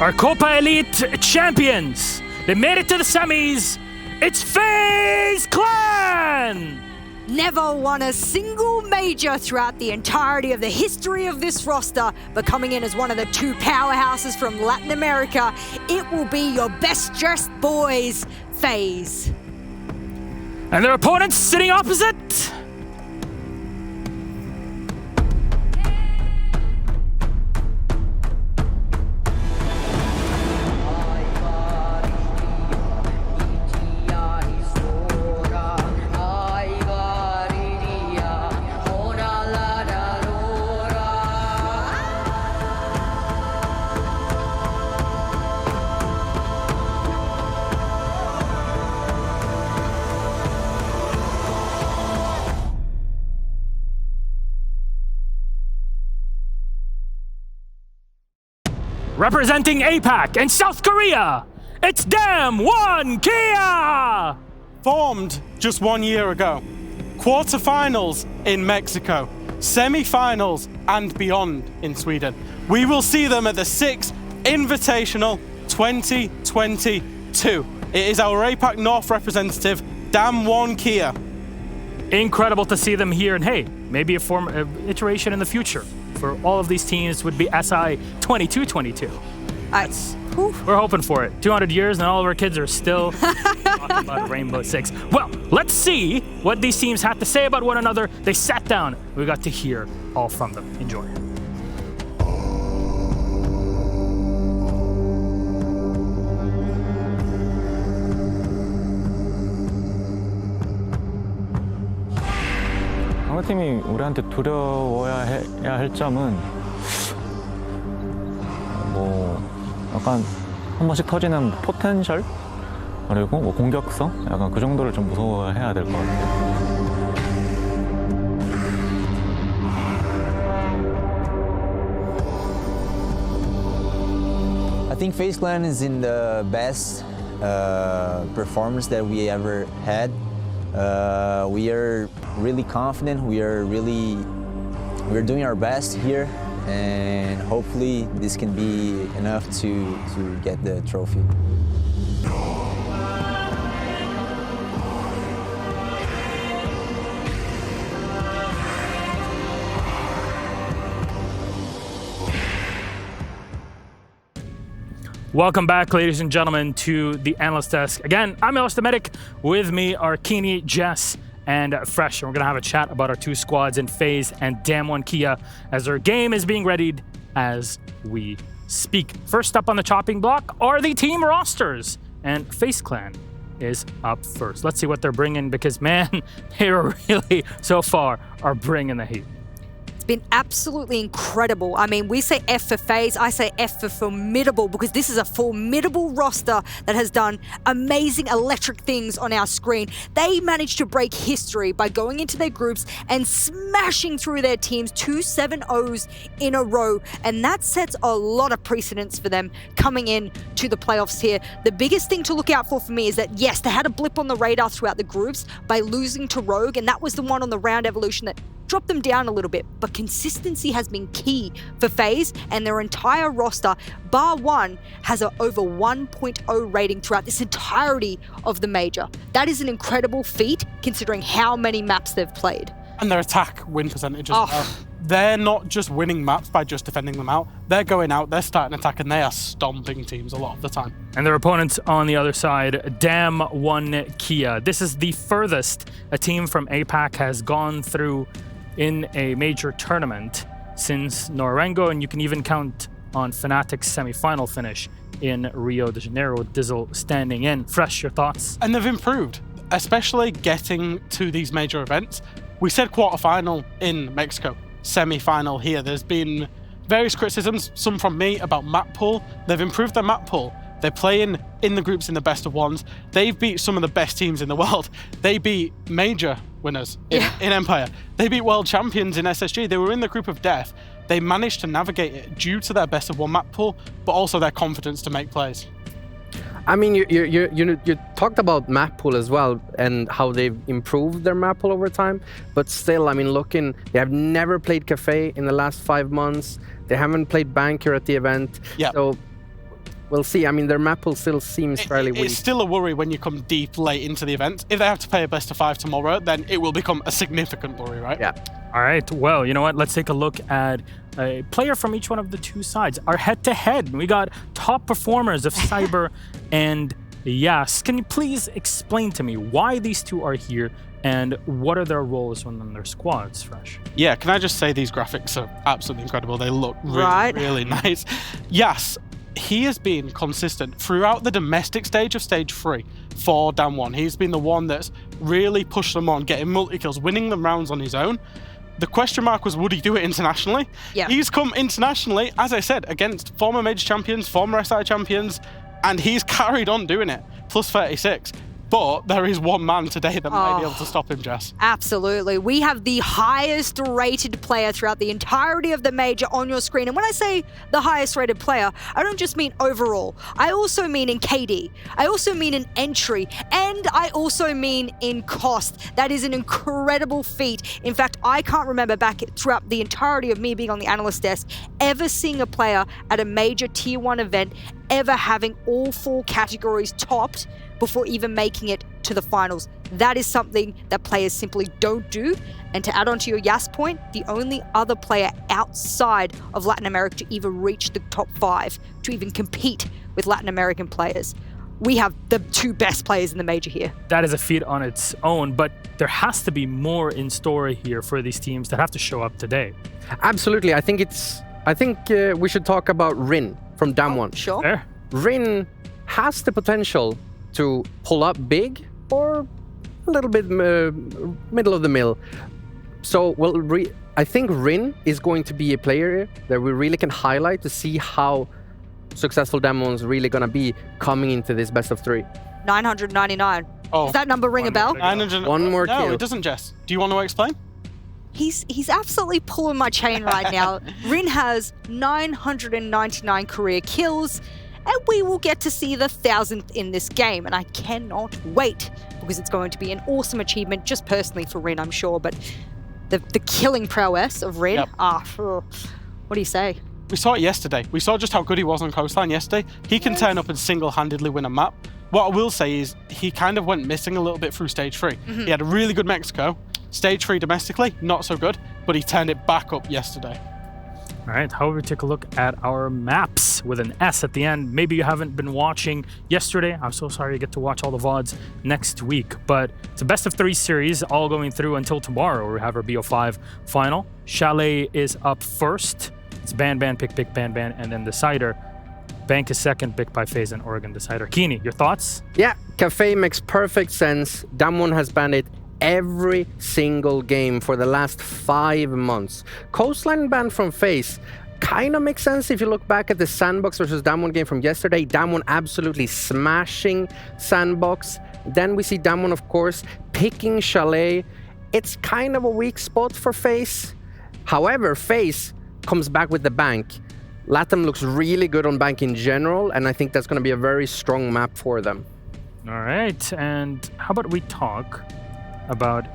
our Copa Elite champions. They made it to the semis. It's FaZe Clan! Never won a single major throughout the entirety of the history of this roster, but coming in as one of the two powerhouses from Latin America, it will be your best dressed boys, FaZe. And their opponents sitting opposite? Representing APAC and South Korea, it's DWG Kia! Formed just 1 year ago. Quarterfinals in Mexico. Semifinals and beyond in Sweden. We will see them at the 6th Invitational 2022. It is our APAC North representative, DWG Kia. Incredible to see them here, and hey, maybe a iteration in the future for all of these teams would be SI 2222. We're hoping for it. 200 years and all of our kids are still talking about Rainbow Six. Well, let's see what these teams had to say about one another. They sat down. We got to hear all from them. Enjoy. 상대팀이 우리한테 두려워야 해야 할 점은 뭐 약간 한 번씩 터지는 포텐셜 그리고 뭐 공격성 약간 그 정도를 좀 무서워해야 될 것 같아요. I think FaZe Clan is in the best performance that we ever had. We are really confident. We're doing our best here, and hopefully this can be enough to get the trophy. Welcome back, ladies and gentlemen, to the Analyst Desk. Again, I'm Alistair Medic. With me are Keeney, Jess, and Fresh. And we're going to have a chat about our two squads in FaZe and DWG Kia as their game is being readied as we speak. First up on the chopping block are the team rosters. And FaZe Clan is up first. Let's see what they're bringing because, man, they really, so far, are bringing the heat. Been absolutely incredible. I mean, we say F for FaZe, I say F for formidable because this is a formidable roster that has done amazing electric things on our screen. They managed to break history by going into their groups and smashing through their teams 2 7-0s in a row, and that sets a lot of precedence for them coming in to the playoffs here. The biggest thing to look out for me is that, yes, they had a blip on the radar throughout the groups by losing to Rogue, and that was the one on the round evolution that dropped them down a little bit, but consistency has been key for FaZe, and their entire roster, bar one, has an over 1.0 rating throughout this entirety of the major. That is an incredible feat considering how many maps they've played. And their attack win percentage as well. They're not just winning maps by just defending them out. They're going out, they're starting attack, and they are stomping teams a lot of the time. And their opponents on the other side, DWG Kia. This is the furthest a team from APAC has gone through in a major tournament since Norengo, and you can even count on Fnatic's semi-final finish in Rio de Janeiro with Dizzle standing in. Fresh, your thoughts? And they've improved, especially getting to these major events. We said quarterfinal in Mexico, semi-final here. There's been various criticisms, some from me, about map pool. They've improved their map pool. They're playing in the groups in the best of ones. They've beat some of the best teams in the world. They beat major winners in Empire. They beat world champions in SSG. They were in the group of death. They managed to navigate it due to their best of one map pool, but also their confidence to make plays. I mean, you talked about map pool as well and how they've improved their map pool over time, but still, I mean, they have never played Cafe in the last 5 months. They haven't played Bank here at the event. Yeah. So we'll see. I mean, their map pool still seems fairly weak. It's still a worry when you come deep late into the event. If they have to play a best of 5 tomorrow, then it will become a significant worry, right? Yeah. All right, well, you know what? Let's take a look at a player from each one of the two sides. Our head-to-head, we got top performers of Cyber and Yas. Can you please explain to me why these two are here and what are their roles within their squads, Fresh? Yeah, can I just say these graphics are absolutely incredible. They look really, Right. really nice. Yes, he has been consistent throughout the domestic stage of stage 3 for Damwon. He's been the one that's really pushed them on, getting multi-kills, winning them rounds on his own. The question mark was, would he do it internationally? Yeah. He's come internationally, as I said, against former Major champions, former SI champions, and he's carried on doing it, plus 36. But there is one man today that might be able to stop him, Jess. Absolutely. We have the highest rated player throughout the entirety of the major on your screen. And when I say the highest rated player, I don't just mean overall. I also mean in KD. I also mean in entry. And I also mean in cost. That is an incredible feat. In fact, I can't remember back throughout the entirety of me being on the analyst desk ever seeing a player at a major tier 1 event ever having all 4 categories topped before even making it to the finals. That is something that players simply don't do. And to add on to your Yas point, the only other player outside of Latin America to even reach the top 5, to even compete with Latin American players. We have the 2 best players in the major here. That is a feat on its own, but there has to be more in store here for these teams that have to show up today. Absolutely. I think we should talk about Rin from Damwon. Sure. There. Rin has the potential to pull up big or a little bit middle of the mill. So, I think Rin is going to be a player that we really can highlight to see how successful Damwon's really going to be coming into this best of 3. 999. Oh. Does that number ring a bell? 900 One more No, kill. it doesn't, Jess. Do you want to explain? He's absolutely pulling my chain right now. Rin has 999 career kills, and we will get to see the 1,000th in this game. And I cannot wait, because it's going to be an awesome achievement, just personally for Rin, I'm sure. But the killing prowess of Rin, Yep. what do you say? We saw it yesterday. We saw just how good he was on Coastline yesterday. He can turn up and single-handedly win a map. What I will say is he kind of went missing a little bit through stage 3. He had a really good Mexico. Stage 3 domestically, not so good, but he turned it back up yesterday. All right, however, take a look at our maps with an S at the end. Maybe you haven't been watching yesterday. I'm so sorry you get to watch all the VODs next week. But it's a best of 3 series all going through until tomorrow, where we have our BO5 final. Chalet is up first. It's ban, pick, ban, and then Decider. Bank is second, picked by FaZe and Oregon Decider. Keeney, your thoughts? Yeah, Cafe makes perfect sense. Damwon has banned it every single game for the last 5 months. Coastline ban from FaZe kind of makes sense if you look back at the Sandbox versus Damwon game from yesterday. Damwon absolutely smashing Sandbox. Then we see Damwon, of course, picking Chalet. It's kind of a weak spot for FaZe. However, FaZe comes back with the bank. Latam looks really good on bank in general, and I think that's going to be a very strong map for them. All right, and how about we talk about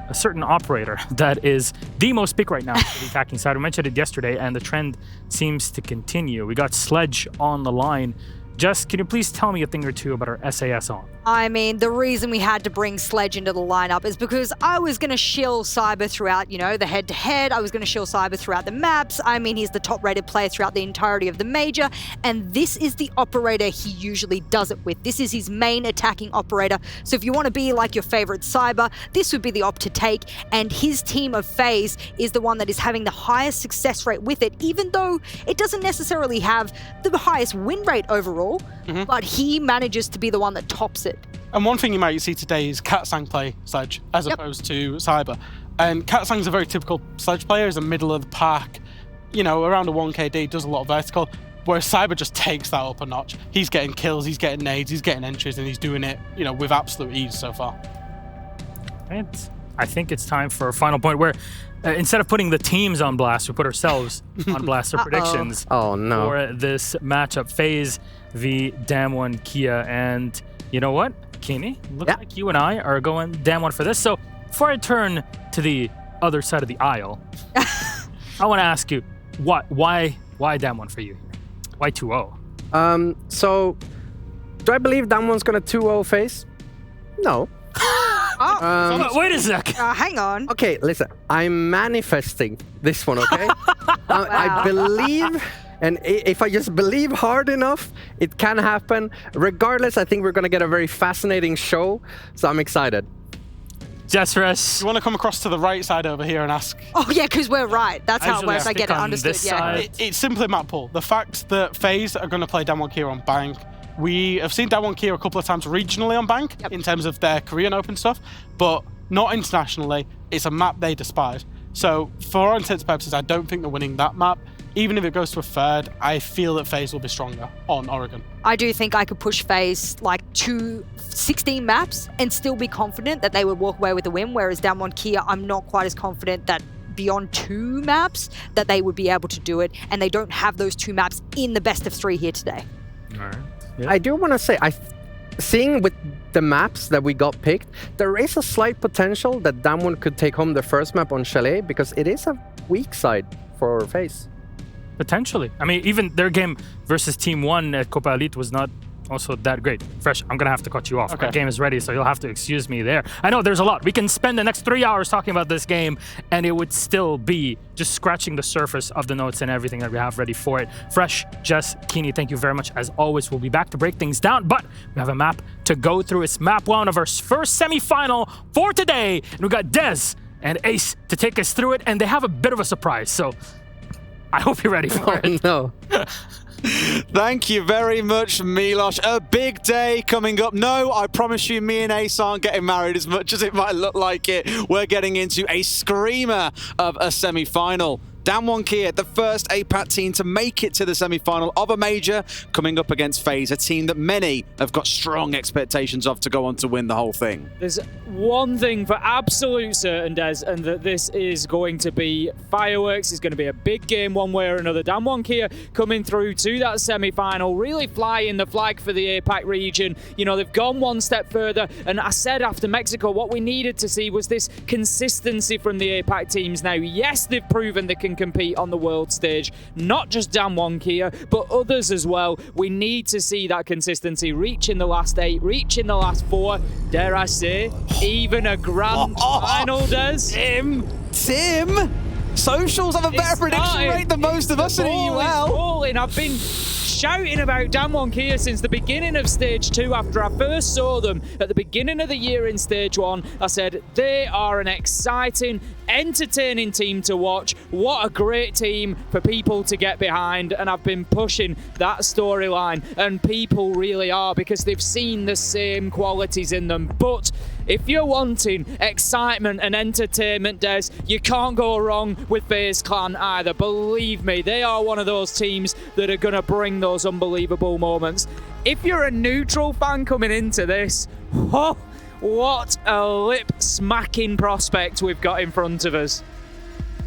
a certain operator that is the most picked right now for the attacking side. We mentioned it yesterday, and the trend seems to continue. We got Sledge on the line. Jess, can you please tell me a thing or two about our SAS on? I mean, the reason we had to bring Sledge into the lineup is because I was going to shill Cyber throughout, the head-to-head. I was going to shill Cyber throughout the maps. I mean, he's the top-rated player throughout the entirety of the major, and this is the operator he usually does it with. This is his main attacking operator. So if you want to be like your favorite Cyber, this would be the op to take, and his team of FaZe is the one that is having the highest success rate with it, even though it doesn't necessarily have the highest win rate overall, but he manages to be the one that tops it. And one thing you might see today is Katsang play Sledge as opposed to Cyber. And Katsang's a very typical Sledge player, is a middle of the pack, around a 1KD, does a lot of vertical, whereas Cyber just takes that up a notch. He's getting kills, he's getting nades, he's getting entries, and he's doing it, with absolute ease so far. Right. I think it's time for a final point where instead of putting the teams on blast, we put ourselves on blast for predictions Oh, no. for this matchup. FaZe v Damwon Kia. And you know what, Keeney? Looks like you and I are going Damwon for this. So before I turn to the other side of the aisle, I want to ask you, why Damwon for you? Why 2-0? So, do I believe Damwon's gonna 2-0 FaZe? No. Wait a sec. Hang on. Okay, listen. I'm manifesting this one, okay? I believe, and if I just believe hard enough, it can happen. Regardless, I think we're gonna get a very fascinating show, so I'm excited. Jess, You want to come across to the right side over here and ask? Oh, yeah, because we're right. That's how it usually works. I get stick it. on Understood. this Yeah. side. It's simply map pool. The fact that FaZe are going to play Damwon Kia on Bank. We have seen Damwon Kia a couple of times regionally on Bank in terms of their Korean Open stuff, but not internationally. It's a map they despise. So for all intents and purposes, I don't think they're winning that map. Even if it goes to a third, I feel that FaZe will be stronger on Oregon. I do think I could push FaZe like to 16 maps and still be confident that they would walk away with a win, whereas Damwon Kia, I'm not quite as confident that beyond 2 maps that they would be able to do it, and they don't have those 2 maps in the best of 3 here today. All right. I do want to say, seeing with the maps that we got picked, there is a slight potential that Damwon could take home the first map on Chalet, because it is a weak side for FaZe. Potentially. I mean, even their game versus Team 1 at Copa Elite was not also that great. Fresh, I'm going to have to cut you off. Okay. My game is ready, so you'll have to excuse me there. I know there's a lot. We can spend the next 3 hours talking about this game, and it would still be just scratching the surface of the notes and everything that we have ready for it. Fresh, Jess, Keeney, thank you very much. As always, we'll be back to break things down, but we have a map to go through. It's map 1 of our first semi-final for today, and we got Dez and Ace to take us through it, and they have a bit of a surprise, so I hope you're ready for it. No. Thank you very much, Milos. A big day coming up. No, I promise you, me and Ace aren't getting married as much as it might look like it. We're getting into a screamer of a semi-final. Damwon Kia, the first APAC team to make it to the semi-final of a major, coming up against FaZe, a team that many have got strong expectations of to go on to win the whole thing. There's one thing for absolute certain, Des, and that this is going to be fireworks. It's going to be a big game one way or another. Damwon Kia coming through to that semi-final, really flying the flag for the APAC region. You know, they've gone one step further, and I said after Mexico, what we needed to see was this consistency from the APAC teams now. Yes, they've proven they can compete on the world stage, not just Damwon Kia, but others as well. We need to see that consistency, reach in the last 8, reach in the last 4, dare I say, even a grand final, Des. Tim! Socials have a better prediction rate than most of us in EUL. I've been shouting about Damwon Kia since the beginning of Stage 2 after I first saw them at the beginning of the year in Stage 1. I said, they are an exciting, entertaining team to watch. What a great team for people to get behind. And I've been pushing that storyline, and people really are, because they've seen the same qualities in them. But if you're wanting excitement and entertainment, Des, you can't go wrong with FaZe Clan either. Believe me, they are one of those teams that are going to bring those unbelievable moments. If you're a neutral fan coming into this, oh, what a lip-smacking prospect we've got in front of us.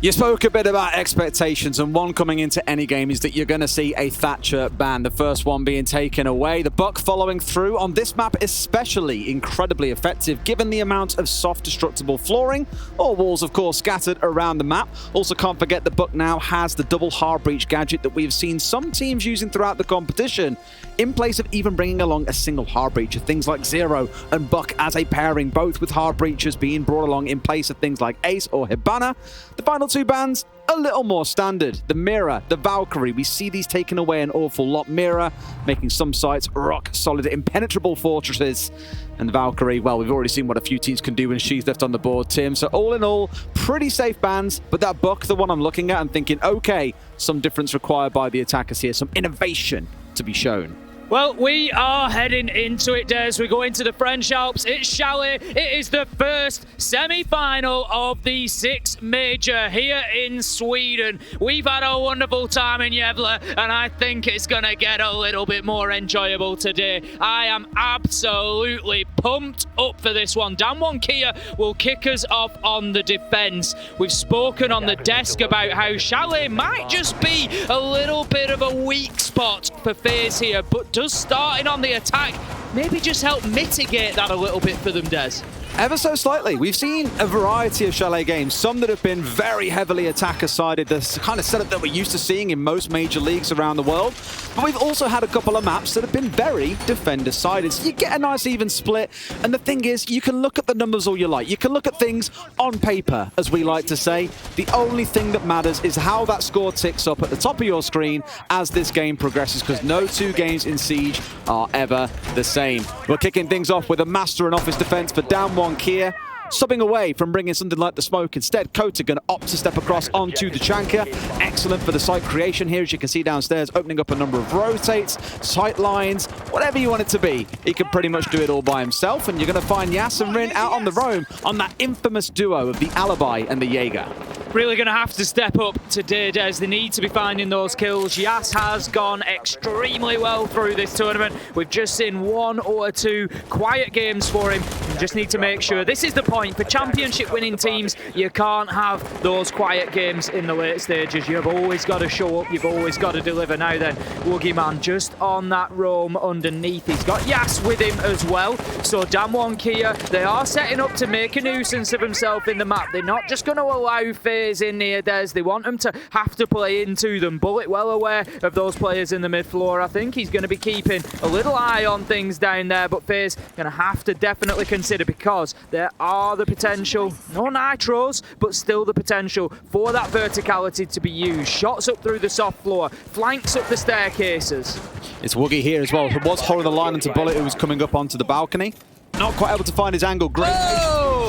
You spoke a bit about expectations, and one coming into any game is that you're going to see a Thatcher ban, the first one being taken away. The Buck following through on this map, especially incredibly effective given the amount of soft destructible flooring, or walls of course scattered around the map. Also can't forget the Buck now has the double hard breach gadget that we've seen some teams using throughout the competition, in place of even bringing along a single hard breacher. Things like Zero and Buck as a pairing, both with hard breachers being brought along in place of things like Ace or Hibana. The final 2 bans, a little more standard. The Mirror, the Valkyrie, we see these taken away an awful lot. Mirror making some sites rock solid, impenetrable fortresses. And the Valkyrie, well, we've already seen what a few teams can do when she's left on the board, Tim. So all in all, pretty safe bans, but that Buck, the one I'm looking at and thinking, okay, some difference required by the attackers here, some innovation to be shown. Well, we are heading into it, Des. We go into the French Alps. It's Chalet. It is the first semi-final of the 6 major here in Sweden. We've had a wonderful time in Gävle, and I think it's going to get a little bit more enjoyable today. I am absolutely pumped up for this one. Damwon Kia will kick us off on the defense. We've spoken on the desk about how Chalet might just be a little bit of a weak spot for FaZe here, but does starting on the attack maybe just help mitigate that a little bit for them, Des? Ever so slightly. We've seen a variety of Chalet games, some that have been very heavily attacker-sided, the kind of setup that we're used to seeing in most major leagues around the world. But we've also had a couple of maps that have been very defender-sided. So you get a nice even split. And the thing is, you can look at the numbers all you like. You can look at things on paper, as we like to say. The only thing that matters is how that score ticks up at the top of your screen as this game progresses, because no two games in Siege are ever the same. We're kicking things off with a Master and Office defense for down one Kia. Subbing away from bringing something like the smoke. Instead, Kota going to opt to step across onto the Chanka. Excellent for the site creation here, as you can see downstairs, opening up a number of rotates, sight lines, whatever you want it to be. He can pretty much do it all by himself, and you're going to find Yas and Rin out on the roam on that infamous duo of the Alibi and the Jaeger. Really going to have to step up today, Des. They need to be finding those kills. Yas has gone extremely well through this tournament. We've just seen 1 or 2 quiet games for him. You just need to make sure. This is the point. For championship winning teams, you can't have those quiet games in the late stages. You've always got to show up. You've always got to deliver. Now then, Woogie Man just on that roam underneath. He's got Yas with him as well. So Damwon Kia, they are setting up to make a nuisance of himself in the map. They're not just going to allow FaZe in here, Des. They want him to have to play into them. Bullet well aware of those players in the mid floor. I think he's going to be keeping a little eye on things down there, but FaZe going to have to definitely consider, because there are the potential, no nitros, but still the potential for that verticality to be used. Shots up through the soft floor, flanks up the staircases. It's Woogie here as well, who was holding the line into Bullet, who was coming up onto the balcony. Not quite able to find his angle. Great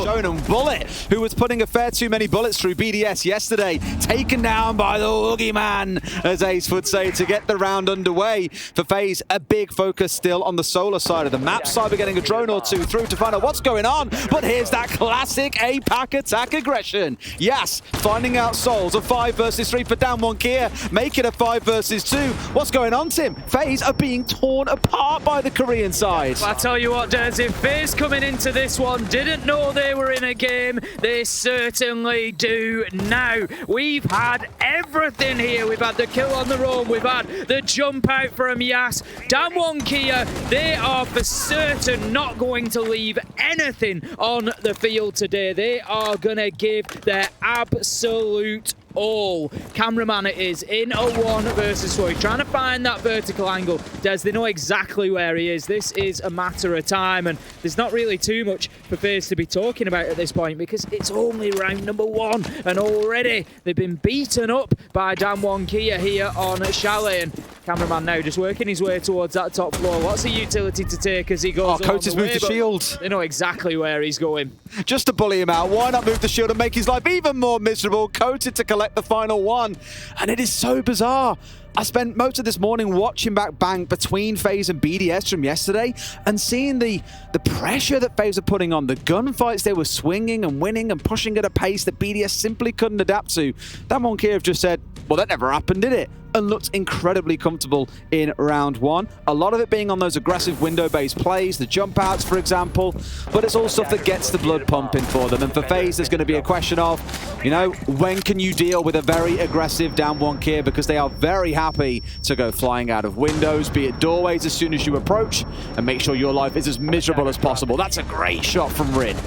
shown, and Bullet, who was putting a fair too many bullets through BDS yesterday, taken down by the Woogie Man, as Ace would say, to get the round underway. For FaZe, a big focus still on the solar side of the map. Cyber getting a drone or two through to find out what's going on, but here's that classic APAC attack aggression. Yes, finding out souls. A 5 versus 3 for Damwon Kia, make it a 5 versus 2. What's going on, Tim? FaZe are being torn apart by the Korean side. Well, I tell you what, Des, if FaZe coming into this one didn't know they were in a game, they certainly do now. We've had everything here. We've had the kill on the roam, we've had the jump out from Yas. Damwon Kia, they are for certain not going to leave anything on the field today. They are going to give their absolute all. Cameraman it is in a 1 versus 4. Trying to find that vertical angle. Des, they know exactly where he is. This is a matter of time, and there's not really too much for FaZe to be talking about at this point, because it's only round number 1, and already they've been beaten up by Damwon Kia here on Chalet. And cameraman now just working his way towards that top floor. What's the utility to take as he goes? Oh, Kota's moved the shield. They know exactly where he's going. Just to bully him out. Why not move the shield and make his life even more miserable? Kota to collect the final one. And it is so bizarre. I spent most of this morning watching back Bang between FaZe and BDS from yesterday, and seeing the pressure that FaZe are putting on, the gunfights they were swinging and winning and pushing at a pace that BDS simply couldn't adapt to. Damwon Kia have just said, well, that never happened, did it? And looked incredibly comfortable in round 1. A lot of it being on those aggressive window-based plays, the jump outs, for example, but it's all stuff that gets the blood pumping for them. And for FaZe, there's going to be a question of, you know, when can you deal with a very aggressive Damwon Kia, because they are very happy to go flying out of windows, be it doorways as soon as you approach, and make sure your life is as miserable as possible. That's a great shot from Rin.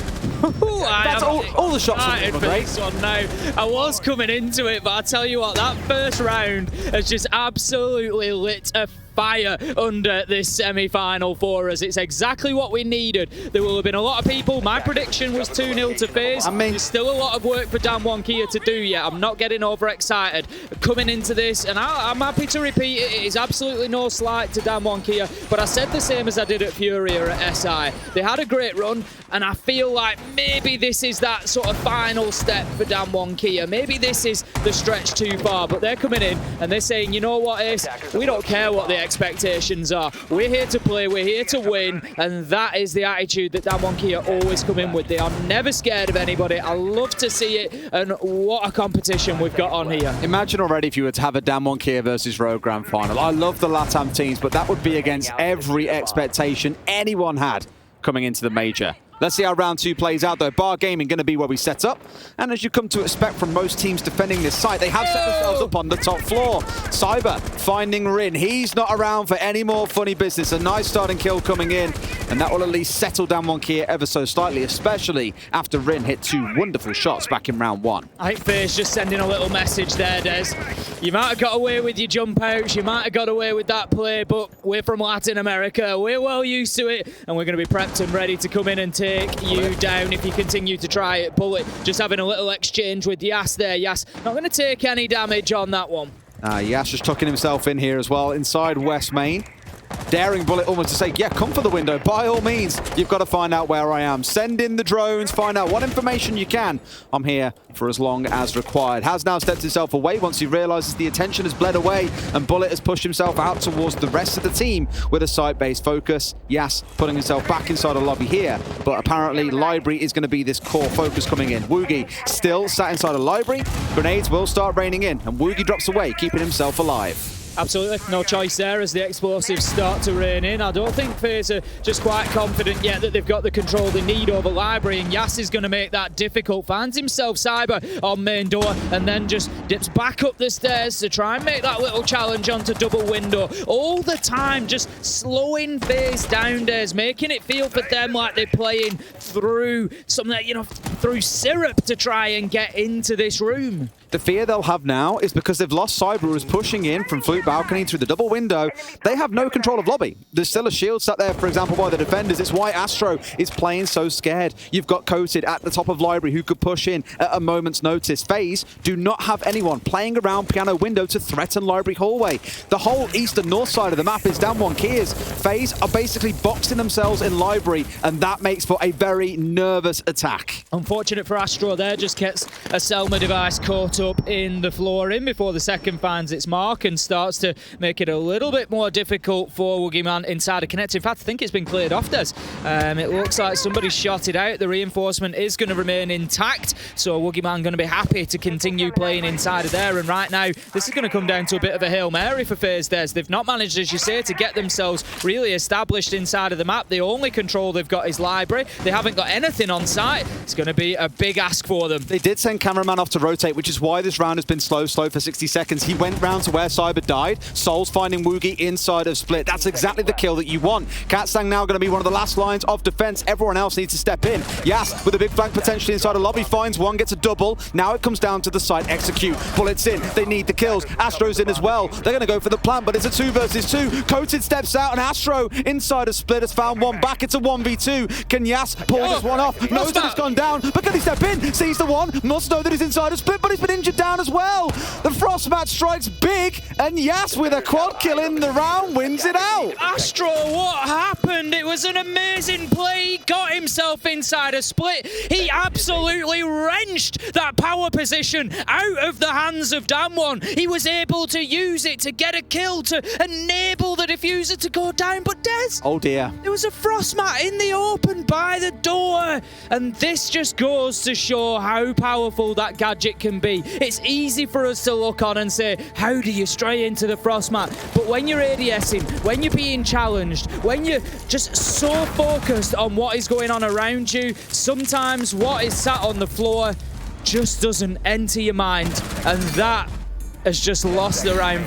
That's all the shots from Rin were great. This one now. I was coming into it, but I tell you what, that first round has just absolutely lit a fire under this semi-final for us. It's exactly what we needed. There will have been a lot of people. My prediction was 2-0 to FaZe. There's still a lot of work for Damwon Kia to do yet. I'm not getting overexcited coming into this, and I'm happy to repeat it. It is absolutely no slight to Damwon Kia, but I said the same as I did at Fury or at SI. They had a great run, and I feel like maybe this is that sort of final step for Damwon Kia. Maybe this is the stretch too far, but they're coming in and they're saying, you know what, Ace, we don't care what the expectations are. We're here to play, we're here to win, and that is the attitude that Damwon Kia always come in with. They are never scared of anybody. I love to see it, and what a competition we've got on here. Imagine already if you were to have a Damwon Kia versus Rogue Grand Final. I love the LATAM teams, but that would be against every expectation anyone had coming into the major. Let's see how round 2 plays out, though. Bar Gaming going to be where we set up. And as you come to expect from most teams defending this site, they have set themselves up on the top floor. Cyber finding Rin. He's not around for any more funny business. A nice starting kill coming in. And that will at least settle down Kia ever so slightly, especially after Rin hit 2 wonderful shots back in round 1. I think FaZe just sending a little message there, Des. You might have got away with your jump outs, you might have got away with that play, but we're from Latin America. We're well used to it, and we're going to be prepped and ready to come in and take you down if you continue to try it. Bullet just having a little exchange with Yas there. Yas not going to take any damage on that one. Yas just tucking himself in here as well, inside West Main. Daring Bullet almost to say, yeah, come for the window. By all means, you've got to find out where I am. Send in the drones, find out what information you can. I'm here for as long as required. Has now stepped himself away once he realizes the attention has bled away, and Bullet has pushed himself out towards the rest of the team with a site-based focus. Yas putting himself back inside a lobby here, but apparently Library is going to be this core focus coming in. Woogie still sat inside a Library. Grenades will start raining in, and Woogie drops away, keeping himself alive. Absolutely, no choice there as the explosives start to rain in. I don't think FaZe are just quite confident yet that they've got the control they need over Library, and Yas is going to make that difficult. Finds himself Cyber on main door and then just dips back up the stairs to try and make that little challenge onto double window. All the time just slowing FaZe down, Des, making it feel for them like they're playing through something, you know, through syrup to try and get into this room. The fear they'll have now is because they've lost Cyber, who's pushing in from Flute Balcony through the double window. They have no control of lobby. There's still a shield sat there, for example, by the defenders. It's why Astro is playing so scared. You've got Coated at the top of Library who could push in at a moment's notice. FaZe do not have anyone playing around Piano Window to threaten Library Hallway. The whole east and north side of the map is down one Kias. FaZe are basically boxing themselves in Library, and that makes for a very nervous attack. Unfortunate for Astro there, just gets a Selma device caught up in the flooring before the second finds its mark and starts to make it a little bit more difficult for Woogieman inside a connect. In fact, I think it's been cleared off, Des. It looks like somebody shot it out. The reinforcement is going to remain intact, so Woogieman going to be happy to continue playing inside of there. And right now, this is going to come down to a bit of a Hail Mary for FaZe, Des. They've not managed, as you say, to get themselves really established inside of the map. The only control they've got is Library. They haven't got anything on site. It's going to be a big ask for them. They did send Cameraman off to rotate, which is why this round has been slow for 60 seconds. He went round to where Cyber died. Soul's finding Woogie inside of Split. That's exactly the kill that you want. Catstang now going to be one of the last lines of defense. Everyone else needs to step in. Yas with a big flank potentially inside a lobby, finds one, gets a double. Now it comes down to the site execute. Bullets in. They need the kills. Astro's in as well. They're going to go for the plant, but it's a 2 versus 2. Coated steps out, and Astro inside of Split has found one back. It's a 1v2. Can Yas pull this one off? Knows that it's gone down, but can he step in? Sees the one. Must know that he's inside of Split, but he's been injured down as well. The Frostmat strikes big, and Yas with a quad kill in the round wins it out. Astro, what happened? It was an amazing play. He got himself inside a Split. He absolutely wrenched that power position out of the hands of Damwon. He was able to use it to get a kill to enable the diffuser to go down, but Des, oh dear, there was a Frostmat in the open by the door, and this just goes to show how powerful that gadget can be. It's easy for us to look on and say, how do you stray into the Frostmat? But when you're ADSing, when you're being challenged, when you're just so focused on what is going on around you, sometimes what is sat on the floor just doesn't enter your mind, and that has just lost the round.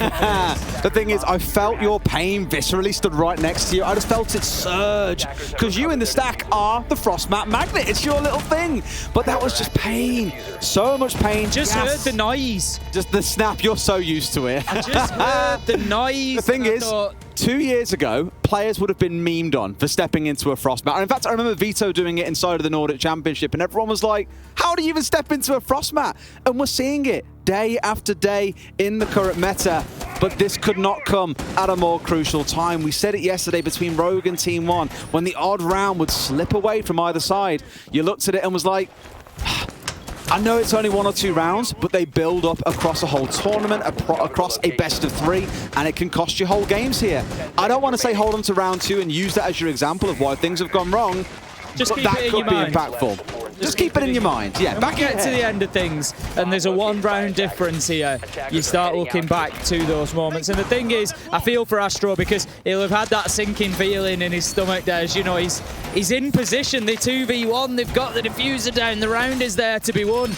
The thing is, I felt your pain viscerally stood right next to you. I just felt it surge, because you in the stack are the Frostmat magnet. It's your little thing. But that was just pain. So much pain. Just heard the noise. Just the snap. You're so used to it. I just heard the noise. The thing is, 2 years ago, players would have been memed on for stepping into a Frostmat. And in fact, I remember Vito doing it inside of the Nordic Championship, and everyone was like, how do you even step into a Frostmat? And we're seeing it day after day in the current meta. But this could not come at a more crucial time. We said it yesterday between Rogue and Team 1, when the odd round would slip away from either side. You looked at it and was like, I know it's only 1 or 2 rounds, but they build up across a whole tournament, across a best of 3, and it can cost you whole games here. I don't want to say hold on to round 2 and use that as your example of why things have gone wrong, just but that could be impactful. Just keep it in your mind. Yeah, Back get to the end of things, and there's a 1 round difference here. You start looking back to those moments. And the thing is, I feel for Astro because he'll have had that sinking feeling in his stomach, Des. You know, he's in position. The 2v1, they've got the diffuser down. The round is there to be won.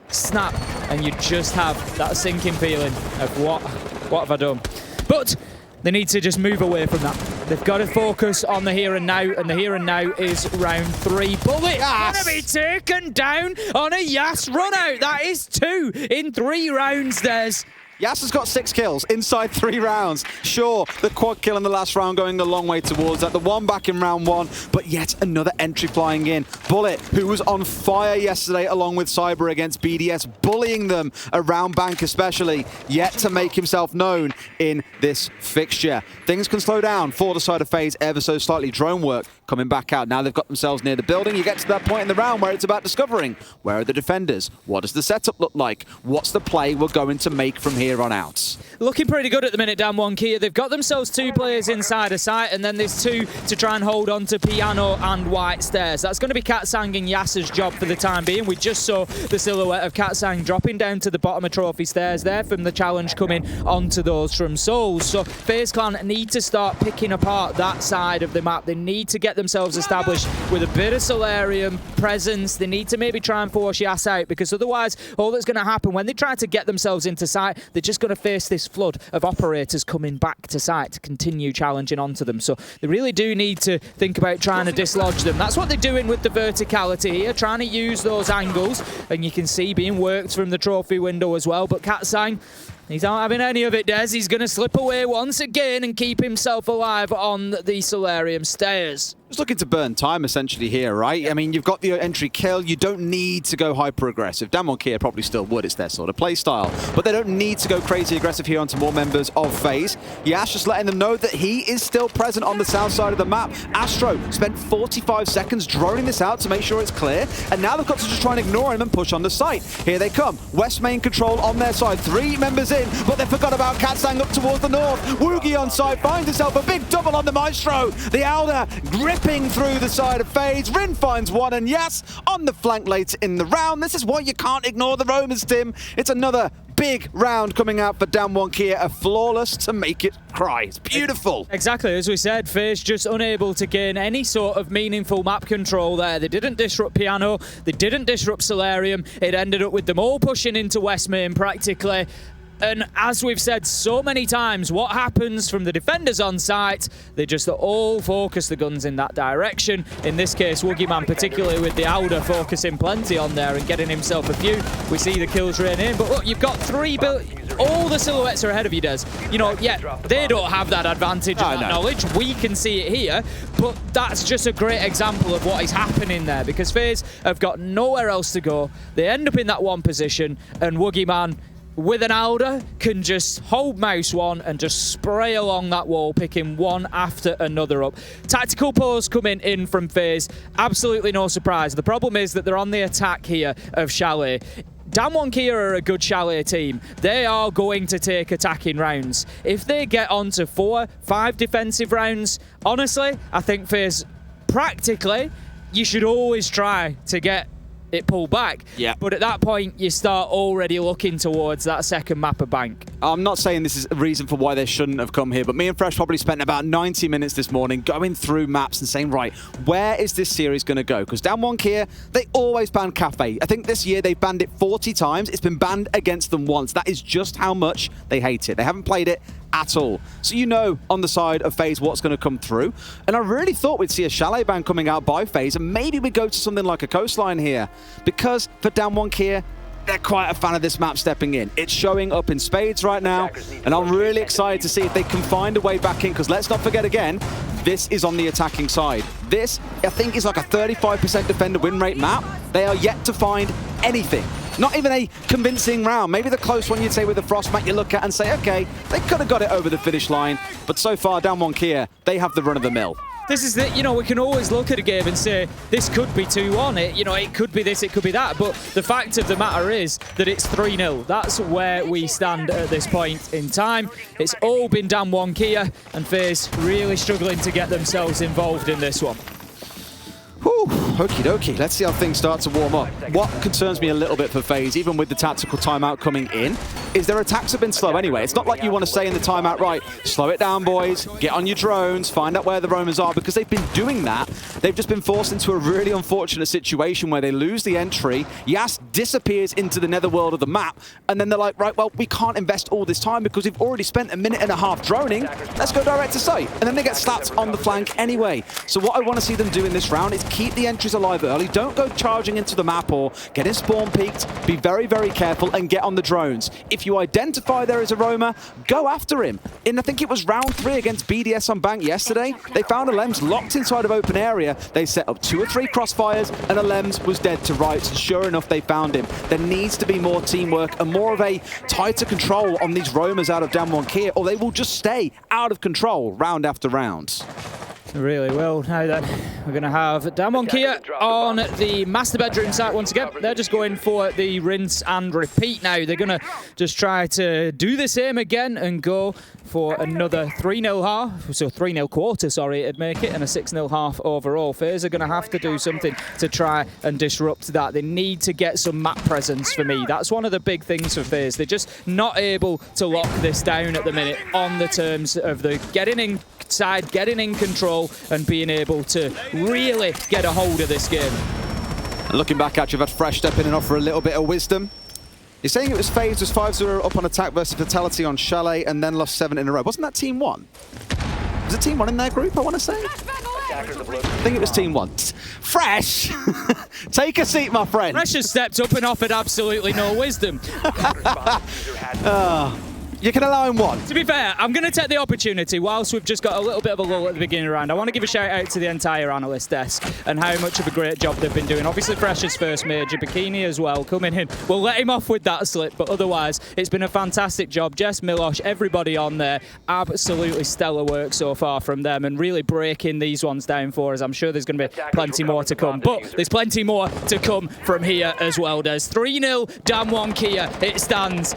Snap, and you just have that sinking feeling of what have I done? But they need to just move away from that. They've got to focus on the here and now, and the here and now is round 3. Bullet gonna be taken down on a Yas run out. That is 2 in 3 rounds, Des. Yas has got 6 kills inside 3 rounds. Sure, the quad kill in the last round going a long way towards that. The one back in round 1, but yet another entry flying in. Bullet, who was on fire yesterday along with Cyber against BDS, bullying them around Bank especially, yet to make himself known in this fixture. Things can slow down for the side of FaZe ever so slightly. Drone work coming back out. Now they've got themselves near the building. You get to that point in the round where it's about discovering where are the defenders? What does the setup look like? What's the play we're going to make from here on out? Looking pretty good at the minute, Damwon Kia. They've got themselves 2 players inside a site, and then there's 2 to try and hold on to Piano and White Stairs. That's going to be Katsang and Yas's job for the time being. We just saw the silhouette of Katsang dropping down to the bottom of Trophy Stairs there from the challenge coming onto those from Souls. So FaZe Clan need to start picking apart that side of the map. They need to get themselves established with a bit of Solarium presence. They need to maybe try and force Yas out, because otherwise all that's going to happen when they try to get themselves into site, they're just going to face this flood of operators coming back to site to continue challenging onto them. So they really do need to think about trying to dislodge them. That's what they're doing with the verticality here, trying to use those angles, and you can see being worked from the trophy window as well. But Katsang, he's not having any of it, Des. He's going to slip away once again and keep himself alive on the Solarium stairs. Just looking to burn time essentially here, right? I mean, you've got the entry kill. You don't need to go hyper-aggressive. Damwon Kia probably still would. It's their sort of play style. But they don't need to go crazy aggressive here onto more members of FaZe. Yash just letting them know that he is still present on the south side of the map. Astro spent 45 seconds droning this out to make sure it's clear. And now they've got to just try and ignore him and push on the site. Here they come. West main control on their side. 3 members in, but they forgot about Katsang up towards the north. Woogie on side finds himself a big double on the Maestro. The Elder gripping through the side of FaZe. Rin finds 1, and Yas on the flank later in the round. This is why you can't ignore the Romans, Tim. It's another big round coming out for Damwon Kia, a flawless to make it cry. It's beautiful. Exactly, as we said, FaZe just unable to gain any sort of meaningful map control there. They didn't disrupt Piano, they didn't disrupt Solarium. It ended up with them all pushing into West Main practically. And as we've said so many times, what happens from the defenders on site, they just all focus the guns in that direction. In this case, Woogieman, particularly with the Alder, focusing plenty on there and getting himself a few. We see the kills rain in, but look, you've got 3 all the silhouettes are ahead of you, Des. You know, yeah, they don't have that advantage of that knowledge. We can see it here, but that's just a great example of what is happening there, because FaZe have got nowhere else to go. They end up in that one position, and Woogieman, with an Alder, can just hold mouse 1 and just spray along that wall, picking one after another up. Tactical pause coming in from FaZe. Absolutely no surprise. The problem is that they're on the attack here of Chalet. Damwon Kia are a good Chalet team. They are going to take attacking rounds. If they get onto 4, 5 defensive rounds, honestly, I think FaZe, practically, you should always try to get it pulled back. Yeah. But at that point, you start already looking towards that second map of Bank. I'm not saying this is a reason for why they shouldn't have come here, but me and Fresh probably spent about 90 minutes this morning going through maps and saying, right, where is this series going to go? Because Damwon Kia, they always ban Cafe. I think this year they've banned it 40 times. It's been banned against them once. That is just how much they hate it. They haven't played it at all. So you know on the side of FaZe what's going to come through. And I really thought we'd see a Chalet ban coming out by FaZe, and maybe we go to something like a Coastline here. Because for Damwon Kia, they're quite a fan of this map stepping in. It's showing up in spades right now, and I'm really excited to see if they can find a way back in, because let's not forget again, this is on the attacking side. This, I think, is like a 35% defender win rate map. They are yet to find anything. Not even a convincing round. Maybe the close one you'd say with the Frostmat you look at and say, okay, they could have got it over the finish line. But so far, Damwon Kia, they have the run of the mill. This is the, you know, we can always look at a game and say, this could be 2-1. It could be this, it could be that. But the fact of the matter is that it's 3-0. That's where we stand at this point in time. It's all been Damwon Kia, and FaZe really struggling to get themselves involved in this one. Whew, okie dokie. Let's see how things start to warm up. What concerns me a little bit for FaZe, even with the tactical timeout coming in, is their attacks have been slow anyway. It's not like you want to say in the timeout, right, slow it down, boys, get on your drones, find out where the roamers are, because they've been doing that. They've just been forced into a really unfortunate situation where they lose the entry, Yas disappears into the netherworld of the map, and then they're like, right, well, we can't invest all this time because we've already spent a minute and a half droning. Let's go direct to site. And then they get slapped on the flank anyway. So what I want to see them do in this round is keep the entries alive early. Don't go charging into the map or getting spawn peaked. Be very, very careful and get on the drones. If you identify there is a roamer, go after him. I think it was round 3 against BDS on Bank yesterday. They found a Lems locked inside of open area. They set up 2 or 3 crossfires and a Lems was dead to rights. Sure enough, they found him. There needs to be more teamwork and more of a tighter control on these roamers out of Damwon Kia, or they will just stay out of control round after round. Really will. Now then, we're going to have Damwon Kia on the master bedroom site once again. They're just going for the rinse and repeat now. They're going to just try to do the same again and go for another 3-0 half. So 3-0 quarter, sorry, it'd make it, and a 6-0 half overall. FaZe are going to have to do something to try and disrupt that. They need to get some map presence for me. That's one of the big things for FaZe. They're just not able to lock this down at the minute on the terms of the getting inside, getting in control, and being able to really get a hold of this game. Looking back at you, I've had Fresh step in and offer a little bit of wisdom. You're saying it was FaZe was 5-0 up on attack versus Fatality on Chalet and then lost 7 in a row. Wasn't that Team 1? Was it Team 1 in their group, I want to say? I think it was Team 1. Fresh! Take a seat, my friend. Fresh has stepped up and offered absolutely no wisdom. You can allow him one. To be fair, I'm going to take the opportunity, whilst we've just got a little bit of a lull at the beginning of the round, I want to give a shout out to the entire analyst desk and how much of a great job they've been doing. Obviously, Fresh's first major, Bikini as well, coming in. We'll let him off with that slip, but otherwise, it's been a fantastic job. Jess, Milosh, everybody on there, absolutely stellar work so far from them and really breaking these ones down for us. I'm sure there's going to be plenty more to come, but there's plenty more to come from here as well. There's 3-0 Damwon Kia, it stands.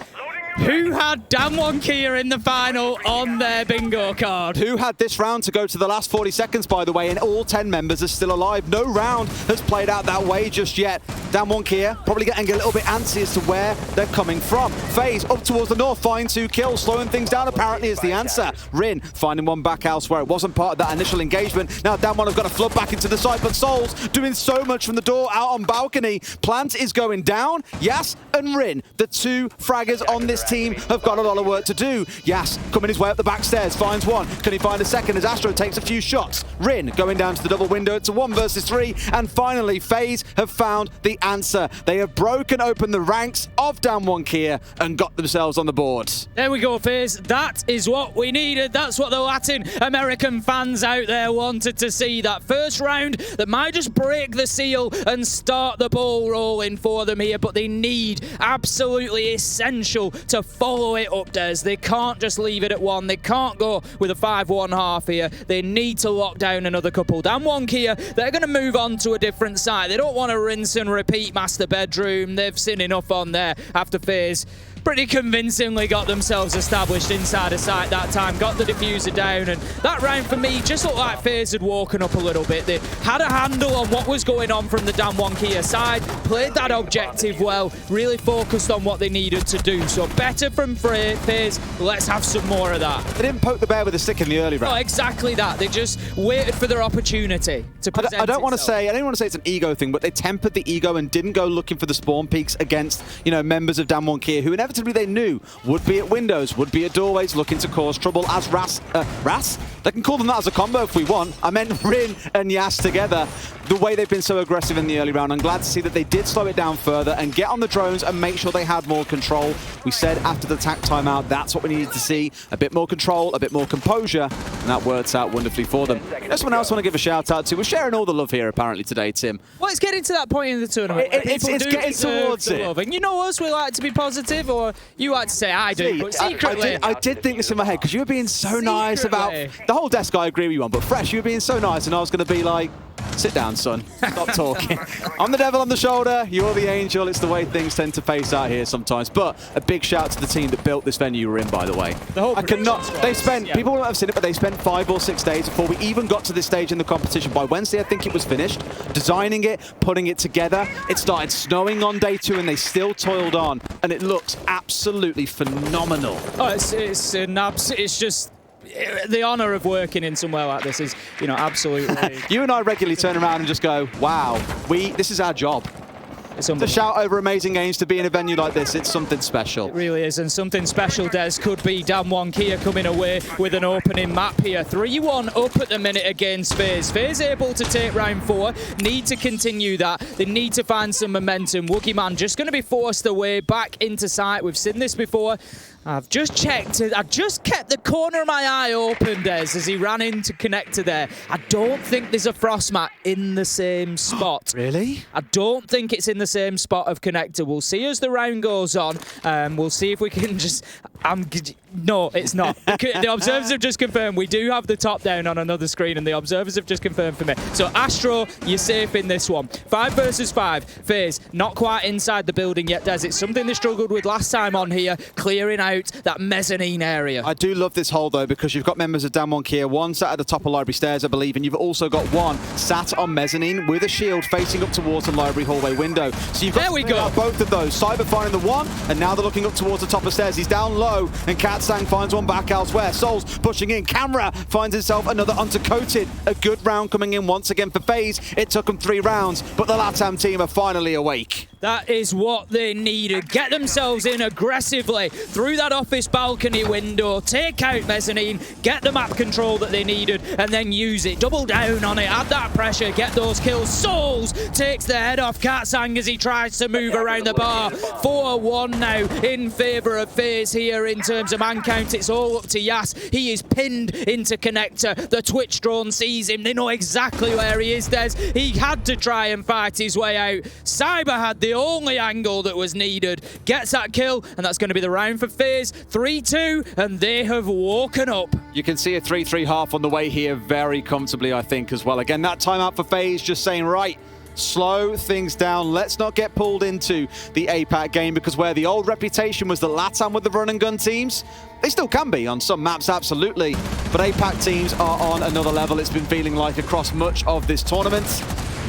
Who had Damwon Kia in the final on their bingo card? Who had this round to go to the last 40 seconds, by the way, and all 10 members are still alive. No round has played out that way just yet. Damwon Kia probably getting a little bit antsy as to where they're coming from. FaZe up towards the north, find 2 kills, slowing things down apparently is the answer. Rin finding one back elsewhere. It wasn't part of that initial engagement. Now Damwon have got to flood back into the site, but Souls doing so much from the door out on balcony. Plant is going down. Yas and Rin, the 2 fraggers on this team, have got a lot of work to do. Yas coming his way up the back stairs, finds one. Can he find a second as Astro takes a few shots? Rin going down to the double window. It's a 1 versus 3. And finally, FaZe have found the answer. They have broken open the ranks of Damwon Kia and got themselves on the board. There we go, FaZe. That is what we needed. That's what the Latin American fans out there wanted to see. That first round that might just break the seal and start the ball rolling for them here. But they need, absolutely essential, to follow it up, Des. They can't just leave it at 1. They can't go with a 5-1 half here. They need to lock down another couple. Damwon Kia, they're going to move on to a different side. They don't want to rinse and repeat master bedroom. They've seen enough on there after FaZe pretty convincingly got themselves established inside a site that time, got the diffuser down, and that round for me just looked like FaZe had woken up a little bit. They had a handle on what was going on from the Damwon Kia side, played that objective well, really focused on what they needed to do. So better from FaZe, let's have some more of that. They didn't poke the bear with a stick in the early round. Oh, exactly that. They just waited for their opportunity to present I don't want to itself. say it's an ego thing, but they tempered the ego and didn't go looking for the spawn peaks against, members of Damwon Kia, who inevitably they knew would be at windows, would be at doorways, looking to cause trouble as Ras? They can call them that as a combo if we want. I meant Rin and Yas together. The way they've been so aggressive in the early round, I'm glad to see that they did slow it down further and get on the drones and make sure they had more control. We said after the attack timeout, that's what we needed to see. A bit more control, a bit more composure, and that works out wonderfully for them. There's someone else I want to give a shout out to. We're sharing all the love here apparently today, Tim. Well, it's getting to that point in the tournament. It's getting towards it. Love. And you know us, we like to be positive, or you like to say I do, but secretly. I did think this in my head, because you were being so nice about the whole desk I agree with you on, but Fresh, you were being so nice, and I was going to be like, Sit down, son. Stop talking. I'm the devil on the shoulder. You're the angel. It's the way things tend to pace out here sometimes. But a big shout to the team that built this venue we're in, by the way. The whole I cannot. They spent, yeah. people won't have seen it, but they spent 5 or 6 days before we even got to this stage in the competition. By Wednesday, I think it was finished. Designing it, putting it together. It started snowing on day 2 and they still toiled on. And it looks absolutely phenomenal. Oh, it's just the honor of working in somewhere like this is, you know, absolutely. You and I regularly turn around and just go, wow, this is our job. It's To shout over amazing games, to be in a venue like this, it's something special. It really is, and something special, Des, could be Damwon Kia coming away with an opening map here. 3-1 up at the minute against FaZe. FaZe able to take round 4, need to continue that. They need to find some momentum. Wookie Man just going to be forced away back into sight. We've seen this before. I've just checked. I've just kept the corner of my eye open, Des, as he ran in to connect to there. I don't think there's a frost mat in the same spot. Really? I don't think it's in the same spot of connector. We'll see as the round goes on. We'll see if we can just... No, it's not. The observers have just confirmed we do have the top down on another screen, and the observers have just confirmed for me. So Astro, you're safe in this one. 5 versus 5. FaZe not quite inside the building yet, Des. It's something they struggled with last time on here, clearing out that mezzanine area. I do love this hole, though, because you've got members of Damwon Kia, one sat at the top of Library Stairs, I believe, and you've also got one sat on mezzanine with a shield facing up towards the Library hallway window. So you've got There we go. Both of those. Cyber finding the one, and now they're looking up towards the top of the stairs. He's down low, and Katsang finds one back elsewhere. Souls pushing in. Camera finds himself another undercoated. A good round coming in once again for FaZe. It took them 3 rounds, but the LATAM team are finally awake. That is what they needed. Get themselves in aggressively through that office balcony window, take out mezzanine, get the map control that they needed, and then use it. Double down on it, add that pressure, get those kills. Souls takes the head off Katsang as he tries to move around the bar. 4-1 now in favour of FaZe here in terms of man count. It's all up to Yas. He is pinned into connector. The Twitch drone sees him. They know exactly where he is, Des. He had to try and fight his way out. Cyber had the only angle that was needed. Gets that kill, and that's going to be the round for FaZe. 3-2, and they have woken up. You can see a 3-3 half on the way here very comfortably, I think, as well. Again, that timeout for FaZe just saying, right, slow things down. Let's not get pulled into the APAC game, because where the old reputation was the LATAM with the run and gun teams, they still can be on some maps, absolutely. But APAC teams are on another level. It's been feeling like across much of this tournament.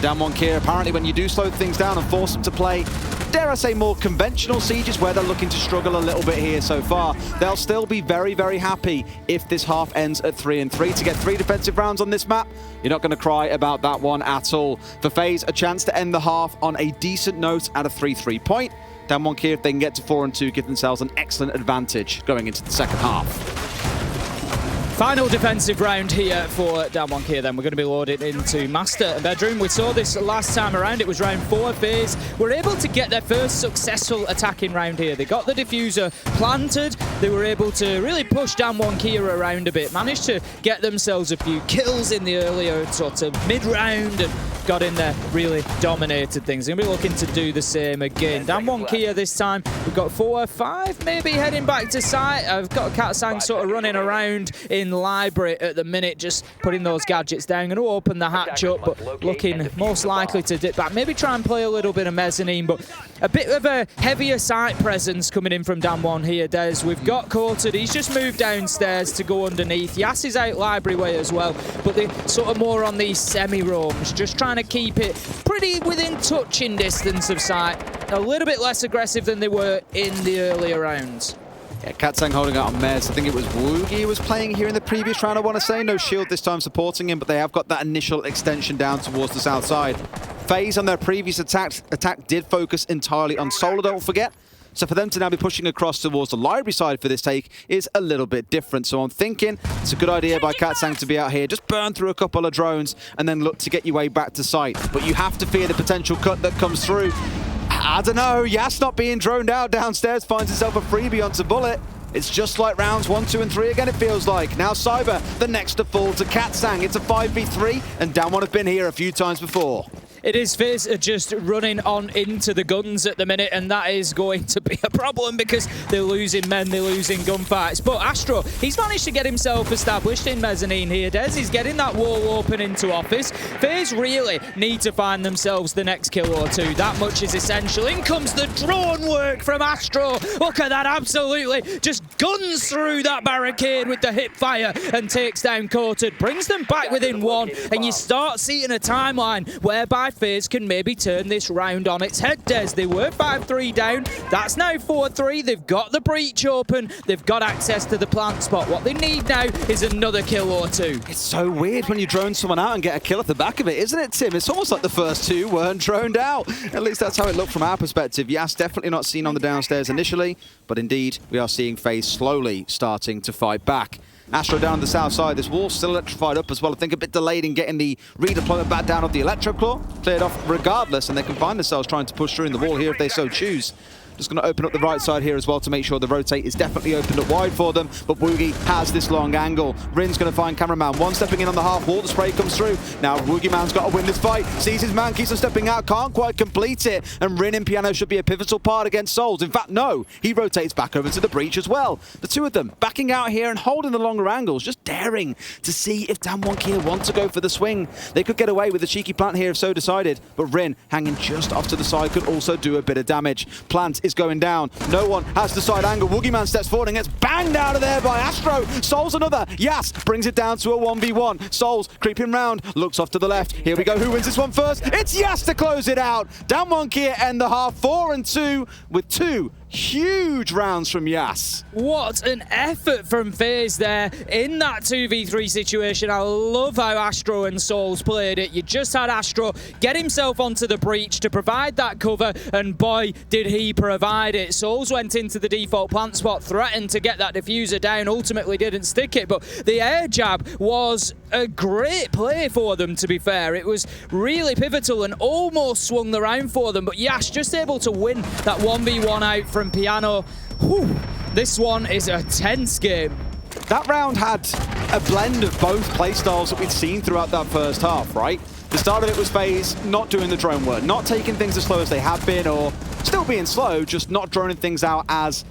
Damwon Kia, apparently when you do slow things down and force them to play, dare I say, more conventional sieges where they're looking to struggle a little bit here so far, they'll still be very, very happy if this half ends at 3-3. To get 3 defensive rounds on this map, you're not going to cry about that one at all. For FaZe, a chance to end the half on a decent note at a 3-3 point. Damwon Kia, if they can get to 4-2, give themselves an excellent advantage going into the second half. Final defensive round here for Damwon Kia then. We're going to be loaded into Master and Bedroom. We saw this last time around. It was round 4. FaZe were able to get their first successful attacking round here. They got the diffuser planted. They were able to really push Damwon Kia around a bit. Managed to get themselves a few kills in the earlier sort of mid-round and got in there, really dominated things. They're going to be looking to do the same again. Damwon Kia this time. We've got 4-5 maybe heading back to site. I've got Katsang sort of running around in Library at the minute, just putting those gadgets down. Going to open the hatch up, but looking most likely to dip back. Maybe try and play a little bit of mezzanine, but a bit of a heavier site presence coming in from Damwon here, Des. We've got Courted. He's just moved downstairs to go underneath. Yas is out Library way as well, but they're sort of more on these semi-roams, just trying to keep it pretty within touching distance of site. A little bit less aggressive than they were in the earlier rounds. Yeah, Katsang holding out on Mez. I think it was Woogie was playing here in the previous round, I want to say. No shield this time supporting him, but they have got that initial extension down towards the south side. FaZe on their previous attack did focus entirely on Solar, don't forget. So for them to now be pushing across towards the Library side for this take is a little bit different. So I'm thinking it's a good idea by Katsang to be out here, just burn through a couple of drones and then look to get your way back to site. But you have to fear the potential cut that comes through. I don't know, Yas not being droned out downstairs finds himself a freebie onto Bullet. It's just like rounds 1, 2, and 3 again, it feels like. Now Cyber, the next to fall to Katsang. It's a 5v3, and Damwon have been here a few times before. It is. FaZe are just running on into the guns at the minute, and that is going to be a problem because they're losing men, they're losing gunfights. But Astro, he's managed to get himself established in mezzanine here, Des. He's getting that wall open into office. FaZe really need to find themselves the next kill or two. That much is essential. In comes the drone work from Astro. Look at that, absolutely. Just guns through that barricade with the hip fire and takes down Coated. Brings them back within one, and you start seeing a timeline whereby FaZe can maybe turn this round on its head, Des. They were 5-3 down. That's now 4-3. They've got the breach open. They've got access to the plant spot. What they need now is another kill or two. It's so weird when you drone someone out and get a kill at the back of it, isn't it, Tim? It's almost like the first two weren't droned out. At least that's how it looked from our perspective. Yes, definitely not seen on the downstairs initially, but indeed we are seeing FaZe slowly starting to fight back. Astro down on the south side. This wall's still electrified up as well. I think a bit delayed in getting the redeployment back down of the Electro Claw. Cleared off regardless, and they can find themselves trying to push through in the wall here if they so choose. Just going to open up the right side here as well to make sure the rotate is definitely opened up wide for them. But Woogie has this long angle. Rin's going to find Cameraman. One stepping in on the half wall. The spray comes through. Now Woogie Man's got to win this fight. Sees his man, keeps on stepping out. Can't quite complete it. And Rin in Piano should be a pivotal part against Souls. In fact, no. He rotates back over to the breach as well. The two of them backing out here and holding the longer angles. Just daring to see if Damwon Kia want to go for the swing. They could get away with a cheeky plant here if so decided. But Rin hanging just off to the side could also do a bit of damage. Plant is going down. No one has the side angle. Woogie Man steps forward and gets banged out of there by Astro. Souls another. Yas brings it down to a 1v1. Souls creeping round. Looks off to the left. Here we go. Who wins this one first? It's Yas to close it out. Damwon Kia end the half 4-2 with two huge rounds from Yas. What an effort from FaZe there in that 2v3 situation. I love how Astro and Souls played it. You just had Astro get himself onto the breach to provide that cover, and boy, did he provide it. Souls went into the default plant spot, threatened to get that diffuser down, ultimately didn't stick it, but the air jab was a great play for them, to be fair. It was really pivotal and almost swung the round for them, but Yas just able to win that 1v1 out from Piano. Whew. This one is a tense game. That round had a blend of both playstyles that we'd seen throughout that first half, right? The start of it was FaZe not doing the drone work, not taking things as slow as they have been, or still being slow, just not droning things out as,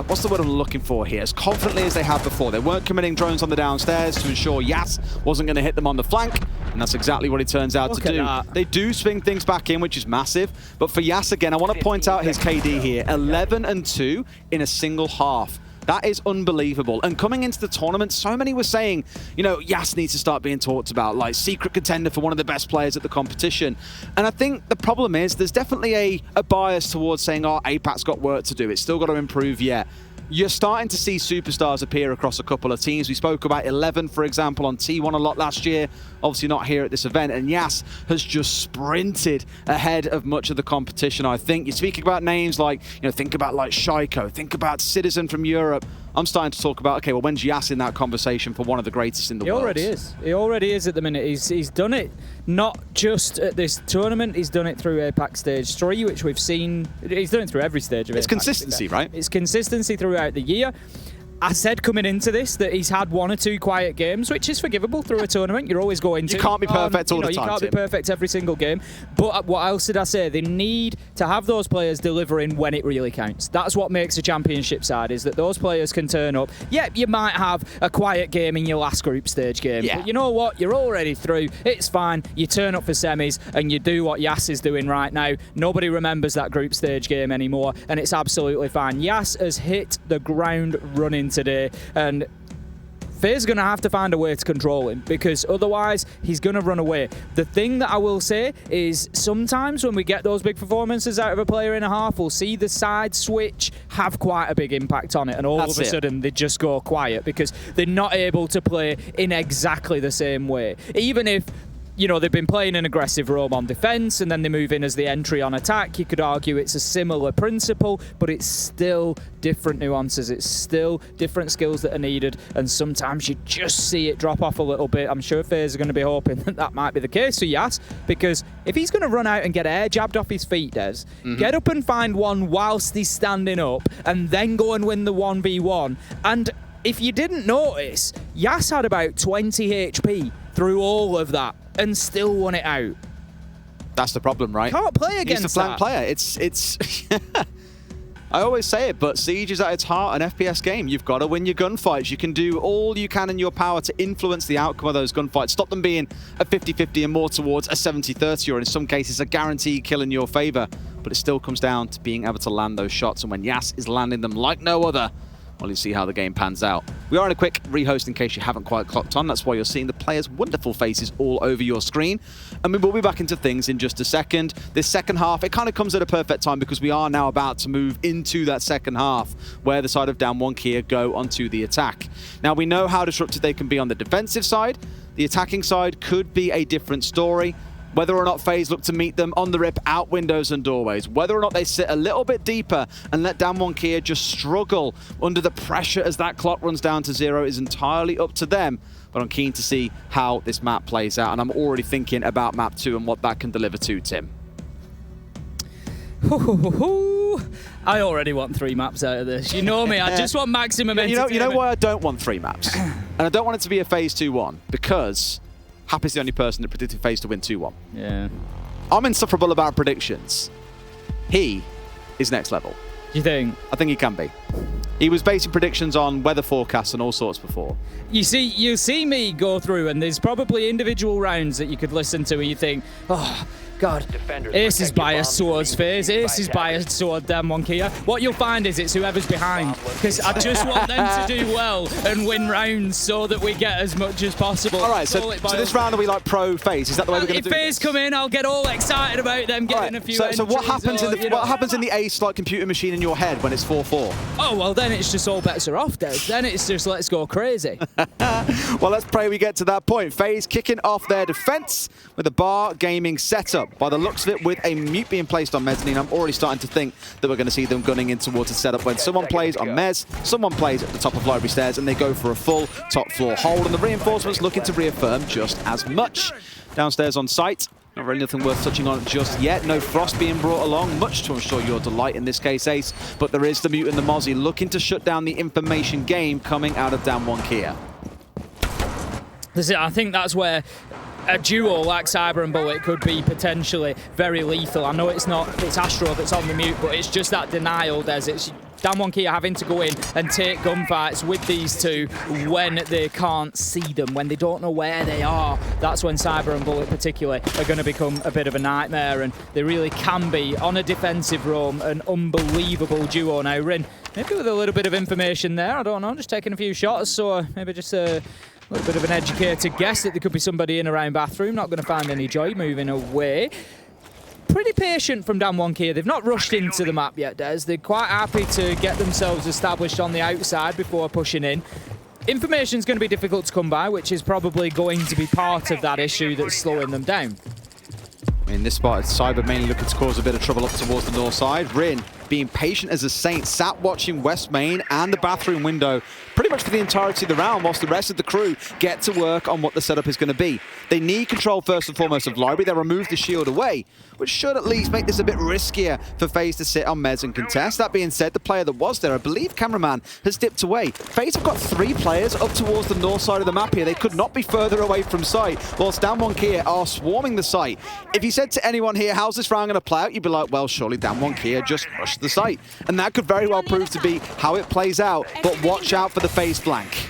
what's the word I'm looking for here? As confidently as they have before. They weren't committing drones on the downstairs to ensure Yas wasn't going to hit them on the flank, and that's exactly what it turns out to do. They do swing things back in, which is massive, but for Yas again, I want to point out his KD here, 11-2 in a single half. That is unbelievable. And coming into the tournament, so many were saying, you know, Yas needs to start being talked about, like secret contender for one of the best players at the competition. And I think the problem is there's definitely a bias towards saying, oh, APAC's got work to do. It's still got to improve yet. You're starting to see superstars appear across a couple of teams. We spoke about 11, for example, on T1 a lot last year. Obviously not here at this event. And Yas has just sprinted ahead of much of the competition, I think. You're speaking about names like, you know, think about like Shaiko, think about Citizen from Europe. I'm starting to talk about, okay, well, when's Yas in that conversation for one of the greatest in the world? He already is. He already is at the minute. He's done it not just at this tournament. He's done it through APAC Stage 3, which we've seen. He's done it through every stage of it. It's consistency, right? It's consistency throughout the year. I said coming into this that he's had 1 or 2 quiet games, which is forgivable through a tournament. You're always going to. You can't be perfect all the time, You can't be perfect every single game. But what else did I say? They need to have those players delivering when it really counts. That's what makes a championship side, is that those players can turn up. Yeah, you might have a quiet game in your last group stage game. Yeah. But you know what? You're already through. It's fine. You turn up for semis and you do what Yas is doing right now. Nobody remembers that group stage game anymore, and it's absolutely fine. Yas has hit the ground running today, and FaZe is going to have to find a way to control him, because otherwise he's going to run away. The thing that I will say is sometimes when we get those big performances out of a player in a half, we'll see the side switch have quite a big impact on it, and all of a sudden they just go quiet because they're not able to play in exactly the same way. Even if, you know, they've been playing an aggressive roam on defense and then they move in as the entry on attack, you could argue it's a similar principle, but it's still different nuances. It's still different skills that are needed, and sometimes you just see it drop off a little bit. I'm sure FaZe are going to be hoping that that might be the case for Yas, because if he's going to run out and get air jabbed off his feet, Des, get up and find one whilst he's standing up and then go and win the 1v1. And if you didn't notice, Yas had about 20 HP through all of that and still won it out. That's the problem, right? Can't play against He's the flank player. It's I always say it, but Siege is at its heart an FPS game. You've got to win your gunfights. You can do all you can in your power to influence the outcome of those gunfights. Stop them being a 50-50 and more towards a 70-30, or in some cases a guaranteed kill in your favor. But it still comes down to being able to land those shots. And when Yas is landing them like no other, well, you see how the game pans out. We are in a quick rehost in case you haven't quite clocked on. That's why you're seeing the players' wonderful faces all over your screen. And we will be back into things in just a second. This second half, it kind of comes at a perfect time because we are now about to move into that second half where the side of Damwon Kia go onto the attack. Now, we know how disruptive they can be on the defensive side. The attacking side could be a different story. Whether or not FaZe look to meet them on the rip out windows and doorways, whether or not they sit a little bit deeper and let Damwon Kia just struggle under the pressure as that clock runs down to 0 is entirely up to them. But I'm keen to see how this map plays out, and I'm already thinking about map 2 and what that can deliver to Tim. I already want 3 maps out of this. You know me, I just want maximum entertainment. You know why I don't want 3 maps? And I don't want it to be a FaZe 2-1, because Happy's the only person that predicted FaZe to win 2-1. Yeah. I'm insufferable about predictions. He is next level. Do you think? I think he can be. He was basing predictions on weather forecasts and all sorts before. You see me go through, and there's probably individual rounds that you could listen to and you think, oh, God, Ace is biased towards FaZe, Ace is biased towards Damwon Kia. What you'll find is it's whoever's behind, because I just want them to do well and win rounds so that we get as much as possible. All right, so this round are we like pro FaZe? Is that the way we're going to do it? If FaZe come in, I'll get all excited about them getting a few entries. So what happens what happens in the Ace like computer machine in your head when it's 4-4? Oh, well, then it's just all bets are off, Des. Then it's just let's go crazy. Well, let's pray we get to that point. FaZe kicking off their defense with a bar gaming setup. By the looks of it, with a mute being placed on Mezzanine, I'm already starting to think that we're going to see them gunning in towards a setup when someone plays on Mez, someone plays at the top of library stairs, and they go for a full top floor hold. And the reinforcements looking to reaffirm just as much. Downstairs on site, not really nothing worth touching on just yet. No Frost being brought along, much to ensure your delight in this case, Ace. But there is the Mute and the Mozzie looking to shut down the information game coming out of Damwon Kia. I think that's where a duo like Cyber and Bullet could be potentially very lethal. I know it's Astro that's on the mute, but it's just that denial, Des. It's Damwon Kia having to go in and take gunfights with these two when they can't see them, when they don't know where they are. That's when Cyber and Bullet particularly are going to become a bit of a nightmare, and they really can be, on a defensive roam, an unbelievable duo. Now, Rin, maybe with a little bit of information there, I don't know, just taking a few shots, so maybe just a little bit of an educated guess that there could be somebody in around bathroom. Not going to find any joy moving away. Pretty patient from Damwon Kia. They've not rushed into the map yet, Des. They're quite happy to get themselves established on the outside before pushing in. Information's going to be difficult to come by, which is probably going to be part of that issue that's slowing them down. In this spot, it's Cyber mainly looking to cause a bit of trouble up towards the north side. Rin being patient as a saint, sat watching West Main and the bathroom window pretty much for the entirety of the round, whilst the rest of the crew get to work on what the setup is going to be. They need control first and foremost of library. They remove the shield away, which should at least make this a bit riskier for FaZe to sit on Mez and contest. That being said, the player that was there, I believe Cameraman, has dipped away. FaZe have got 3 players up towards the north side of the map here. They could not be further away from sight, whilst Damwon Kia are swarming the site. If you said to anyone here, how's this round going to play out, you'd be like, well, surely Damwon Kia just rushed the site. And that could very well prove to be how it plays out, but watch out for the FaZe flank.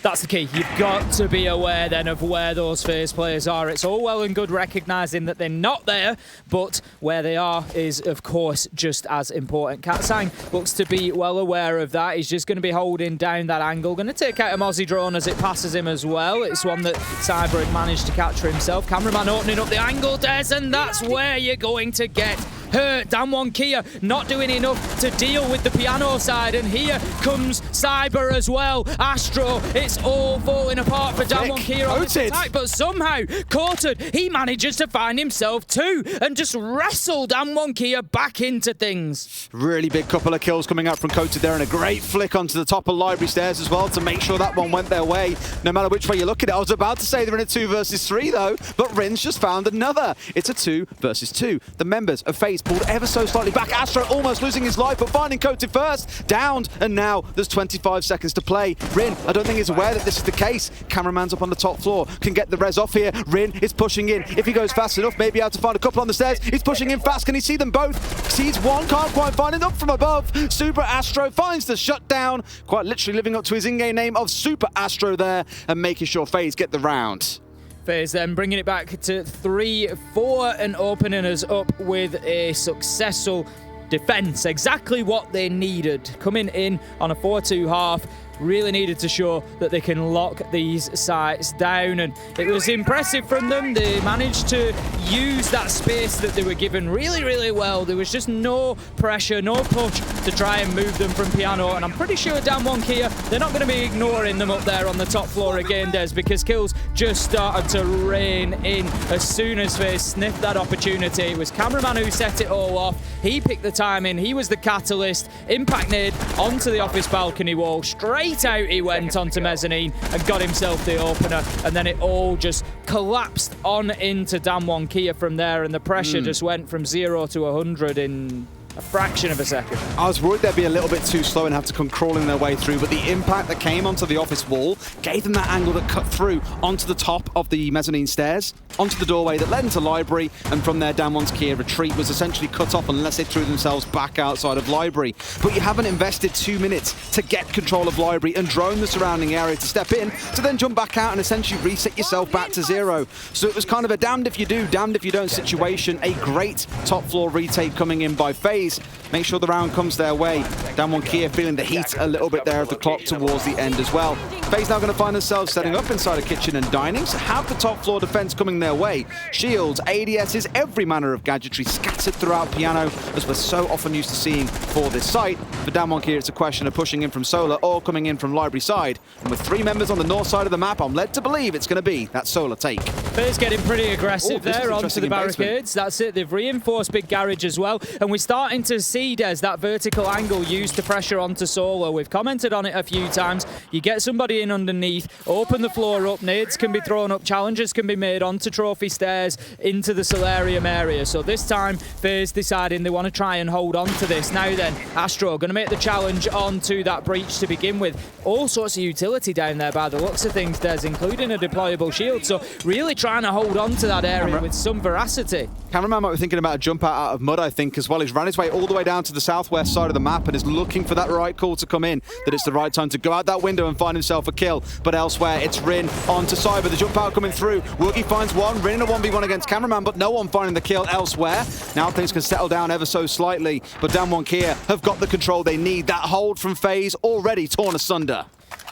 That's the key. You've got to be aware then of where those FaZe players are. It's all well and good recognising that they're not there, but where they are is, of course, just as important. Katsang looks to be well aware of that. He's just going to be holding down that angle. Going to take out a Mozzie drone as it passes him as well. It's one that Cyber had managed to capture himself. Cameraman opening up the angle, Des, and that's where you're going to get hurt. Damwon Kia not doing enough to deal with the piano side, and here comes Cyber as well. Astro, it's all falling apart for Damwon Kia on this attack, but somehow Coated, he manages to find himself too and just wrestle Damwon Kia back into things. Really big couple of kills coming out from Coated there, and a great flick onto the top of library stairs as well to make sure that one went their way, no matter which way you look at it. I was about to say they're in a 2 versus 3 though, but Rin's just found another. It's a 2 versus 2. The members of FaZe pulled ever so slightly back. Astro almost losing his life, but finding Coated first. Downed, and now there's 25 seconds to play. Rin, I don't think he's aware that this is the case. Cameraman's up on the top floor, can get the res off here. Rin is pushing in. If he goes fast enough, maybe able to find a couple on the stairs. He's pushing in fast. Can he see them both? Sees one, can't quite find it. Up from above. Super Astro finds the shutdown. Quite literally living up to his in-game name of Super Astro there, and making sure FaZe get the round. FaZe then bringing it back to 3-4 and opening us up with a successful defense. Exactly what they needed. Coming in on a 4-2 half. Really needed to show that they can lock these sites down, and it was impressive from them. They managed to use that space that they were given really, really well. There was just no pressure, no push to try and move them from Piano, and I'm pretty sure Damwon Kia, they're not going to be ignoring them up there on the top floor again, Des, because kills just started to rain in as soon as FaZe sniffed that opportunity. It was Cameraman who set it all off. He picked the timing. He was the catalyst. Impact nade onto the office balcony wall. Straight out he went onto Mezzanine and got himself the opener, and then it all just collapsed on into Damwon Kia from there, and the pressure just went from 0 to 100 in a fraction of a second. I was worried they'd be a little bit too slow and have to come crawling their way through, but the impact that came onto the office wall gave them that angle that cut through onto the top of the mezzanine stairs, onto the doorway that led into Library, and from there Damwon's Kia retreat was essentially cut off unless they threw themselves back outside of Library. But you haven't invested 2 minutes to get control of Library and drone the surrounding area to step in, to then jump back out and essentially reset yourself back to 0. So it was kind of a damned if you do, damned if you don't situation. A great top floor retake coming in by FaZe. Make sure the round comes their way. Damwon Kia feeling the heat a little bit there of the clock towards the end as well. FaZe now going to find themselves setting up inside a kitchen and dining, so have the top floor defense coming their way. Shields, ADSs, every manner of gadgetry scattered throughout Piano, as we're so often used to seeing for this site. For Damwon Kia, it's a question of pushing in from Solar or coming in from Library side. And with 3 members on the north side of the map, I'm led to believe it's going to be that Solar take. FaZe getting pretty aggressive there onto the barricades. That's it. They've reinforced Big Garage as well, and we're starting to see, Des, that vertical angle used to pressure onto Solar. We've commented on it a few times. You get somebody in underneath, open the floor up, nades can be thrown up, challenges can be made onto trophy stairs into the Solarium area. So this time, FaZe deciding they want to try and hold on to this. Now then, Astro going to make the challenge onto that breach to begin with. All sorts of utility down there by the looks of things, Des, including a deployable shield. So really trying to hold on to that area with some veracity. Cameraman might be thinking about a jump out of mud, I think, as well. He's ran his way all the way down to the southwest side of the map and is looking for that right call to come in, that it's the right time to go out that window and find himself a kill. But elsewhere, it's Rin onto Cyber. The jump out coming through. Woogie finds one. Rin in a 1v1 against Cameraman, but no one finding the kill elsewhere. Now things can settle down ever so slightly, but Damwon Kia have got the control they need. That hold from FaZe already torn asunder.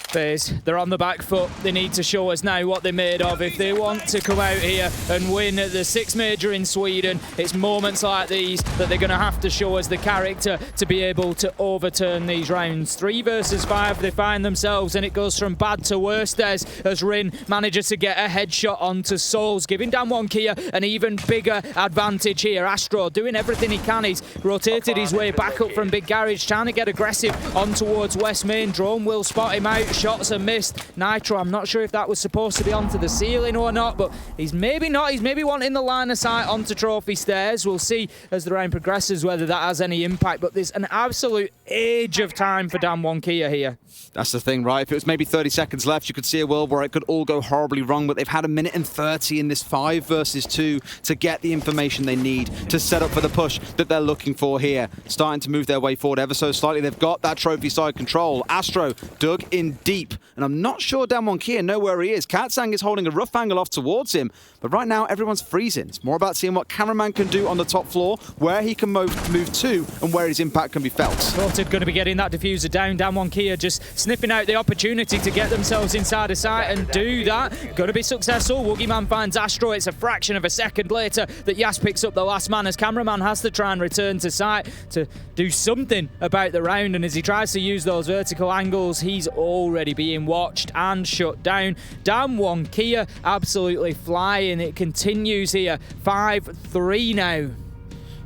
FaZe, they're on the back foot. They need to show us now what they're made of. If they want to come out here and win the 6 major in Sweden, it's moments like these that they're going to have to show us the character to be able to overturn these rounds. 3 versus 5, they find themselves, and it goes from bad to worse, as Rin manages to get a headshot onto Souls, giving Damwon Kia an even bigger advantage here. Astro doing everything he can. He's rotated his way back up from Big Garage, trying to get aggressive on towards West Main. Drone will spot him out. Shots are missed. Nitro, I'm not sure if that was supposed to be onto the ceiling or not, but he's maybe not. He's maybe wanting the line of sight onto trophy stairs. We'll see as the round progresses whether that has any impact, but there's an absolute age of time for Damwon Kia here. That's the thing, right? If it was maybe 30 seconds left, you could see a world where it could all go horribly wrong, but they've had 1 minute and 30 in this 5 versus 2 to get the information they need to set up for the push that they're looking for here. Starting to move their way forward ever so slightly. They've got that trophy side control. Astro dug in deep, and I'm not sure Damwon Kia know where he is. Katsang is holding a rough angle off towards him, but right now everyone's freezing. It's more about seeing what Cameraman can do on the top floor, where he can move to, and where his impact can be felt. Sorted going to be getting that diffuser down. Damwon Kia just sniffing out the opportunity to get themselves inside a site and do that. Going to be successful. Woogieman finds Astro. It's a fraction of a second later that Yas picks up the last man, as Cameraman has to try and return to site to do something about the round, and as he tries to use those vertical angles, he's already being watched and shut down. Damwon Kia absolutely flying. It continues here. 5-3 now.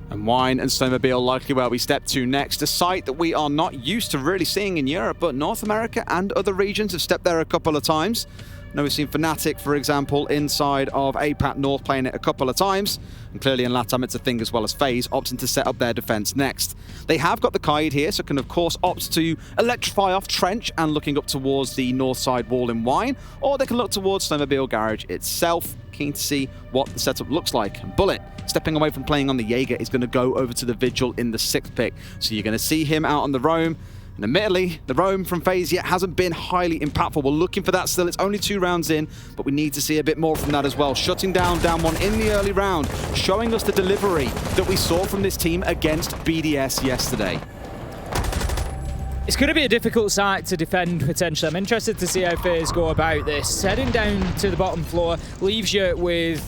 And Wine and Snowmobile likely where we step to next, a site that we are not used to really seeing in Europe, but North America and other regions have stepped there a couple of times. Now we've seen Fnatic, for example, inside of APAC North playing it a couple of times. And clearly in LATAM it's a thing as well as FaZe, opting to set up their defense next. They have got the Kaid here, so can of course opt to electrify off Trench and looking up towards the north side wall in Wine, or they can look towards Snowmobile Garage itself. Keen to see what the setup looks like. And Bullet, stepping away from playing on the Jaeger, is going to go over to the Vigil in the 6th pick. So you're going to see him out on the roam. And admittedly, the roam from FaZe yet hasn't been highly impactful. We're looking for that still. It's only 2 rounds in, but we need to see a bit more from that as well. Shutting down Damwon in the early round, showing us the delivery that we saw from this team against BDS yesterday. It's going to be a difficult site to defend, potentially. I'm interested to see how FaZe go about this. Heading down to the bottom floor leaves you with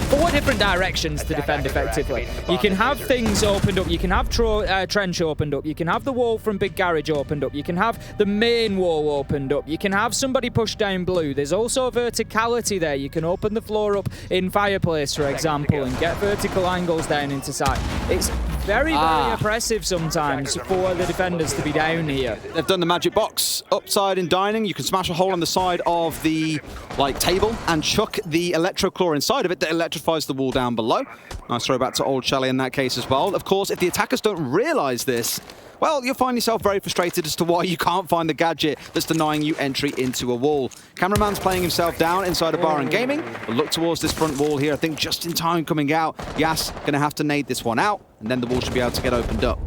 4 different directions to defend effectively. You can have things opened up, you can have Trench opened up, you can have the wall from Big Garage opened up, you can have the main wall opened up, you can have somebody push down blue. There's also verticality there. You can open the floor up in Fireplace, for example, and get vertical angles down into sight. It's very, very oppressive sometimes for the defenders to be down here. They've done the magic box. Upside in Dining, you can smash a hole on the side of the table and chuck the Electroclaw inside of it that electrifies the wall down below. Nice throwback to old Chalet in that case as well. Of course, if the attackers don't realize this, well, you'll find yourself very frustrated as to why you can't find the gadget that's denying you entry into a wall. Cameraman's playing himself down inside a bar and gaming, but look towards this front wall here. I think just in time coming out. Yas gonna have to nade this one out, and then the wall should be able to get opened up.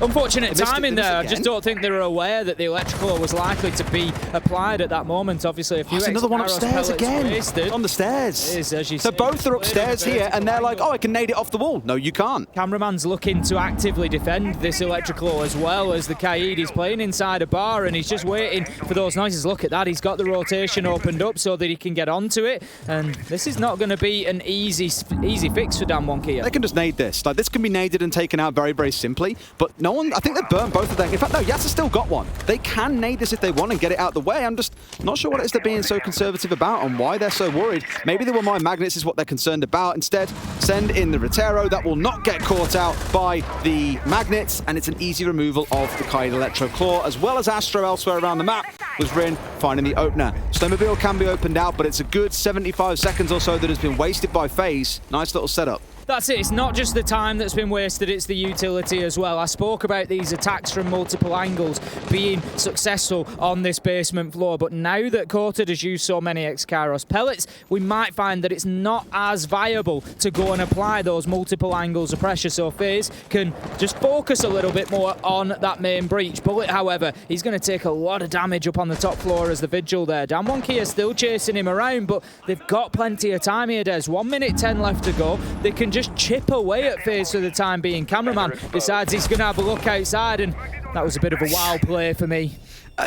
Unfortunate timing there. I just don't think they were aware that the electrical was likely to be applied at that moment. Obviously, a few another one upstairs again. Wasted. On the stairs. It is, as you so say, both are upstairs here, and they're like, oh, I can nade it off the wall. No, you can't. Cameraman's looking to actively defend this electrical as well as the Kaid. He's playing inside a bar and he's just waiting for those noises. Look at that. He's got the rotation opened up so that he can get onto it. And this is not going to be an easy fix for Damwon Kia. They can just nade this. Like, this can be naded and taken out very, very simply. But no one, I think they've burnt both of them. In fact, no, Yas has still got one. They can nade this if they want and get it out the way. I'm just not sure what it is they're being so conservative about and why they're so worried. Maybe the one-mine magnets is what they're concerned about. Instead, send in the Rotero. That will not get caught out by the magnets, and it's an easy removal of the Kaid Electro Claw, as well as Astro elsewhere around the map, with Rin finding the opener. Snowmobile can be opened out, but it's a good 75 seconds or so that has been wasted by FaZe. Nice little setup. That's it. It's not just the time that's been wasted, it's the utility as well. I spoke about these attacks from multiple angles being successful on this basement floor, but now that Coated has used so many X-Kairos pellets, we might find that it's not as viable to go and apply those multiple angles of pressure, so FaZe can just focus a little bit more on that main breach. Bullet, however, he's going to take a lot of damage up on the top floor as the Vigil there. Damwon Kia still chasing him around, but they've got plenty of time here, Des. 1 minute 10 left to go. They can just chip away at FaZe for the time being. Cameraman decides he's going to have a look outside, and that was a bit of a wow play for me.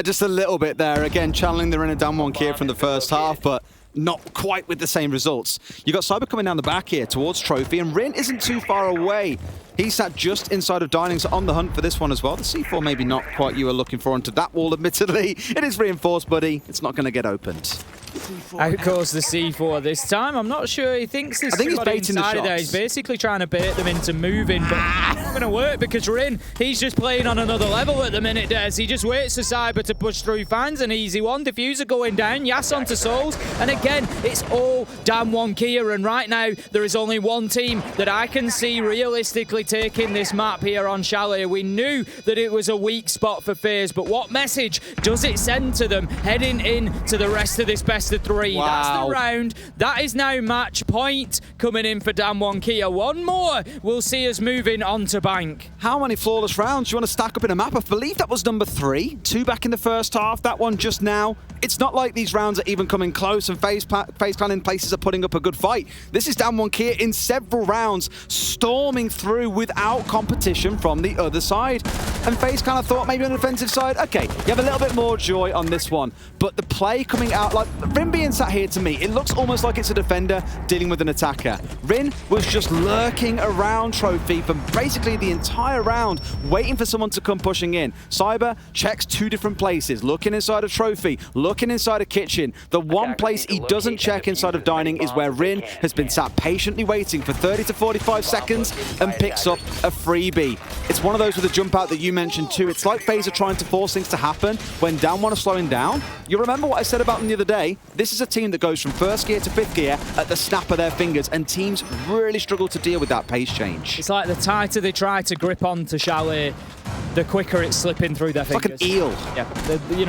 Just a little bit there. Again, channeling the Rin and Damwon Kia from the first half, but not quite with the same results. You got Cyber coming down the back here towards Trophy, and Rin isn't too far away. He sat just inside of Dining, so on the hunt for this one as well. The C4 maybe not quite you were looking for onto that wall, admittedly. It is reinforced, buddy. It's not going to get opened. Out goes the C4 this time. I'm not sure he thinks there's somebody inside of there. He's basically trying to bait them into moving, but it's not going to work because Rin, he's just playing on another level at the minute, Des. He just waits for Cyber to push through, finds an easy one. Diffuser going down, Yas onto Souls, and again, it's all Damwon Kia, and right now, there is only one team that I can see realistically taking this map here on Chalet. We knew that it was a weak spot for FaZe, but what message does it send to them heading in to the rest of this best of 3? Wow. That's the round. That is now match point coming in for Damwon Kia. One more will see us moving on to bank. How many flawless rounds do you want to stack up in a map? I believe that was number 3. 2 back in the first half, that one just now. It's not like these rounds are even coming close and FaZe Clan in places are putting up a good fight. This is Damwon Kia in several rounds, storming through without competition from the other side. And FaZe kind of thought maybe on the defensive side, okay, you have a little bit more joy on this one. But the play coming out, like Rin being sat here to me, it looks almost like it's a defender dealing with an attacker. Rin was just lurking around Trophy for basically the entire round, waiting for someone to come pushing in. Cyber checks 2 different places, looking inside of Trophy, looking looking inside a kitchen. The one place he doesn't check inside of dining is where Rin has been sat patiently waiting for 30 to 45 seconds and picks up a freebie. It's one of those with a jump out that you mentioned too. It's like FaZe are trying to force things to happen when Damwon are slowing down. You remember what I said about them the other day? This is a team that goes from first gear to fifth gear at the snap of their fingers, and teams really struggle to deal with that pace change. It's like the tighter they try to grip onto Chalet, the quicker it's slipping through their fingers. Like an eel. Yeah,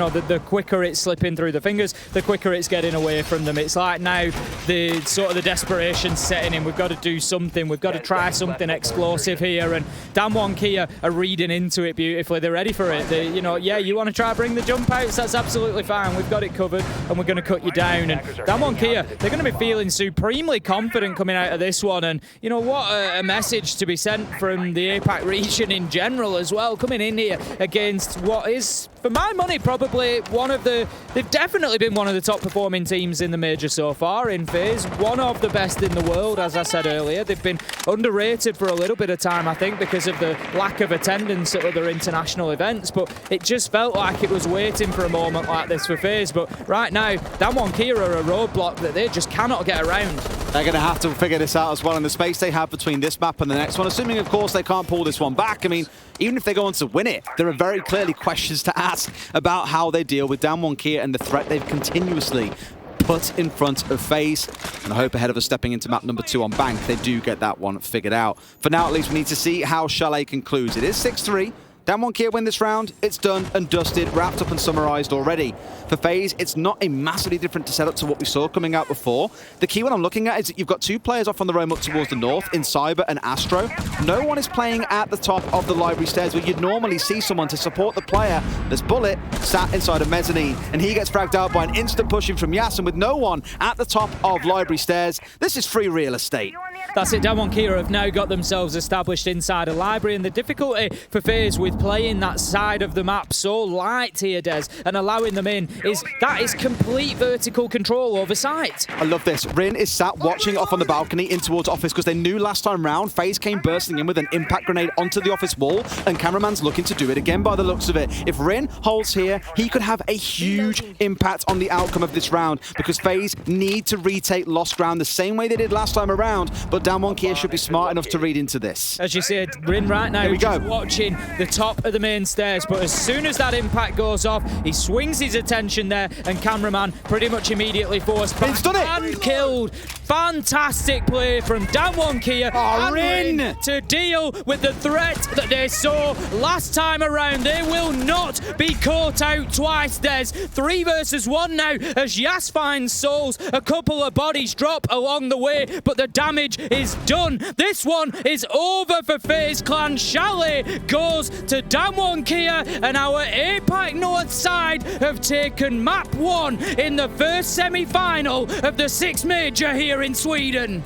the quicker it's slipping through the fingers, the quicker it's getting away from them. It's like now the sort of the desperation setting in. We've got to do something. We've got to try something explosive here. And Damwon Kia are reading into it beautifully. They're ready for it. Yeah, you want to try bring the jump outs? That's absolutely fine. We've got it covered, and we're going to cut you down. And Damwon Kia, they're going to be feeling supremely confident coming out of this one. And you know what, a message to be sent from the APAC region in general as well, coming in here against what is, for my money, probably they've definitely been one of the top performing teams in the major so far in FaZe, one of the best in the world, as I said earlier. They've been underrated for a little bit of time, I think, because of the lack of attendance at other international events, but it just felt like it was waiting for a moment like this for FaZe. But right now, Damwon Kia are a roadblock that they just cannot get around. They're going to have to figure this out as well in the space they have between this map and the next one, assuming, of course, they can't pull this one back. I mean, even if they go on to win it, there are very clearly questions to ask about how they deal with Damwon Kia and the threat they've continuously put in front of FaZe. And I hope ahead of us stepping into map number 2 on Bank, they do get that one figured out. For now, at least, we need to see how Chalet concludes. It is 6-3. Damwon Kia win this round, it's done and dusted, wrapped up and summarized already. For FaZe, it's not a massively different setup to what we saw coming out before. The key one I'm looking at is that you've got 2 players off on the roam up towards the north in Cyber and Astro. No one is playing at the top of the library stairs where you'd normally see someone to support the player. There's Bullet sat inside a mezzanine, and he gets fragged out by an instant pushing from Yas, and with no one at the top of library stairs, this is free real estate. That's it, Damwon Kia have now got themselves established inside a library, and the difficulty for FaZe with playing that side of the map so light here, Des, and allowing them in is complete vertical control over site. I love this. Rin is sat watching off on the balcony in towards office because they knew last time round FaZe came bursting in with an impact grenade onto the office wall, and cameraman's looking to do it again by the looks of it. If Rin holds here, he could have a huge impact on the outcome of this round because FaZe need to retake lost ground the same way they did last time around, but Damwon Kia should be smart enough to read into this. As you said, Rin right now just watching the top of the main stairs, but as soon as that impact goes off, he swings his attention there, and cameraman pretty much immediately forced back and killed. Fantastic play from Damwon Kia and Rin to deal with the threat that they saw last time around. They will not be caught out twice, Des. 3 versus 1 now as Yas finds souls. A couple of bodies drop along the way, but the damage is done. This one is over for FaZe Clan. Chalet goes to Damwon Kia, and our APAC North side have taken map 1 in the first semi-final of the 6th major here in Sweden.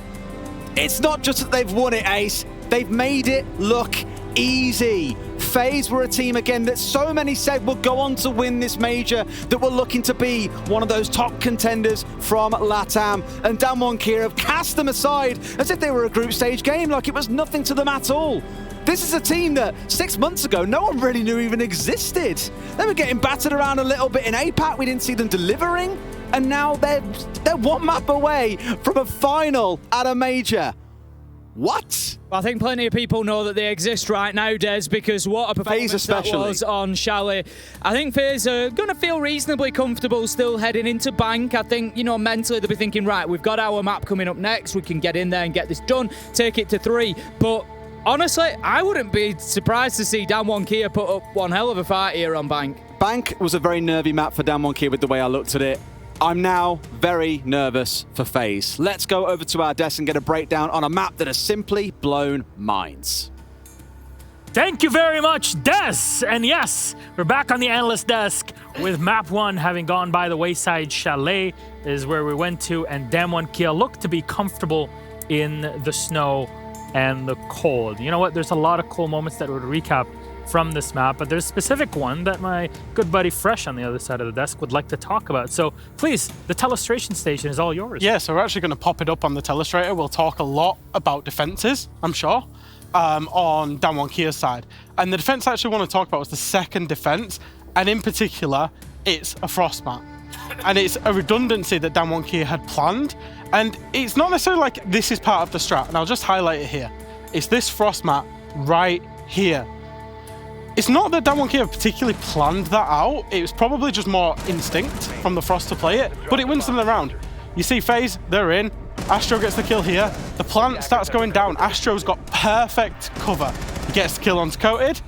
It's not just that they've won it, Ace. They've made it look easy. FaZe were a team, again, that so many said would go on to win this major, that were looking to be one of those top contenders from LATAM. And Damwon Kia have cast them aside as if they were a group stage game, like it was nothing to them at all. This is a team that 6 months ago, no one really knew even existed. They were getting battered around a little bit in APAC. We didn't see them delivering. And now they're one map away from a final at a major. What? Well, I think plenty of people know that they exist right now, Des, because what a performance that was on Chalet. I think FaZe are going to feel reasonably comfortable still heading into Bank. I think, mentally they'll be thinking, right, we've got our map coming up next. We can get in there and get this done, take it to 3. But honestly, I wouldn't be surprised to see Damwon Kia put up one hell of a fight here on Bank. Bank was a very nervy map for Damwon Kia with the way I looked at it. I'm now very nervous for FaZe. Let's go over to our desk and get a breakdown on a map that has simply blown minds. Thank you very much, Des. And yes, we're back on the analyst desk with map 1 having gone by the wayside. Chalet is where we went to, and Damwon Kia looked to be comfortable in the snow and the cold. You know what? There's a lot of cool moments that would recap from this map, but there's a specific one that my good buddy Fresh on the other side of the desk would like to talk about. So please, the telestration station is all yours. Yeah, so we're actually going to pop it up on the telestrator. We'll talk a lot about defenses, I'm sure, on Damwon Kia's side. And the defense I actually want to talk about was the second defense, and in particular, it's a frost map. And it's a redundancy that Damwon Kia had planned. And it's not necessarily like this is part of the strat, and I'll just highlight it here. It's this frost mat right here. It's not that Damwon Kia particularly planned that out. It was probably just more instinct from the frost to play it, but it wins them the round. You see FaZe, they're in. Astro gets the kill here. The plant starts going down. Astro's got perfect cover. He gets the kill onto Coated,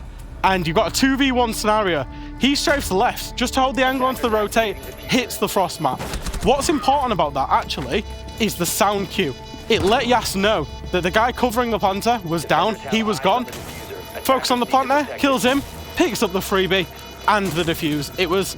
and you've got a 2v1 scenario. He strafes left just to hold the angle onto the rotate, hits the frost mat. What's important about that, actually, is the sound cue. It let Yas know that the guy covering the planter was down, he was gone. Focus on the planter, kills him, picks up the freebie and the defuse. It was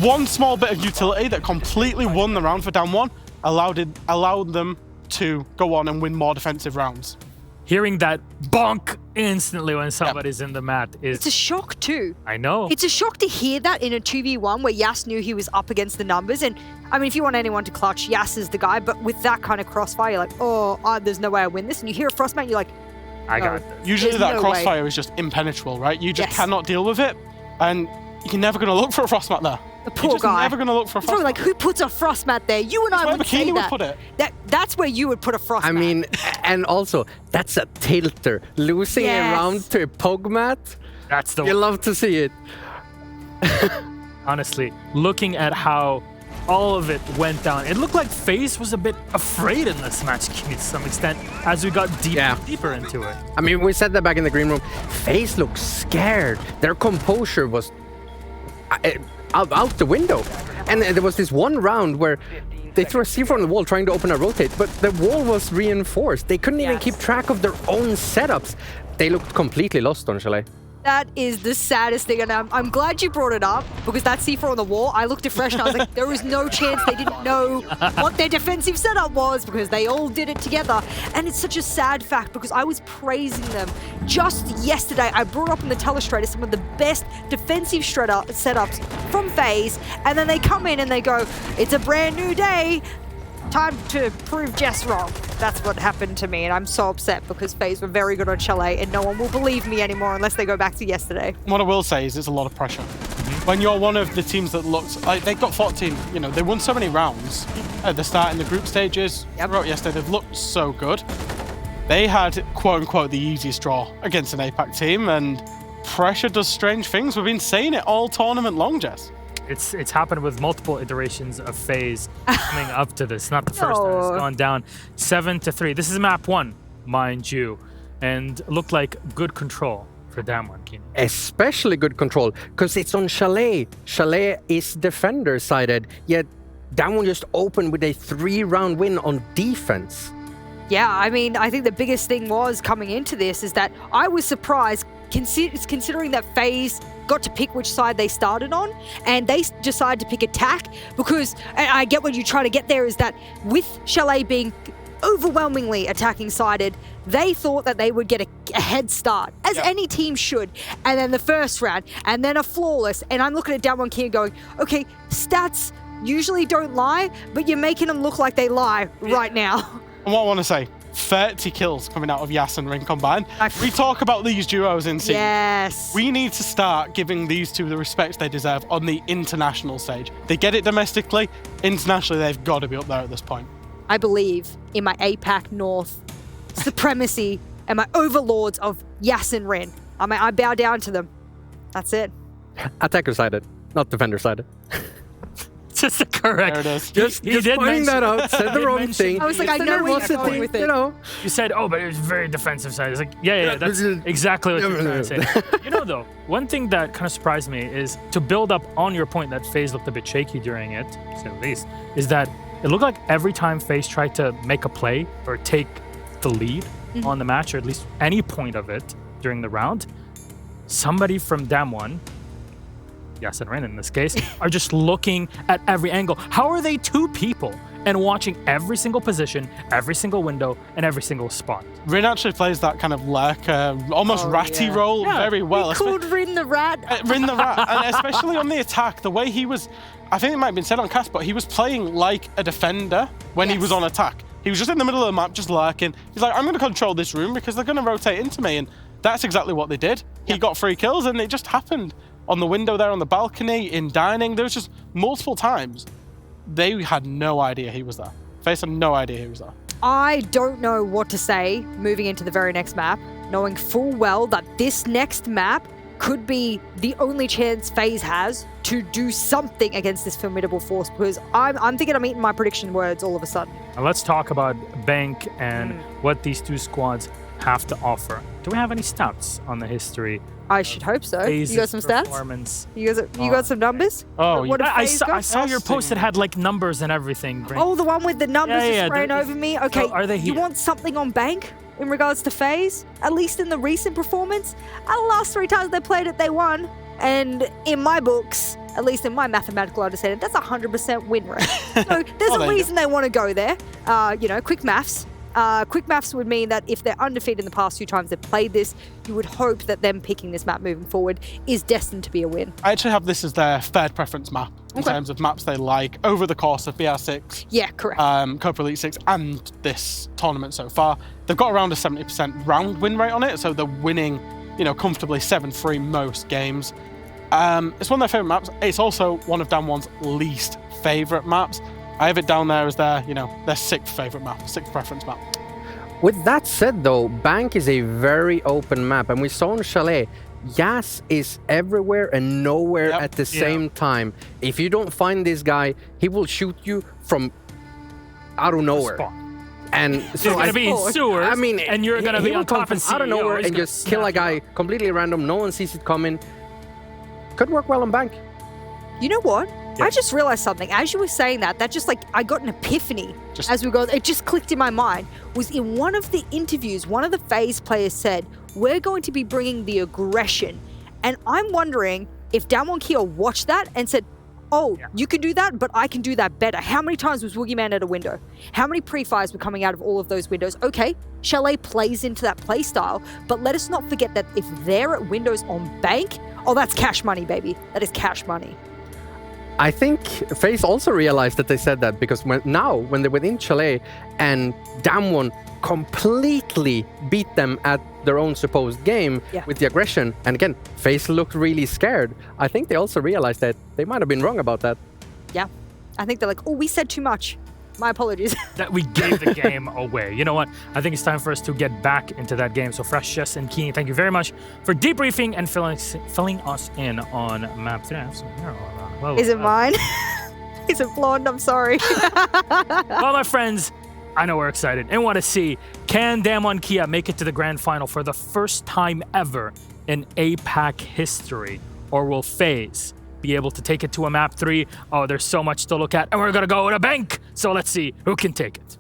one small bit of utility that completely won the round for Damwon, allowed them to go on and win more defensive rounds. Hearing that bonk instantly when somebody's in the mat is... It's a shock too. I know. It's a shock to hear that in a 2v1 where Yas knew he was up against the numbers. And I mean, if you want anyone to clutch, Yas is the guy. But with that kind of crossfire, you're like, there's no way I win this. And you hear a Frostman, you're like, I got this. Usually There's that no crossfire is just impenetrable, right? You just cannot deal with it. And you're never going to look for a frost mat there. The poor You're just guy. never going to look for a It's frost probably mat. like, who puts a frost mat there? You and I Where would say Bikini would that. put it. That's where you would put a frost I mat. mean, and also, that's a tilter. Losing a round to a pog mat, That's the you love to see it. Honestly, looking at how all of it went down, it looked like FaZe was a bit afraid in this match to some extent as we got deeper into it. I mean, we said that back in the green room. FaZe looked scared. Their composure was out the window. And there was this one round where they threw a C4 on the wall trying to open a rotate, but the wall was reinforced. They couldn't even keep track of their own setups. They looked completely lost on Chalet. That is the saddest thing, and I'm glad you brought it up, because that C4 on the wall, I looked at Fresh and I was like, there was no chance they didn't know what their defensive setup was, because they all did it together. And it's such a sad fact, because I was praising them. Just yesterday, I brought up in the Telestrator some of the best defensive setups from FaZe, and then they come in and they go, it's a brand new day, time to prove Jess wrong. That's what happened to me, and I'm so upset because FaZe were very good on Chalet, and no one will believe me anymore unless they go back to yesterday. What I will say is it's a lot of pressure. When you're one of the teams that looks like they got 14, they won so many rounds at the start in the group stages. Throughout yesterday, they've looked so good. They had, quote unquote, the easiest draw against an APAC team, and pressure does strange things. We've been saying it all tournament long, Jess. It's happened with multiple iterations of FaZe coming up to this. Not the first time. It's gone down 7-3. This is map 1, mind you, and looked like good control for Damwon. Especially good control, because it's on Chalet. Chalet is defender-sided, yet Damwon just opened with a 3-round win on defense. Yeah, I mean, I think the biggest thing was coming into this is that I was surprised considering that FaZe got to pick which side they started on, and they decided to pick attack because, and I get what you try to get there, is that with Chalet being overwhelmingly attacking sided, they thought that they would get a head start, as any team should, and then the first round, and then a flawless, and I'm looking at Damwon Kia going, okay, stats usually don't lie, but you're making them look like they lie right now. And what I want to say, 30 kills coming out of Yas and Ring combined. We talk about these duos in Siege. Yes. We need to start giving these two the respect they deserve on the international stage. They get it domestically. Internationally, they've got to be up there at this point. I believe in my APAC North supremacy and my overlords of Yas and Rin. I bow down to them. That's it. Attacker-sided, not defender-sided. Just a correct. There it is. Just pointing that out, said the wrong thing. I was like, I know where you're going with it. You said, but it's very defensive side. It's like, yeah, that's exactly what you're trying to say. Though, one thing that kind of surprised me is, to build up on your point that FaZe looked a bit shaky during it, to say the least, is that it looked like every time FaZe tried to make a play or take the lead on the match, or at least any point of it during the round, somebody from Damwon, Yas and Ren in this case, are just looking at every angle. How are they two people and watching every single position, every single window, and every single spot? Rin actually plays that kind of lurker, almost ratty role very well. We called Rin the Rat. Rin the Rat, and especially on the attack, the way he was, I think it might have been said on cast, but he was playing like a defender when he was on attack. He was just in the middle of the map, just lurking. He's like, I'm going to control this room because they're going to rotate into me, and that's exactly what they did. he got 3 kills, and it just happened on the window there on the balcony, in dining. There was just multiple times they had no idea he was there. FaZe had no idea he was there. I don't know what to say moving into the very next map, knowing full well that this next map could be the only chance FaZe has to do something against this formidable force, because I'm thinking I'm eating my prediction words all of a sudden. Now let's talk about Bank and what these two squads have to offer. Do we have any stats on the history? I should hope so. FaZe's You got some stats? performance? You got some numbers? Oh, What did I FaZe saw, go? I saw your post that had like numbers and everything. Great. Oh, the one with the numbers Yeah, just yeah, spraying there- over me? Okay, So are they you here? want something on Bank in regards to FaZe? At least in the recent performance? The last 3 times they played it, they won. And in my books, at least in my mathematical understanding, that's a 100% win rate. So there's Oh, a there you reason they want to go there. Quick maths. Quick maths would mean that if they're undefeated in the past 2 times they've played this, you would hope that them picking this map moving forward is destined to be a win. I actually have this as their third preference map in Okay. terms of maps they like over the course of BR6, Yeah, correct. Copa Elite 6, and this tournament so far. They've got around a 70% round win rate on it, so they're winning, comfortably 7-3 most games. It's one of their favorite maps. It's also one of Damwon's least favorite maps. I have it down there as their 6th favorite map, 6th preference map. With that said, though, Bank is a very open map, and we saw in Chalet, Yas is everywhere and nowhere Yep. at the same time. If you don't find this guy, he will shoot you from out of nowhere. Spot. And He's so gonna be in sewers, I mean, and you're gonna he be will on come top from of out of CEO, nowhere he's and gonna just kill a snap you guy up. completely random. No one sees it coming. Could work well on Bank. You know what? Yeah. I just realized something. As you were saying that just like I got an epiphany as we go. It just clicked in my mind. Was in one of the interviews, one of the FaZe players said, "We're going to be bringing the aggression," and I'm wondering if Damwon Kia watched that and said, "Oh, you can do that, but I can do that better." How many times was Woogieman at a window? How many pre-fires were coming out of all of those windows? Okay, Chalet plays into that play style, but let us not forget that if they're at windows on Bank, oh, that's cash money, baby. That is cash money. I think FaZe also realized that they said that because when they were in Chalet and Damwon completely beat them at their own supposed game with the aggression, and again, FaZe looked really scared. I think they also realized that they might have been wrong about that. Yeah, I think they're like, "Oh, we said too much. My apologies." That we gave the game away. You know what? I think it's time for us to get back into that game. So Fresh, Jess, and Keeney, thank you very much for debriefing and filling us in on map 3. I have some hair all around. Whoa, Is it mine? Is it blonde? I'm sorry. Well, my friends, I know we're excited and want to see, can Damwon Kia make it to the grand final for the first time ever in APAC history? Or will FaZe be able to take it to a map 3? Oh, there's so much to look at, and we're going to go with a Bank. So let's see who can take it.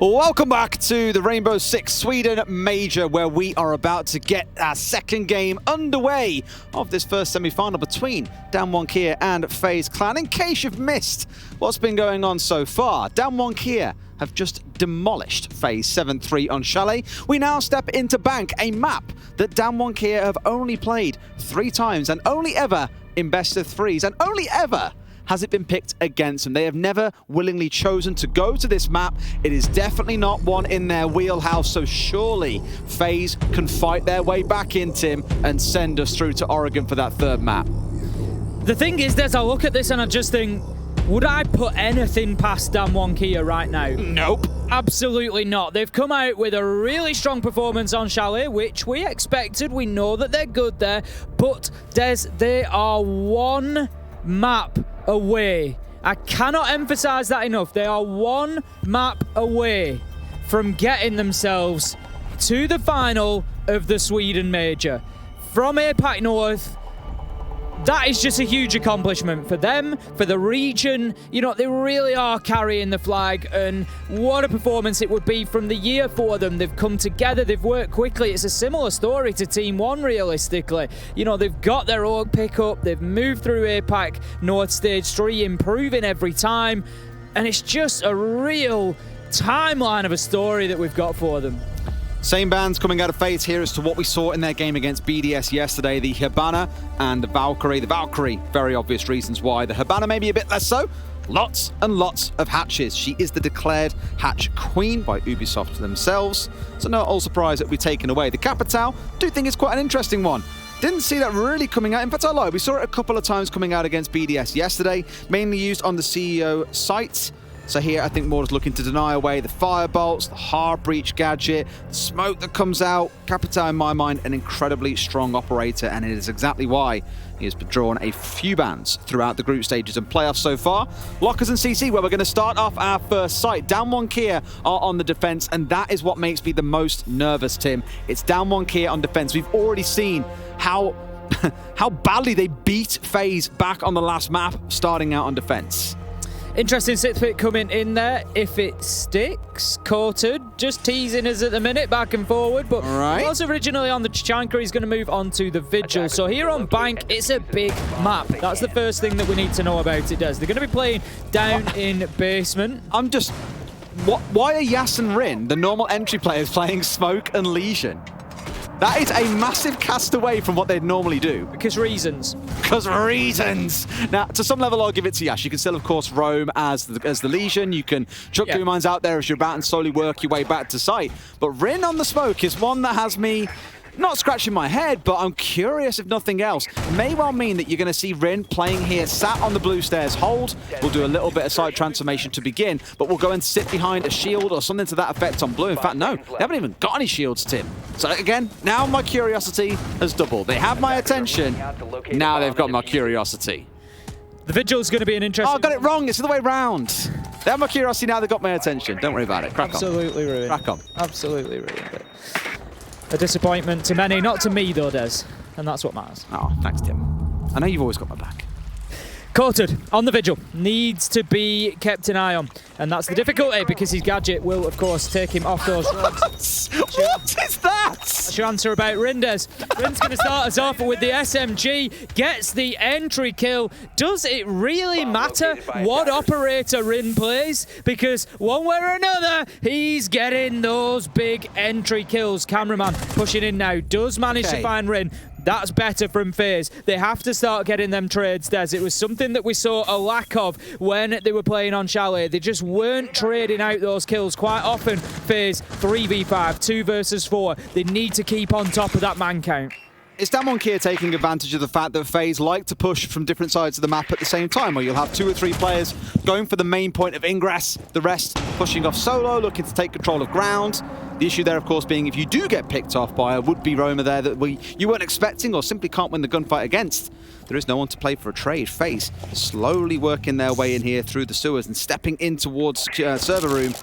Welcome back to the Rainbow Six Sweden Major, where we are about to get our second game underway of this first semi-final between Damwon Kia and FaZe Clan. In case you've missed what's been going on so far, Damwon Kia have just demolished FaZe 7-3 on Chalet. We now step into Bank, a map that Damwon Kia have only played 3 times and only ever in best of 3s, and only ever has it been picked against them. They have never willingly chosen to go to this map. It is definitely not one in their wheelhouse, so surely FaZe can fight their way back in, Tim, and send us through to Oregon for that third map. The thing is, Des, I look at this and I just think, would I put anything past Damwon Kia right now? Nope. Absolutely not. They've come out with a really strong performance on Chalet, which we expected. We know that they're good there. But, Des, they are one map away. I cannot emphasize that enough. They are one map away from getting themselves to the final of the Sweden Major. From APAC North, that is just a huge accomplishment for them, for the region. You know, they really are carrying the flag, and what a performance it would be from the year for them. They've come together, they've worked quickly. It's a similar story to Team 1, realistically. You know, they've got their org pick up, they've moved through APAC North Stage 3, improving every time, and it's just a real timeline of a story that we've got for them. Same bands coming out of FaZe here as to what we saw in their game against BDS yesterday, the Hibana and the Valkyrie. The Valkyrie, very obvious reasons why. The Hibana maybe a bit less so. Lots and lots of hatches. She is the declared hatch queen by Ubisoft themselves, so not all surprised that we've taken away. The Capitao, do think it's quite an interesting one. Didn't see that really coming out. In fact, I lied. We saw it a couple of times coming out against BDS yesterday, mainly used on the CEO site. So here, I think Mortar's looking to deny away the firebolts, the hard breach gadget, the smoke that comes out. Capitao, in my mind, an incredibly strong operator, and it is exactly why he has drawn a few bans throughout the group stages and playoffs so far. Lockers and CC, where we're going to start off our first site. Damwon Kia are on the defense, and that is what makes me the most nervous, Tim. It's Damwon Kia on defense. We've already seen how badly they beat FaZe back on the last map, starting out on defense. Interesting 6th pick coming in there. If it sticks, Courted just teasing us at the minute, back and forward. But right. He was originally on the Chanka. He's going to move on to the Vigil. So here on Bank, it's a big map. That's the first thing that we need to know about it, Des. They're going to be playing down in basement. I'm just... Why are Yas and Rin, the normal entry players, playing Smoke and Legion? That is a massive cast away from what they'd normally do. Because reasons. Because reasons! Now, to some level, I'll give it to Yash. You can still, of course, roam as the Legion. You can chuck your mines out there as you're about and slowly work your way back to site. But Rin on the Smoke is one that has me not scratching my head, but I'm curious if nothing else. It may well mean that you're going to see Rin playing here, sat on the blue stairs hold. We'll do a little bit of side transformation to begin, but we'll go and sit behind a shield or something to that effect on blue. In fact, no, they haven't even got any shields, Tim. So again, now my curiosity has doubled. They have my attention, now they've got my curiosity. The Vigil's going to be an interesting... Oh, I got it wrong. It's the other way round. They have my curiosity, now they've got my attention. Don't worry about it. Crack on. Absolutely ruined. Crack on. Absolutely ruined it. A disappointment to many, not to me though, Des. And that's what matters. Oh, thanks, Tim. I know you've always got my back. Courted on the Vigil, needs to be kept an eye on, and that's the difficulty because his gadget will, of course, take him off those rods. What is that? That's your answer about Rindes. Rin's going to start us off with the SMG, gets the entry kill. Does it really matter what operator Rin plays? Because one way or another, he's getting those big entry kills. Cameraman pushing in now, does manage to find Rin. That's better from FaZe. They have to start getting them trades, Des. It was something that we saw a lack of when they were playing on Chalet. They just weren't trading out those kills. Quite often, FaZe 3v5, 2 versus 4. They need to keep on top of that man count. It's Damwon Kia taking advantage of the fact that FaZe like to push from different sides of the map at the same time, where you'll have 2 or 3 players going for the main point of ingress, the rest pushing off solo, looking to take control of ground. The issue there, of course, being if you do get picked off by a would-be roamer there that you weren't expecting or simply can't win the gunfight against, there is no one to play for a trade. FaZe slowly working their way in here through the sewers and stepping in towards server room.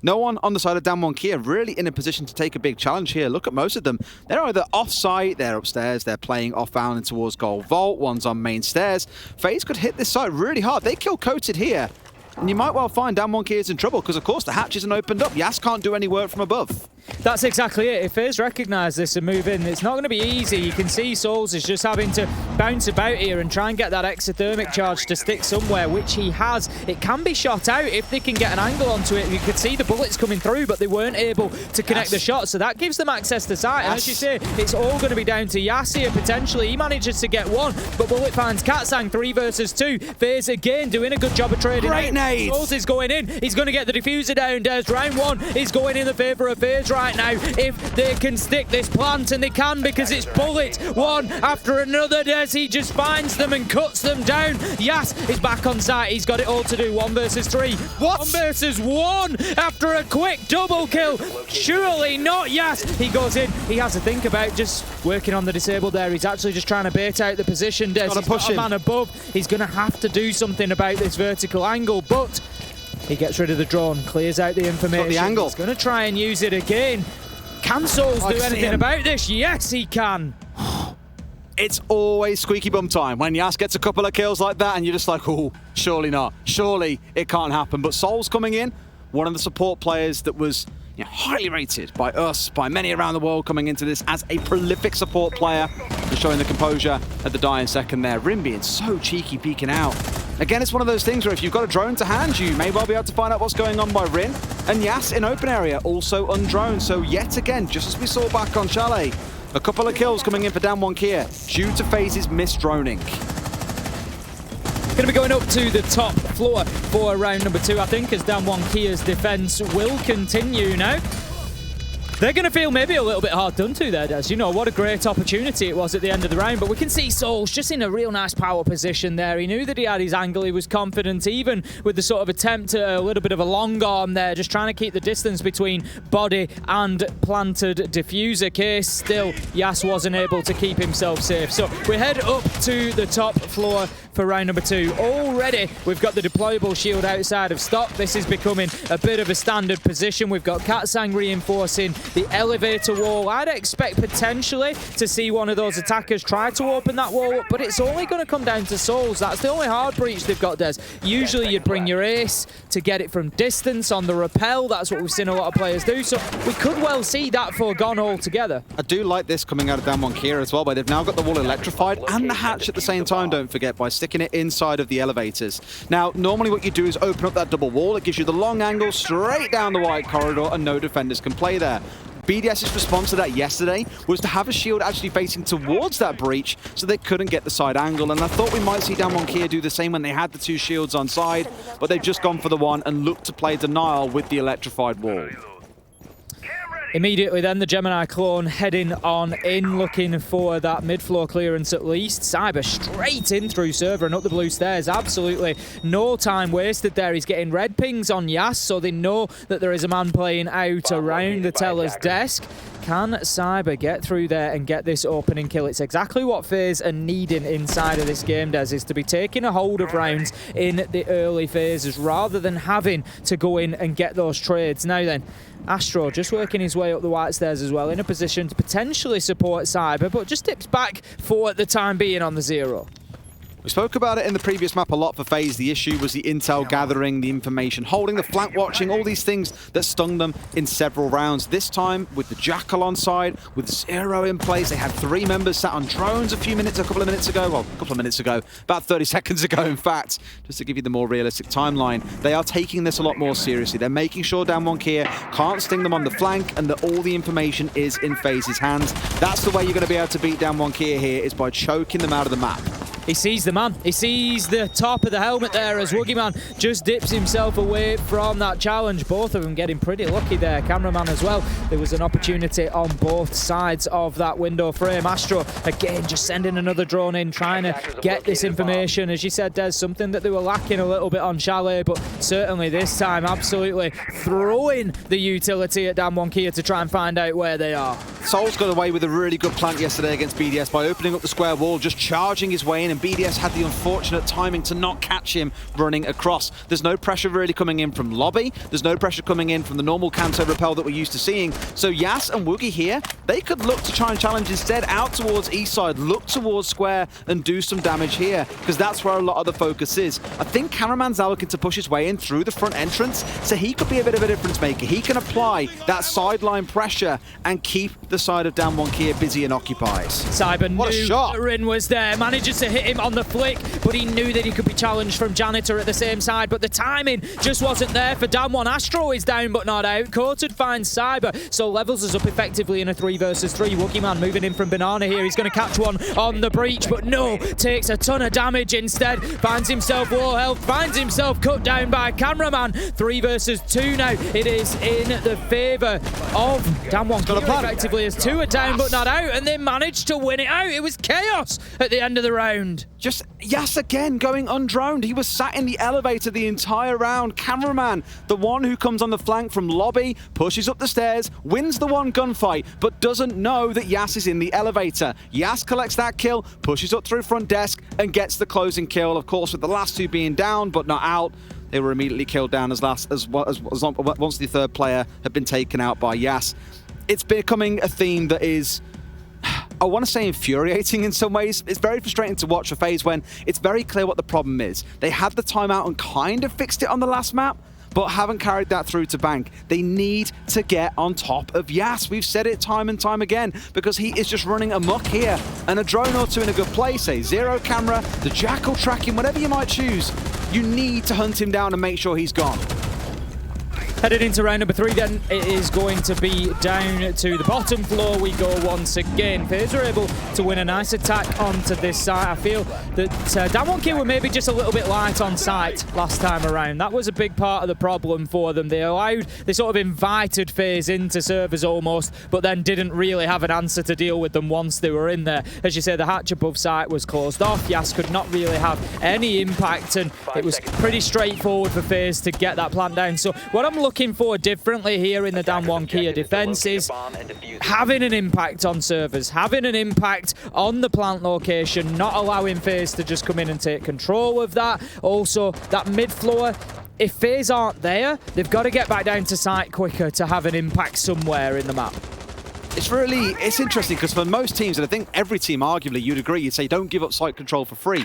No one on the side of Damwon Kia really in a position to take a big challenge here. Look at most of them. They're either off-site, they're upstairs, they're playing off-bound and towards Gold Vault, one's on main stairs. FaZe could hit this site really hard. They kill Coated here. And you might well find Damwon Kia is in trouble because, of course, the hatch isn't opened up. Yas can't do any work from above. That's exactly it. If FaZe recognise this and move in, it's not going to be easy. You can see Souls is just having to bounce about here and try and get that exothermic charge to stick somewhere, which he has. It can be shot out if they can get an angle onto it. You could see the bullets coming through, but they weren't able to connect the shot, so that gives them access to site. And as you say, it's all going to be down to Yas here, potentially. He manages to get one, but Bullet finds Katsang 3 versus 2. FaZe again doing a good job of trading. Great nades! Souls is going in. He's going to get the diffuser down. Des. Round 1 is going in the favour of FaZe right now. If they can stick this plant, and they can because it's Bullet one after another. Des, he just finds them and cuts them down. Yas is back on site. He's got it all to do. 1 versus 3. What? 1 versus 1 after a quick double kill. Surely not Yas. He goes in. He has to think about just working on the disabled there. He's actually just trying to bait out the position. Des, he's got a man above. He's going to have to do something about this vertical angle, but he gets rid of the drone, clears out the information. The angle. He's going to try and use it again. Can Souls do anything about this? Yes, he can. It's always squeaky bum time when Yas gets a couple of kills like that and you're just like, oh, surely not. Surely it can't happen. But Souls coming in, one of the support players that was highly rated by us, by many around the world coming into this as a prolific support player, and showing the composure at the dying second there. Rim being so cheeky, peeking out. Again, it's one of those things where if you've got a drone to hand, you may well be able to find out what's going on by Rin. And Yas in open area, also undroned. So yet again, just as we saw back on Chalet, a couple of kills coming in for Damwon Kia due to FaZe's misdroning. Going to be going up to the top floor for round number 2, I think, as Damwon Kia's defense will continue now. They're going to feel maybe a little bit hard done to there, Des. You know, what a great opportunity it was at the end of the round, but we can see Souls just in a real nice power position there. He knew that he had his angle, he was confident, even with the sort of attempt at a little bit of a long arm there, just trying to keep the distance between body and planted diffuser case. Still, Yas wasn't able to keep himself safe. So we head up to the top floor for round number 2. Already, we've got the deployable shield outside of stock. This is becoming a bit of a standard position. We've got Katsang reinforcing the elevator wall. I'd expect potentially to see one of those attackers try to open that wall up, but it's only going to come down to Souls. That's the only hard breach they've got, Des. Usually you'd bring your ace to get it from distance on the rappel. That's what we've seen a lot of players do, so we could well see that foregone altogether. I do like this coming out of Damwon Kia as well, but they've now got the wall electrified and the hatch at the same time, don't forget, by sticking it inside of the elevators. Now, normally what you do is open up that double wall. It gives you the long angle straight down the white corridor and no defenders can play there. BDS's response to that yesterday was to have a shield actually facing towards that breach so they couldn't get the side angle, and I thought we might see Damwon Kia do the same when they had the 2 shields on side, but they've just gone for the one and looked to play denial with the electrified wall. Immediately then, the Gemini clone heading on in, looking for that mid-floor clearance at least. Cyber straight in through server and up the blue stairs. Absolutely no time wasted there. He's getting red pings on Yas, so they know that there is a man playing out around the teller's desk. Can Cyber get through there and get this opening kill? It's exactly what FaZe are needing inside of this game, Des, is to be taking a hold of rounds in the early phases rather than having to go in and get those trades. Now then, Astro just working his way up the white stairs as well, in a position to potentially support Cyber, but just dips back for the time being on the 0. We spoke about it in the previous map a lot for FaZe. The issue was the intel gathering, the information holding, the flank watching, all these things that stung them in several rounds. This time, with the Jackal on side, with 0 in place, they had 3 members sat on drones a couple of minutes ago, about 30 seconds ago, in fact, just to give you the more realistic timeline. They are taking this a lot more seriously. They're making sure Damwon Kia can't sting them on the flank and that all the information is in FaZe's hands. That's the way you're going to be able to beat Damwon Kia here, is by choking them out of the map. He sees the man. He sees the top of the helmet there as Woogieman just dips himself away from that challenge. Both of them getting pretty lucky there. Cameraman as well. There was an opportunity on both sides of that window frame. Astro, again, just sending another drone in, trying to get this information. As you said, Des, something that they were lacking a little bit on Chalet, but certainly this time absolutely throwing the utility at Damwon Kia to try and find out where they are. Soul's got away with a really good plant yesterday against BDS by opening up the square wall, just charging his way in, and BDS had the unfortunate timing to not catch him running across. There's no pressure really coming in from Lobby. There's no pressure coming in from the normal Kanto repel that we're used to seeing. So Yas and Woogie here, they could look to try and challenge instead out towards east side, look towards square and do some damage here, because that's where a lot of the focus is. I think Cameraman's now looking to push his way in through the front entrance, so he could be a bit of a difference maker. He can apply that sideline pressure and keep the side of Damwon Kia busy and occupied. Cyber What a knew shot. Rin was there, manages to hit him on the flick, but he knew that he could be challenged from Janitor at the same side, but the timing just wasn't there for Damwon. Astro is down but not out. Coated finds Cyber, so levels us up effectively in a 3 versus 3. Woogie Man moving in from Banana here. He's going to catch one on the breach, but no, takes a ton of damage instead. Finds himself low health, finds himself cut down by Cameraman. 3 versus 2 now. It is in the favour of Damwon Kia effectively, as 2 are down but not out, and they managed to win it out. It was chaos at the end of the round. Just Yas again going undroned. He was sat in the elevator the entire round. Cameraman, the one who comes on the flank from Lobby, pushes up the stairs, wins the one gunfight, but doesn't know that Yas is in the elevator. Yas collects that kill, pushes up through front desk, and gets the closing kill. Of course, with the last 2 being down but not out, they were immediately killed down once the third player had been taken out by Yas. It's becoming a theme that is, I want to say, infuriating in some ways. It's very frustrating to watch for FaZe when it's very clear what the problem is. They had the timeout and kind of fixed it on the last map, but haven't carried that through to bank. They need to get on top of Yas. We've said it time and time again, because he is just running amok here. And a drone or two in a good place, a zero camera, the Jackal tracking, whatever you might choose, you need to hunt him down and make sure he's gone. Headed into round number 3 then, it is going to be down to the bottom floor we go once again. FaZe were able to win a nice attack onto this side. I feel that Damwon Kia were maybe just a little bit light on sight last time around. That was a big part of the problem for them. They sort of invited FaZe into servers almost, but then didn't really have an answer to deal with them once they were in there. As you say, the hatch above site was closed off. Yas could not really have any impact, and it was pretty straightforward for FaZe to get that plant down. So what I'm looking for differently here in the Damwon Kia defense is having an impact on servers, having an impact on the plant location, not allowing FaZe to just come in and take control of that. Also, that mid floor, if FaZe aren't there, they've got to get back down to site quicker to have an impact somewhere in the map. It's interesting, because for most teams, and I think every team arguably, you'd agree, you'd say don't give up site control for free.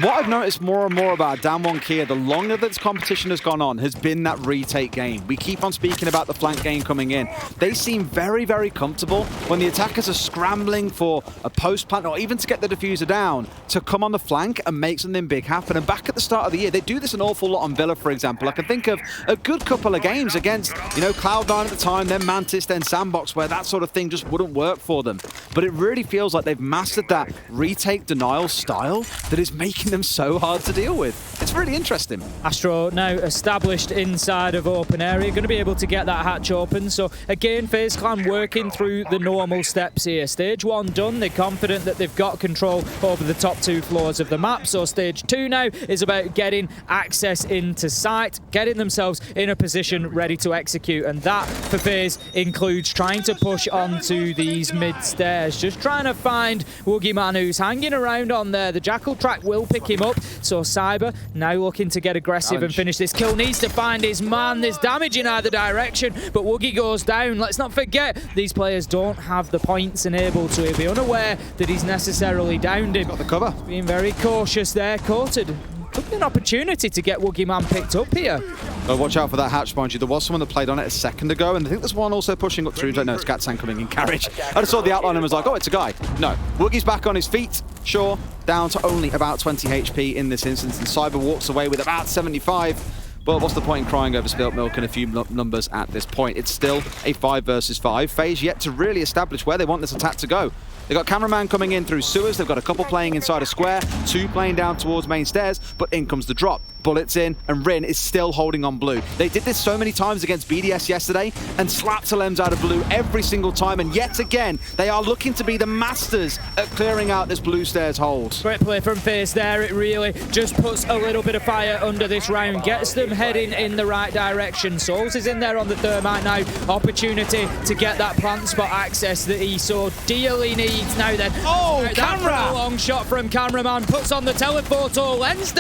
What I've noticed more and more about Damwon Kia, the longer that this competition has gone on, has been that retake game. We keep on speaking about the flank game coming in. They seem very, very comfortable when the attackers are scrambling for a post plant or even to get the diffuser down to come on the flank and make something big happen. And back at the start of the year, they do this an awful lot on Villa, for example. I can think of a good couple of games against, Cloud9 at the time, then Mantis, then Sandbox, where that sort of thing just wouldn't work for them. But it really feels like they've mastered that retake denial style that is making them so hard to deal with. It's really interesting. Astro now established inside of open area, going to be able to get that hatch open. So again, FaZe Clan working through the normal steps here. Stage 1 done. They're confident that they've got control over the top 2 floors of the map. So stage 2 now is about getting access into site, getting themselves in a position ready to execute. And that for FaZe includes trying to push onto these mid stairs, just trying to find Woogie Man, who's hanging around on there. The Jackal track will pick him up. So Cyber now looking to get aggressive and finish this kill. Needs to find his man. There's damage in either direction, but Woogie goes down. Let's not forget, these players don't have the points and able to be unaware that he's necessarily downed him. Got the cover. Being very cautious there. Courted. Took an opportunity to get Woogie Man picked up here. Watch out for that hatch, mind you. There was someone that played on it a second ago, and I think there's one also pushing up through. No, it's Gatsan coming in carriage. I just saw the outline and was like, oh, it's a guy. No. Woogie's back on his feet. Sure, down to only about 20 HP in this instance, and Cyber walks away with about 75. But what's the point in crying over spilt milk and a few numbers at this point? It's still a 5 versus 5. FaZe yet to really establish where they want this attack to go. They've got Cameraman coming in through sewers. They've got a couple playing inside a square, 2 playing down towards main stairs, but in comes the drop. bullets in, and Rin is still holding on blue. They did this so many times against BDS yesterday and slapped Salems out of blue every single time, and yet again, they are looking to be the masters at clearing out this blue stairs hold. Great play from FaZe there. It really just puts a little bit of fire under this round, gets them heading in the right direction. Souls is in there on the thermite now. Opportunity to get that plant spot access that he so dearly needs now then. Oh, camera! A long shot from cameraman, puts on the teleportor lens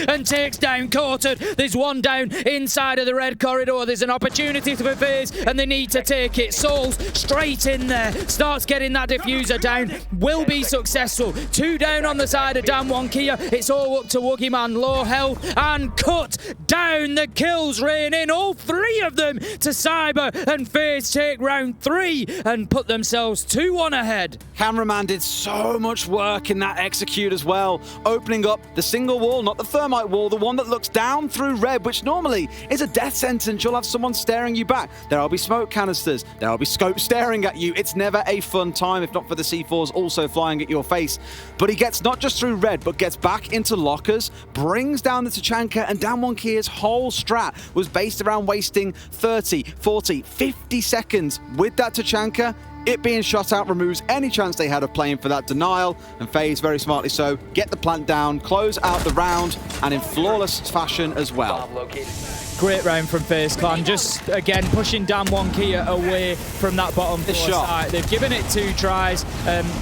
and takes down Courted. There's one down inside of the red corridor. There's an opportunity for FaZe and they need to take it. Souls straight in there, starts getting that diffuser down, will be successful. 2 down on the side of Damwon Kia. It's all up to Woogieman, low health, and cut down. The kills rain in, all 3 of them to Cyber, and FaZe take round 3 and put themselves 2-1 ahead. Cameraman did so much work in that execute as well, opening up the single wall, not the thermite wall, the one that looks down through red, which normally is a death sentence. You'll have someone staring you back. There'll be smoke canisters. There'll be scopes staring at you. It's never a fun time, if not for the C4s also flying at your face. But he gets not just through red, but gets back into lockers, brings down the Tachanka, and Damwon Kia's whole strat was based around wasting 30, 40, 50 seconds with that Tachanka. It being shot out removes any chance they had of playing for that denial, and FaZe, very smartly so, get the plant down, close out the round, and in flawless fashion as well. Great round from FaZe Clan, just again pushing Damwon Kia away from that bottom floor site. They've given it 2 tries,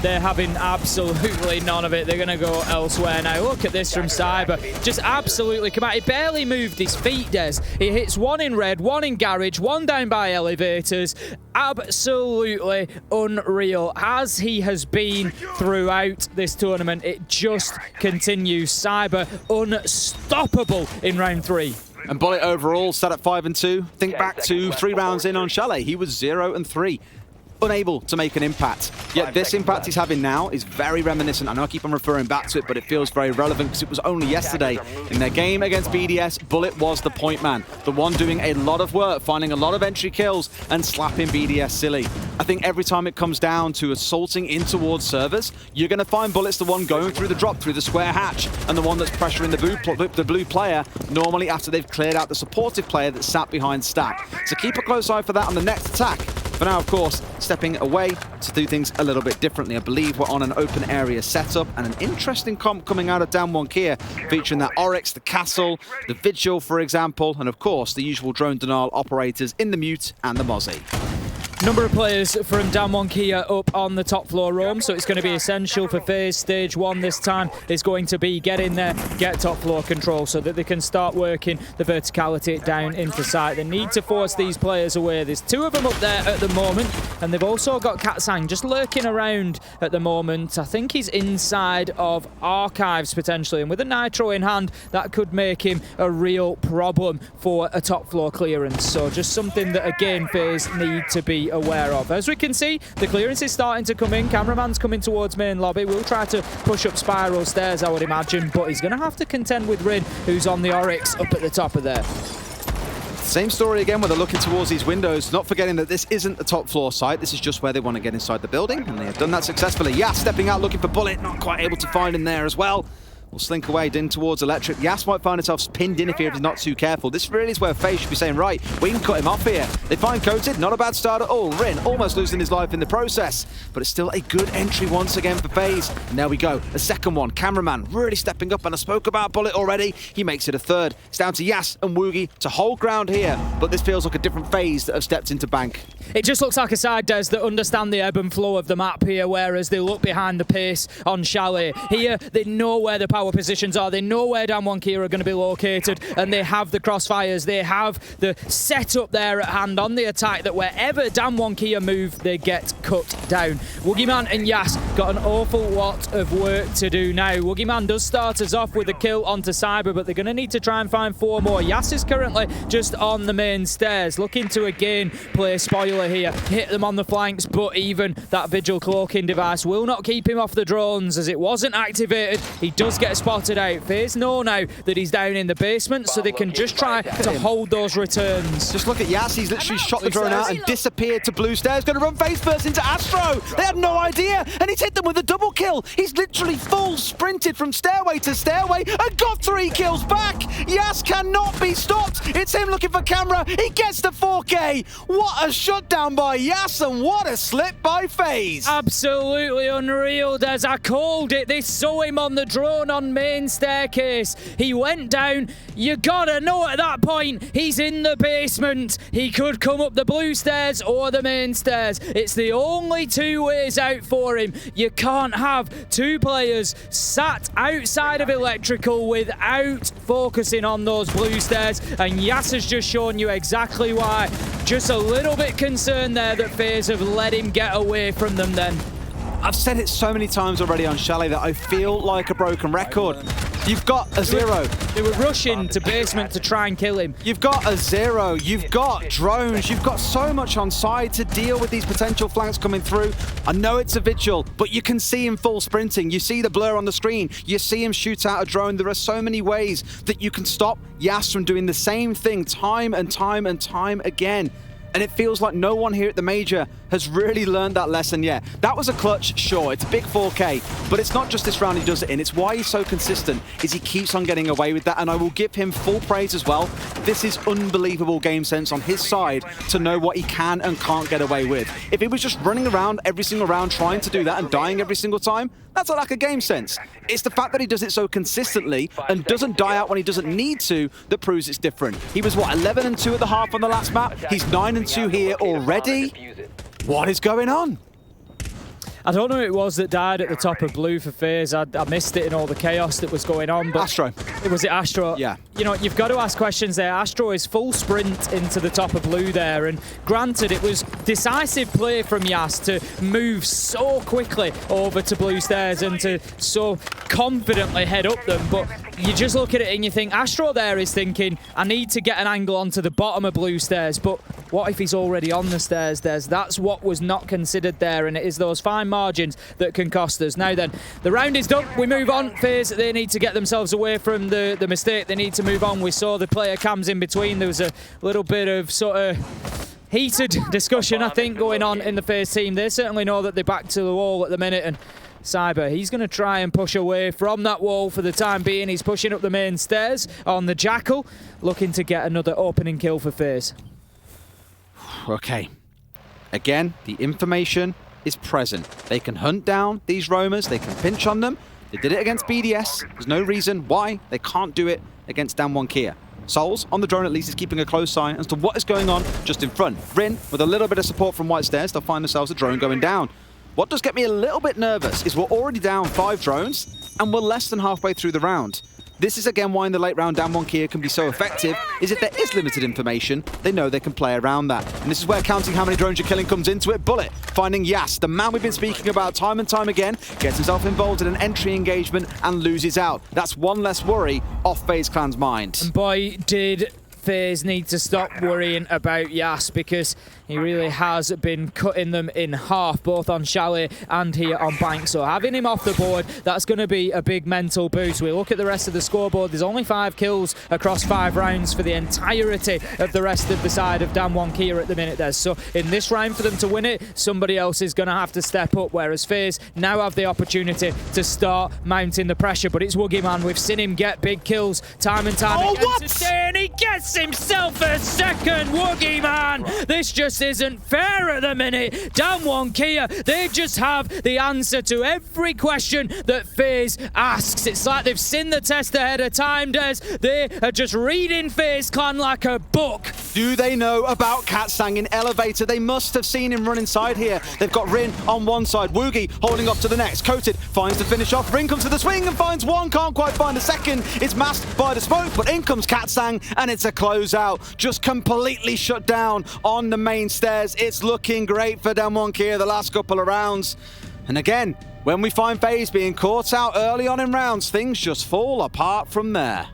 they're having absolutely none of it. They're going to go elsewhere now. Look at this from Cyber, just absolutely come out. He barely moved his feet, Des. He hits 1 in red, 1 in garage, 1 down by elevators. Absolutely unreal, as he has been throughout this tournament. It just continues. Cyber unstoppable in round 3. And Bullet overall sat at 5-2. Think back to 3 rounds in on Chalet. He was 0-3. Unable to make an impact. Yet this impact he's having now is very reminiscent. I know I keep on referring back to it, but it feels very relevant because it was only yesterday. In their game against BDS, Bullet was the point man. The one doing a lot of work, finding a lot of entry kills and slapping BDS silly. I think every time it comes down to assaulting in towards servers, you're going to find Bullet's the one going through the drop, through the square hatch, and the one that's pressuring the blue player, normally after they've cleared out the supportive player that sat behind stack. So keep a close eye for that on the next attack. For now, of course, stepping away to do things a little bit differently. I believe we're on an open area setup, and an interesting comp coming out of Damwon Kia, featuring that Oryx, the Castle, the Vigil, for example, and of course, the usual drone denial operators in the Mute and the Mozzie. Number of players from Damwon Kia up on the top floor roam, so it's going to be essential for FaZe. Stage 1 this time is going to be get in there, get top floor control so that they can start working the verticality down into sight. They need to force these players away. There's 2 of them up there at the moment, and they've also got Katsang just lurking around at the moment. I think he's inside of Archives potentially, and with a Nitro in hand, that could make him a real problem for a top floor clearance. So just something that, again, FaZe need to be aware of. As we can see, the clearance is starting to come in. Cameraman's coming towards main lobby. We'll try to push up spiral stairs, I would imagine, but he's going to have to contend with Rin, who's on the Oryx up at the top of there. Same story again where they're looking towards these windows, not forgetting that this isn't the top floor site. This is just where they want to get inside the building, and they have done that successfully. Yas stepping out looking for Bullet, not quite able to find him there as well. Will slink away in towards Electric. Yas might find himself pinned in if he's not too careful. This really is where FaZe should be saying, right, we can cut him off here. They find Coated, not a bad start at all. Rin almost losing his life in the process, but it's still a good entry once again for FaZe. And there we go, a second one. Cameraman really stepping up, and I spoke about Bullet already. He makes it a third. It's down to Yas and Woogie to hold ground here, but this feels like a different FaZe that have stepped into Bank. It just looks like a side, Des, that understand the ebb and flow of the map here, whereas they look behind the pace on Chalet. Here, they know where the power positions are. They know where Damwon Kia are going to be located, and they have the crossfires. They have the setup there at hand on the attack that wherever Damwon Kia move, they get cut down. Woogieman and Yas got an awful lot of work to do now. Woogieman does start us off with a kill onto Cyber, but they're going to need to try and find 4 more. Yas is currently just on the main stairs, looking to again play spoiler here, hit them on the flanks, but even that Vigil cloaking device will not keep him off the drones as it wasn't activated. He does get get spotted out. FaZe know now that he's down in the basement, so they can just try to hold those returns. Just look at Yas, he's literally shot the drone out and disappeared to blue stairs. Going to run face first into Astro. They had no idea, and he's hit them with a double kill. He's literally full sprinted from stairway to stairway and got 3 kills back. Yas cannot be stopped. It's him looking for camera. He gets the 4K. What a shutdown by Yas, and what a slip by FaZe. Absolutely unreal, Des. I called it. They saw him on the drone on main staircase. He went down. You gotta know at that point, he's in the basement. He could come up the blue stairs or the main stairs. It's the only 2 ways out for him. You can't have 2 players sat outside of electrical without focusing on those blue stairs, and Yas has just shown you exactly why. Just a little bit concerned there that FaZe have let him get away from them then. I've said it so many times already on Chalet that I feel like a broken record. You've got a 0. They were rushing to basement to try and kill him. You've got a 0. You've got drones. You've got so much on side to deal with these potential flanks coming through. I know it's a vigil, but you can see him full sprinting. You see the blur on the screen. You see him shoot out a drone. There are so many ways that you can stop Yas from doing the same thing time and time and time again. And it feels like no one here at the Major has really learned that lesson yet. That was a clutch, sure, it's a big 4K, but it's not just this round he does it in, it's why he's so consistent, is he keeps on getting away with that, and I will give him full praise as well. This is unbelievable game sense on his side to know what he can and can't get away with. If he was just running around every single round trying to do that and dying every single time, that's a lack of game sense. It's the fact that he does it so consistently and doesn't die out when he doesn't need to that proves it's different. He was, what, 11-2 at the half on the last map? He's 9-2 here already? What is going on? I don't know who it was that died at the top of blue for FaZe. I missed it in all the chaos that was going on. But Astro. Was it Astro? Yeah. You know, you've got to ask questions there. Astro is full sprint into the top of blue there. And granted, it was decisive play from Yas to move so quickly over to blue stairs and to so confidently head up them. But you just look at it and you think, Astro there is thinking, I need to get an angle onto the bottom of blue stairs. But what if he's already on the stairs? That's what was not considered there. And it is those fine margins that can cost us. Now then, the round is done. We move on. FaZe, they need to get themselves away from the mistake. They need to move on. We saw the player cams in between. There was a little bit of sort of heated discussion, I think, going on in the FaZe team. They certainly know that they're back to the wall at the minute, and Cyber, he's going to try and push away from that wall for the time being. He's pushing up the main stairs on the Jackal, looking to get another opening kill for FaZe. Okay. Again, the information is present. They can hunt down these roamers. They can pinch on them. They did it against BDS. There's no reason why they can't do it against Damwon Kia. Souls, on the drone at least, is keeping a close eye as to what is going on just in front. Rin, with a little bit of support from White Stairs, they'll find themselves a drone going down. What does get me a little bit nervous is we're already down 5 drones, and we're less than halfway through the round. This is again why in the late round Damwon Kia can be so effective, is if there is limited information, they know they can play around that. And this is where counting how many drones you're killing comes into it. Bullet finding Yas, the man we've been speaking about time and time again, gets himself involved in an entry engagement and loses out. That's one less worry off FaZe Clan's mind. And boy, did FaZe need to stop worrying about Yas, because he really has been cutting them in half, both on Chalet and here on Bank. So having him off the board, that's going to be a big mental boost. We look at the rest of the scoreboard. There's only 5 kills across 5 rounds for the entirety of the rest of the side of Damwon Kia at the minute there. So in this round, for them to win it, somebody else is going to have to step up, whereas FaZe now have the opportunity to start mounting the pressure. But it's Woogie Man. We've seen him get big kills time and time again today, and he gets himself a second. Woogie Man, this just isn't fair at the minute. Damwon Kia, they just have the answer to every question that FaZe asks. It's like they've seen the test ahead of time, Des. They are just reading FaZe Clan like a book. Do they know about Katsang in Elevator? They must have seen him run inside here. They've got Rin on one side, Woogie holding off to the next. Coated finds the finish off. Rin comes to the swing and finds one, can't quite find a second. It's masked by the smoke, but in comes Katsang, and it's a closeout. Just completely shut down on the main stairs. It's looking great for Damwon Kia the last couple of rounds. And again, when we find FaZe being caught out early on in rounds, things just fall apart from there.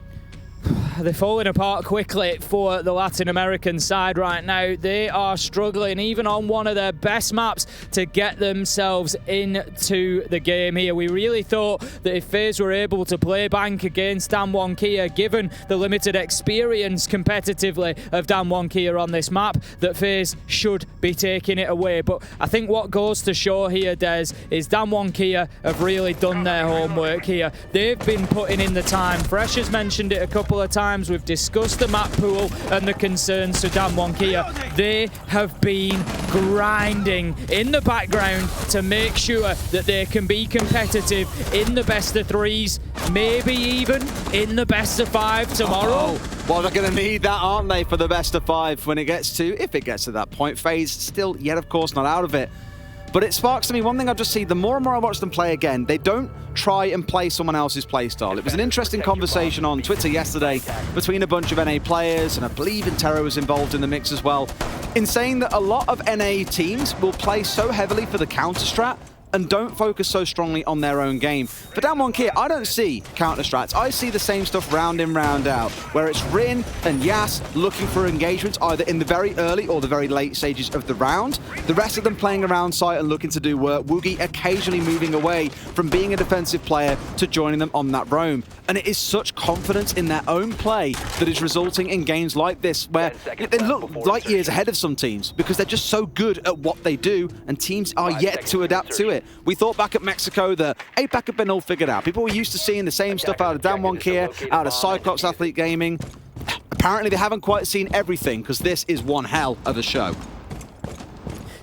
they're falling apart quickly for the Latin American side right now. They are struggling, even on one of their best maps, to get themselves into the game here. We really thought that if FaZe were able to play bank against Damwon Kia, given the limited experience competitively of Damwon Kia on this map, that FaZe should be taking it away. But I think what goes to show here, Des, is Damwon Kia have really done their homework here. They've been putting in the time. Fresh has mentioned it a couple of times. We've discussed the map pool and the concerns to Damwon Kia. They have been grinding in the background to make sure that they can be competitive in the best of threes, maybe even in the best of 5 tomorrow. Well, they're going to need that, aren't they, for the best of 5 when it gets to, if it gets to that point. FaZe still yet, of course, not out of it. But it sparks to me one thing I've just seen, the more and more I watch them play again, they don't try and play someone else's playstyle. It was an interesting conversation on Twitter yesterday between a bunch of NA players, and I believe Intero was involved in the mix as well, in saying that a lot of NA teams will play so heavily for the counter strat and don't focus so strongly on their own game. For Damwon Kia, I don't see counter-strats. I see the same stuff round in, round out, where it's Rin and Yas looking for engagements either in the very early or the very late stages of the round. The rest of them playing around site and looking to do work. Woogie occasionally moving away from being a defensive player to joining them on that roam. And it is such confidence in their own play that is resulting in games like this, where they look light years ahead of some teams because they're just so good at what they do, and teams are yet to adapt to it. We thought back at Mexico that APAC had been all figured out. People were used to seeing the same stuff out of Damwon Kia, out of Cyclops Athlete Gaming. Apparently they haven't quite seen everything, because this is one hell of a show.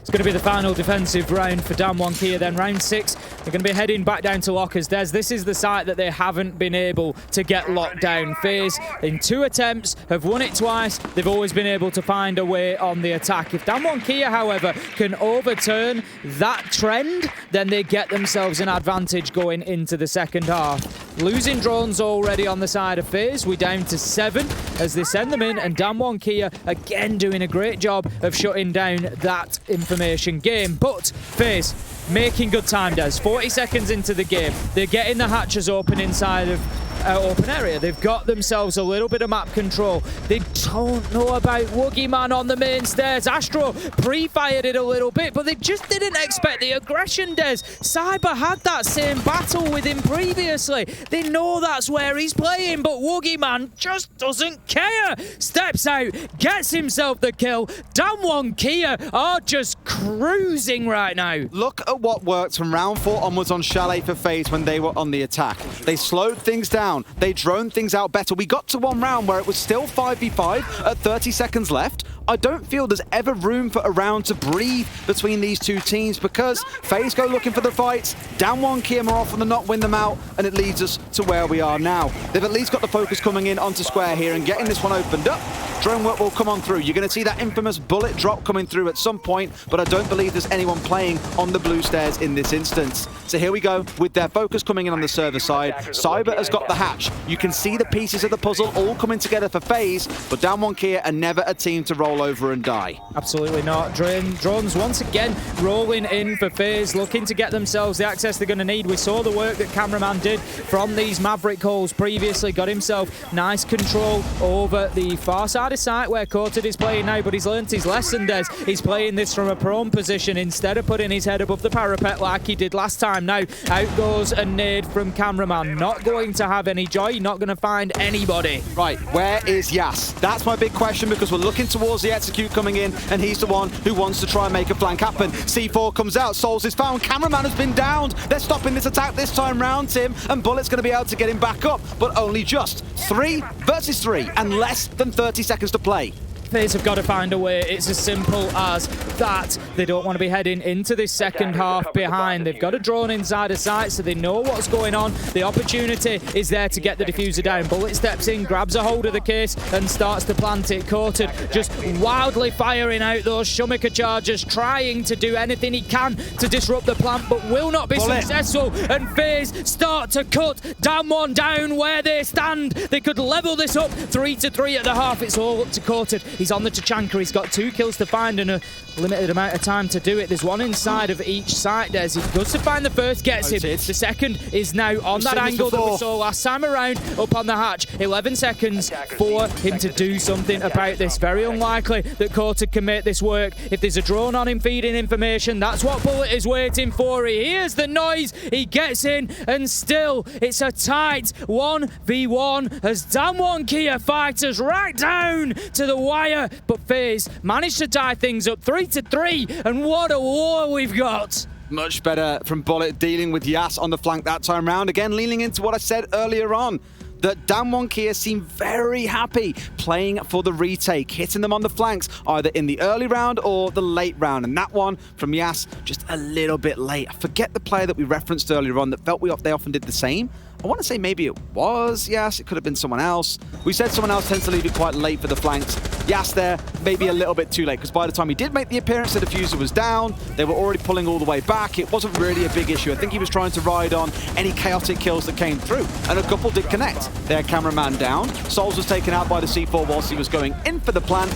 It's going to be the final defensive round for Damwon Kia then. Round 6, they're going to be heading back down to lockers. Des, this is the site that they haven't been able to get locked down. FaZe, in 2 attempts, have won it twice. They've always been able to find a way on the attack. If Damwon Kia, however, can overturn that trend, then they get themselves an advantage going into the second half. Losing drones already on the side of FaZe. We're down to 7 as they send them in, and Damwon Kia again doing a great job of shutting down that information game. But FaZe making good time, Des. 40 seconds into the game, they're getting the hatches open inside of open area. They've got themselves a little bit of map control. They don't know about Woogie Man on the main stairs. Astro pre-fired it a little bit, but they just didn't expect the aggression, Des. Cyber had that same battle with him previously. They know that's where he's playing, but Woogie Man just doesn't care. Steps out, gets himself the kill. Damwon Kia are just cruising right now. Look at what worked from round 4 onwards on Chalet for FaZe when they were on the attack. They slowed things down. They droned things out better. We got to one round where it was still 5v5 at 30 seconds left. I don't feel there's ever room for a round to breathe between these two teams, because FaZe go looking for the fights, Damwon Kia more often than not win them out, and it leads us to where we are now. They've at least got the focus coming in onto Square here and getting this one opened up. Drone work will come on through. You're going to see that infamous bullet drop coming through at some point, but I don't believe there's anyone playing on the blue stairs in this instance. So here we go with their focus coming in on the server side. Cyber has got the hatch. You can see the pieces of the puzzle all coming together for FaZe, but Damwon Kia are never a team to roll over and die. Absolutely not. Drones once again rolling in for FaZe, looking to get themselves the access they're going to need. We saw the work that Cameraman did from these Maverick calls previously, got himself nice control over the far side of site where Coated is playing now, but he's learnt his lesson, Des. He's playing this from a prone position instead of putting his head above the parapet like he did last time. Now, out goes a nade from Cameraman. Not going to have any joy, not going to find anybody. Right, where is Yas? That's my big question, because we're looking towards the execute coming in, and he's the one who wants to try and make a flank happen. C4 comes out, Souls is found, Cameraman has been downed. They're stopping this attack this time round, Tim, and Bullet's going to be able to get him back up, but only just 3 versus 3 and less than 30 seconds to play. FaZe have got to find a way. It's as simple as that. They don't want to be heading into this second half behind. They've got a drone inside a site, so they know what's going on. The opportunity is there to get the diffuser down. Bullet steps in, grabs a hold of the case, and starts to plant it. Coated just wildly firing out those Shumiker charges, trying to do anything he can to disrupt the plant, but will not be successful. And FaZe start to cut Damwon down where they stand. They could level this up 3-3 at the half. It's all up to Coated. He's on the Tachanka. He's got 2 kills to find and a limited amount of time to do it. There's one inside of each site. He goes to find the first, gets him. The second is now on that angle that we saw last time around, up on the hatch. 11 seconds for him to do something about this. Very unlikely that Quarter can make this work. If there's a drone on him feeding information, that's what Bullet is waiting for. He hears the noise, he gets in, and still it's a tight 1v1 as Damwon Kia fighters right down to the wire. But FaZe managed to tie things up 3-3, and what a war we've got. Much better from Bullet dealing with Yas on the flank that time round. Again, leaning into what I said earlier on, that Damwon Kia seem very happy playing for the retake, hitting them on the flanks, either in the early round or the late round. And that one from Yas, just a little bit late. I forget the player that we referenced earlier on that felt they often did the same. I want to say maybe it was Yas, it could have been someone else. We said someone else tends to leave it quite late for the flanks. Yas there, maybe a little bit too late, because by the time he did make the appearance, the diffuser was down. They were already pulling all the way back. It wasn't really a big issue. I think he was trying to ride on any chaotic kills that came through, and a couple did connect. Their cameraman down. Souls was taken out by the C4 whilst he was going in for the plant.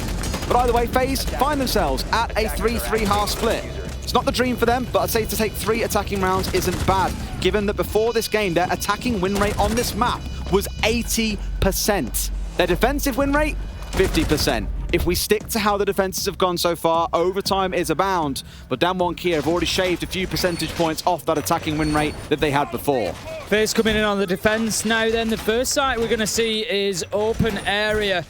But either way, FaZe find themselves at a 3-3 half split. It's not the dream for them, but I'd say to take 3 attacking rounds isn't bad, given that before this game, their attacking win rate on this map was 80%. Their defensive win rate, 50%. If we stick to how the defenses have gone so far, overtime is abound. But Damwon Kia have already shaved a few percentage points off that attacking win rate that they had before. FaZe coming in on the defense now then. The first site we're going to see is open area.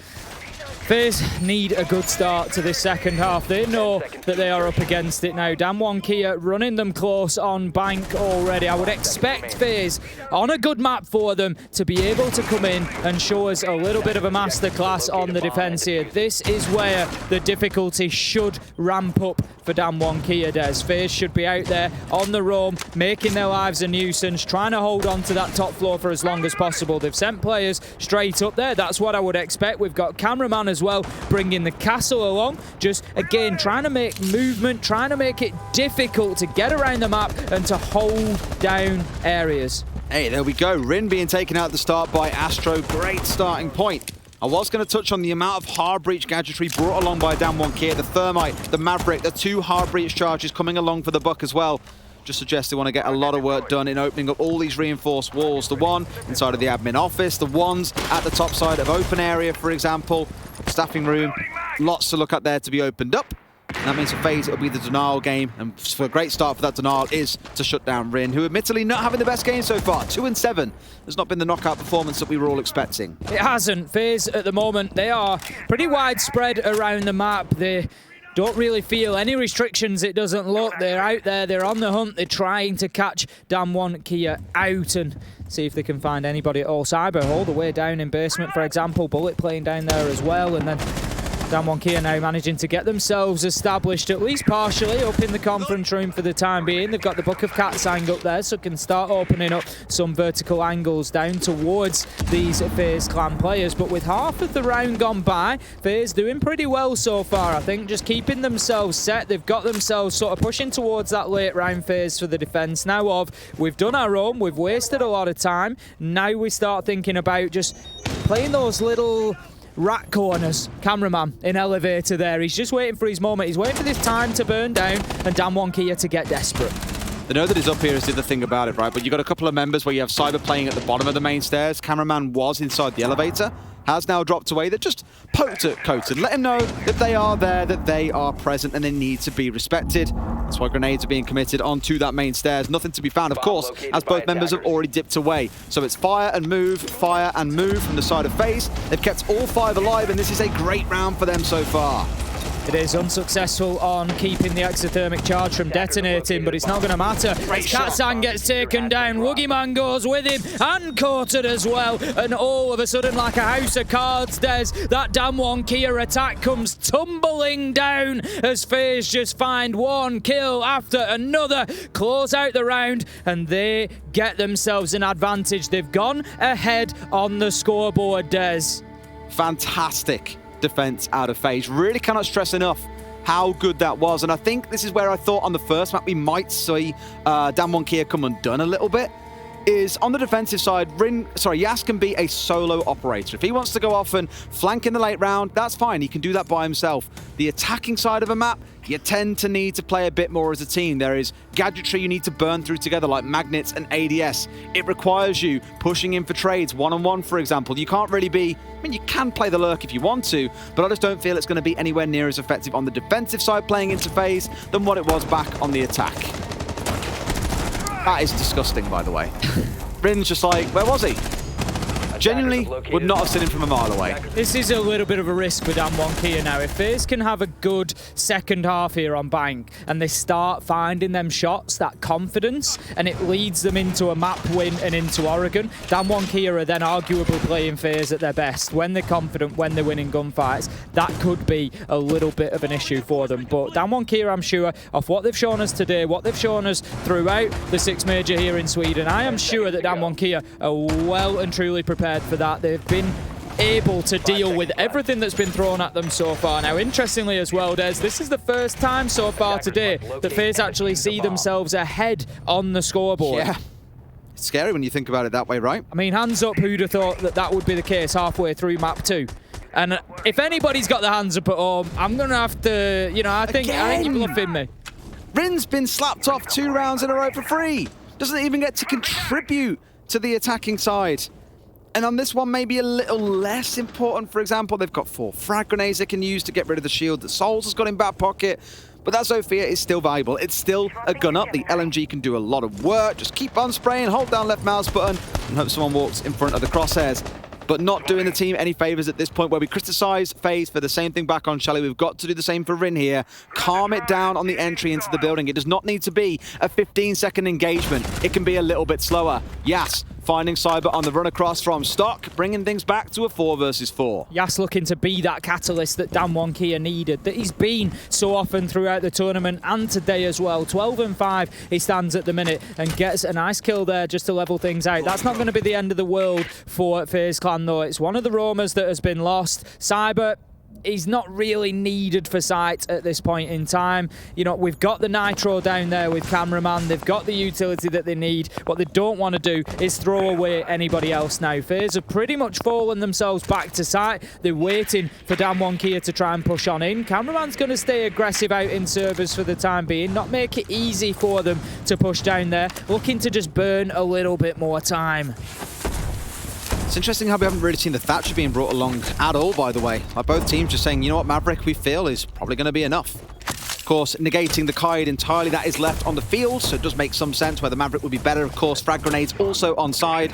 FaZe need a good start to this second half. They know that they are up against it now. Damwon Kia running them close on bank already. I would expect FaZe, on a good map for them, to be able to come in and show us a little bit of a masterclass on the defense here. This is where the difficulty should ramp up for Damwon Kia, Des. FaZe should be out there on the roam, making their lives a nuisance, trying to hold on to that top floor for as long as possible. They've sent players straight up there. That's what I would expect. We've got cameraman as well, bringing the castle along. Just, again, trying to make movement, trying to make it difficult to get around the map and to hold down areas. Hey, there we go. Rin being taken out at the start by Astro. Great starting point. I was going to touch on the amount of hard breach gadgetry brought along by Damwon Kia. The Thermite, the Maverick, the 2 hard breach charges coming along for the Buck as well. Just suggests they want to get a lot of work done in opening up all these reinforced walls. The one inside of the admin office, the ones at the top side of open area, for example. Staffing room, lots to look at there to be opened up. And that means for FaZe, it'll be the denial game. And for a great start for that denial is to shut down Rin, who admittedly not having the best game so far. 2-7 has not been the knockout performance that we were all expecting. It hasn't. FaZe at the moment, they are pretty widespread around the map. They don't really feel any restrictions, it doesn't look. They're out there, they're on the hunt, they're trying to catch Damwon Kia out and see if they can find anybody at all. Cyber all the way down in basement, for example. Bullet playing down there as well, and then Damwon Kia now managing to get themselves established, at least partially, up in the conference room for the time being. They've got the Book of Cats signed up there, so can start opening up some vertical angles down towards these FaZe clan players. But with half of the round gone by, FaZe doing pretty well so far, I think, just keeping themselves set. They've got themselves sort of pushing towards that late round phase for the defense now of, we've done our own, we've wasted a lot of time. Now we start thinking about just playing those little rat corners. Cameraman in elevator there. He's just waiting for his moment. He's waiting for this time to burn down and Damwon Kia to get desperate. The know that he's up here is the other thing about it, right? But you've got a couple of members where you have Cyber playing at the bottom of the main stairs. Cameraman was inside the elevator, has now dropped away. They're just poked at Coated. Let him know that they are there, that they are present, and they need to be respected. That's why grenades are being committed onto that main stairs. Nothing to be found, of course, as both members have already dipped away. So it's fire and move from the side of FaZe. They've kept all 5 alive, and this is a great round for them so far. It is unsuccessful on keeping the exothermic charge from detonating, but it's not going to matter. As Katsan gets taken down, Woogieman goes with him, and Quartered as well. And all of a sudden, like a house of cards, Des, that Damwon Kia attack comes tumbling down as FaZe just find one kill after another, close out the round, and they get themselves an advantage. They've gone ahead on the scoreboard, Des. Fantastic defense out of FaZe. Really cannot stress enough how good that was. And I think this is where I thought on the first map we might see Damwon Kia come undone a little bit. is on the defensive side, Yas can be a solo operator. If he wants to go off and flank in the late round, that's fine. He can do that by himself. The attacking side of a map, you tend to need to play a bit more as a team. There is gadgetry you need to burn through together, like magnets and ADS. It requires you pushing in for trades, one-on-one, for example. You can't really be, I mean, you can play the lurk if you want to, but I just don't feel it's going to be anywhere near as effective on the defensive side playing into FaZe than what it was back on the attack. That is disgusting, by the way. Rin's just like, where was he? Genuinely would not have seen him from a mile away. This is a little bit of a risk with Damwon Kia now. If FaZe can have a good second half here on Bank and they start finding them shots, that confidence, and it leads them into a map win and into Oregon, Damwon Kia are then arguably playing FaZe at their best. When they're confident, when they're winning gunfights, that could be a little bit of an issue for them. But Damwon Kia, I'm sure, of what they've shown us today, what they've shown us throughout the 6 major here in Sweden, I am sure that Damwon Kia are well and truly prepared for that. They've been able to deal with everything that's been thrown at them so far. Now, interestingly as well, Des, this is the first time so far today that FaZe actually see themselves ahead on the scoreboard. Yeah. It's scary when you think about it that way, right? I mean, hands up, who'd have thought that that would be the case halfway through map 2? And if anybody's got their hands up at home, I'm going to have to, you know, I think you're bluffing me. Rin's been slapped off 2 rounds in a row for free. Doesn't even get to contribute to the attacking side. And on this one, maybe a little less important. For example, they've got 4 frag grenades they can use to get rid of the shield that Souls has got in back pocket. But that Zofia is still valuable. It's still a gun up. The LMG can do a lot of work. Just keep on spraying, hold down left mouse button, and hope someone walks in front of the crosshairs. But not doing the team any favors at this point where we criticize FaZe for the same thing back on Chalet. We've got to do the same for Rin here. Calm it down on the entry into the building. It does not need to be a 15-second engagement. It can be a little bit slower. Yas finding Cyber on the run across from Stock, bringing things back to a 4 versus 4. Yas looking to be that catalyst that Damwon Kia needed, that he's been so often throughout the tournament and today as well. 12-5 he stands at the minute and gets a nice kill there just to level things out. That's not going to be the end of the world for FaZe Clan though. It's one of the roamers that has been lost. Cyber, he's not really needed for sight at this point in time. You know, we've got the Nitro down there with Cameraman. They've got the utility that they need. What they don't want to do is throw away anybody else now. FaZe have pretty much fallen themselves back to sight. They're waiting for Damwon Kia to try and push on in. Cameraman's going to stay aggressive out in servers for the time being, not make it easy for them to push down there. Looking to just burn a little bit more time. It's interesting how we haven't really seen the Thatcher being brought along at all, by the way. Like both teams just saying, you know what, Maverick, we feel is probably going to be enough. Of course, negating the Kaid entirely, that is left on the field, so it does make some sense where the Maverick would be better. Of course, frag grenades also on side.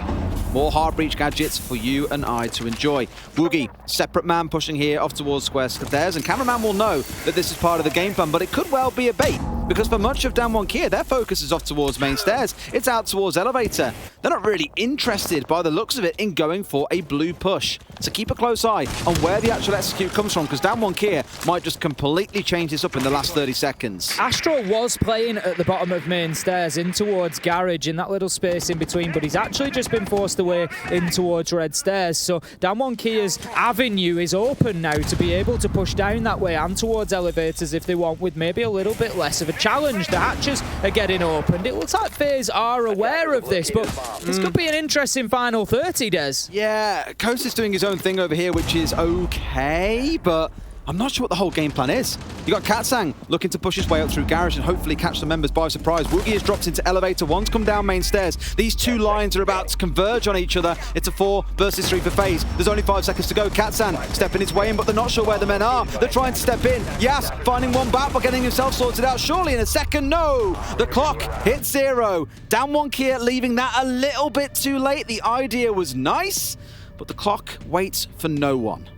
More hard breach gadgets for you and I to enjoy. Woogie, separate man pushing here off towards square stairs, and Cameraman will know that this is part of the game plan, but it could well be a bait, because for much of Damwon Kia, their focus is off towards main stairs. It's out towards elevator. They're not really interested, by the looks of it, in going for a blue push. So keep a close eye on where the actual execute comes from, because Damwon Kia might just completely change this up in the last 30 seconds. Astro was playing at the bottom of main stairs in towards garage in that little space in between, but he's actually just been forced away in towards red stairs. So Damwon Kia's avenue is open now to be able to push down that way and towards elevators if they want, with maybe a little bit less of a challenge. The hatches are getting opened. It looks like FaZe are aware of this, but this could be an interesting final 30, Des. Yeah, Coast is doing his own thing over here, which is okay, but I'm not sure what the whole game plan is. You got Katsang looking to push his way up through garage and hopefully catch the members by surprise. Woogie has dropped into elevator. One's come down main stairs. These two lines are about to converge on each other. It's a 4 versus 3 for FaZe. There's only 5 seconds to go. Katsang stepping his way in, but they're not sure where the men are. They're trying to step in. Yas finding one back but getting himself sorted out. Surely in a second, no. The clock hits 0. Damwon Kia leaving that a little bit too late. The idea was nice, but the clock waits for no one.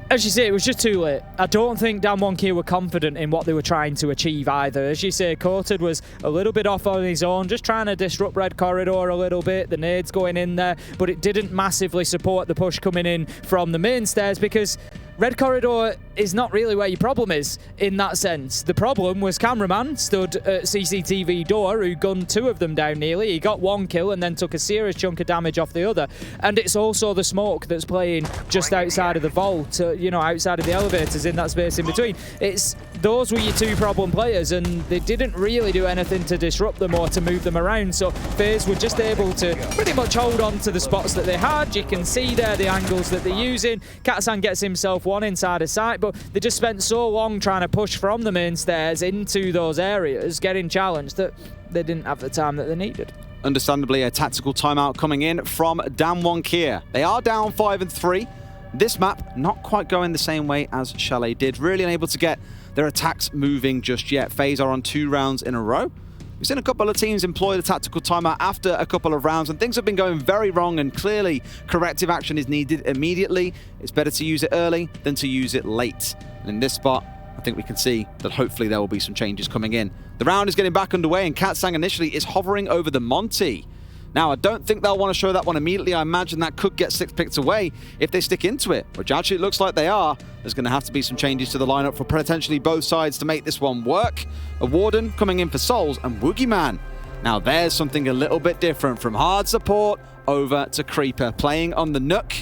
As you say, it was just too late. I don't think Damwon Kia were confident in what they were trying to achieve either. As you say, Coated was a little bit off on his own, just trying to disrupt Red Corridor a little bit, the nades going in there, but it didn't massively support the push coming in from the main stairs, because Red Corridor is not really where your problem is in that sense. The problem was Cameraman stood at CCTV door, who gunned 2 of them down nearly. He got 1 kill and then took a serious chunk of damage off the other. And it's also the smoke that's playing just outside of the vault, you know, outside of the elevators in that space in between. It's those were your two problem players, and they didn't really do anything to disrupt them or to move them around. So FaZe were just able to pretty much hold on to the spots that they had. You can see there the angles that they're using. Katsang gets himself one inside a site, but they just spent so long trying to push from the main stairs into those areas, getting challenged, that they didn't have the time that they needed. Understandably, a tactical timeout coming in from Damwon Kia. They are down 5-3. This map not quite going the same way as Chalet did, really unable to get their attacks moving just yet. FaZe are on 2 rounds in a row. We've seen a couple of teams employ the tactical timeout after a couple of rounds, and things have been going very wrong, and clearly corrective action is needed immediately. It's better to use it early than to use it late. And in this spot, I think we can see that hopefully there will be some changes coming in. The round is getting back underway, and Katsang initially is hovering over the Monty. Now, I don't think they'll want to show that one immediately. I imagine that could get 6 picked away if they stick into it, which actually it looks like they are. There's going to have to be some changes to the lineup for potentially both sides to make this one work. A Warden coming in for Souls, and Woogieman. Now, there's something a little bit different from hard support over to Creeper, playing on the Nook.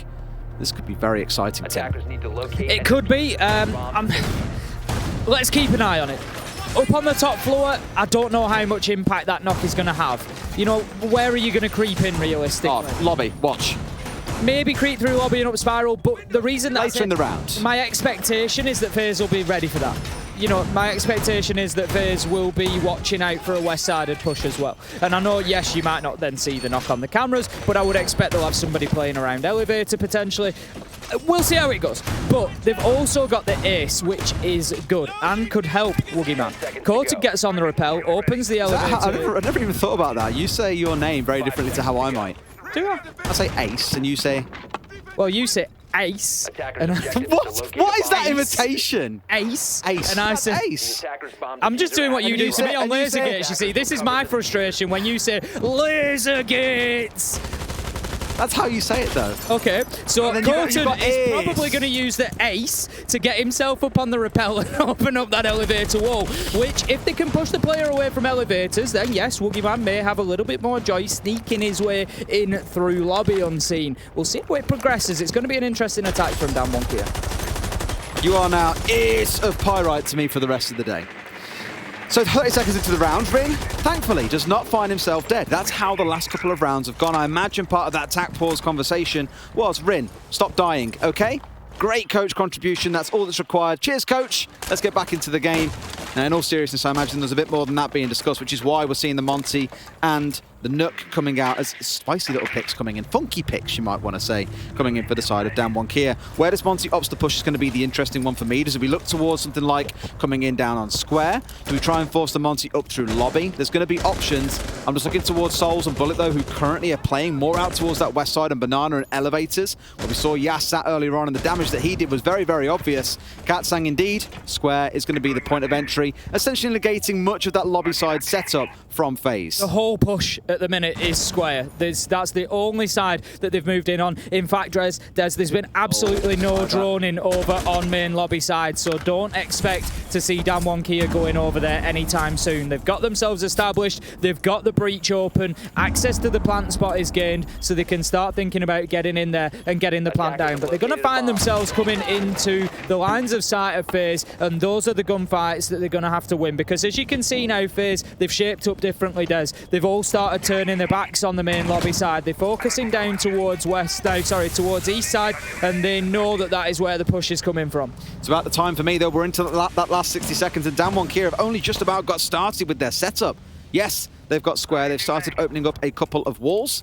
This could be very exciting. It could be. Let's keep an eye on it. Up on the top floor, I don't know how much impact that knock is going to have. You know, where are you going to creep in realistically? Oh, lobby, watch. Maybe creep through lobby and up spiral, but the reason that later in the round, my expectation is that FaZe will be ready for that. You know, my expectation is that FaZe will be watching out for a west-sided push as well. And I know, yes, you might not then see the knock on the cameras, but I would expect they'll have somebody playing around elevator potentially. We'll see how it goes. But they've also got the ace, which is good and could help Woogieman. Coated gets on the rappel, opens the elevator. I never even thought about that. You say your name very differently to how I might. Do I? I say ace, and you say... Well, you say ace. And what is that imitation? Ace. Ace. And I say ace. I'm just doing what you do to me on laser gates, you see. This is my frustration when you say laser gates. That's how you say it, though. Okay, so Coated is probably going to use the ace to get himself up on the rappel and open up that elevator wall, which, if they can push the player away from elevators, then yes, Woogieman may have a little bit more joy sneaking his way in through lobby unseen. We'll see how it progresses. It's going to be an interesting attack from Damwon Kia. You are now ace of Pyrite to me for the rest of the day. So 30 seconds into the round, Rin, thankfully, does not find himself dead. That's how the last couple of rounds have gone. I imagine part of that attack pause conversation was, Rin, stop dying, okay? Great coach contribution, that's all that's required. Cheers, coach. Let's get back into the game. Now, in all seriousness, I imagine there's a bit more than that being discussed, which is why we're seeing the Monty and the Nook coming out as spicy little picks coming in. Funky picks, you might want to say, coming in for the side of Damwon Kia. Where does Monty opts the push is going to be the interesting one for me. Does we look towards something like coming in down on square? Do we try and force the Monty up through lobby? There's going to be options. I'm just looking towards Souls and Bullet, though, who currently are playing more out towards that west side and Banana and elevators. Where we saw Yas sat earlier on, and the damage that he did was very, very obvious. Katsang, indeed. Square is going to be the point of entry, essentially negating much of that lobby side setup from FaZe. The whole push at the minute is square. That's the only side that they've moved in on. In fact, Des, there's been absolutely no droning over on main lobby side, so don't expect to see Damwon Kia going over there anytime soon. They've got themselves established, they've got the breach open, access to the plant spot is gained, so they can start thinking about getting in there and getting the plant down. But they're going to find themselves coming into the lines of sight of FaZe, and those are the gunfights that they're going to have to win, because as you can see now, FaZe, they've shaped up differently, Des. They've all started turning their backs on the main lobby side. They're focusing down towards towards east side, and they know that that is where the push is coming from. It's about the time for me, though. We're into that last 60 seconds, and Damwon Kia have only just about got started with their setup. Yes, they've got square. They've started opening up a couple of walls.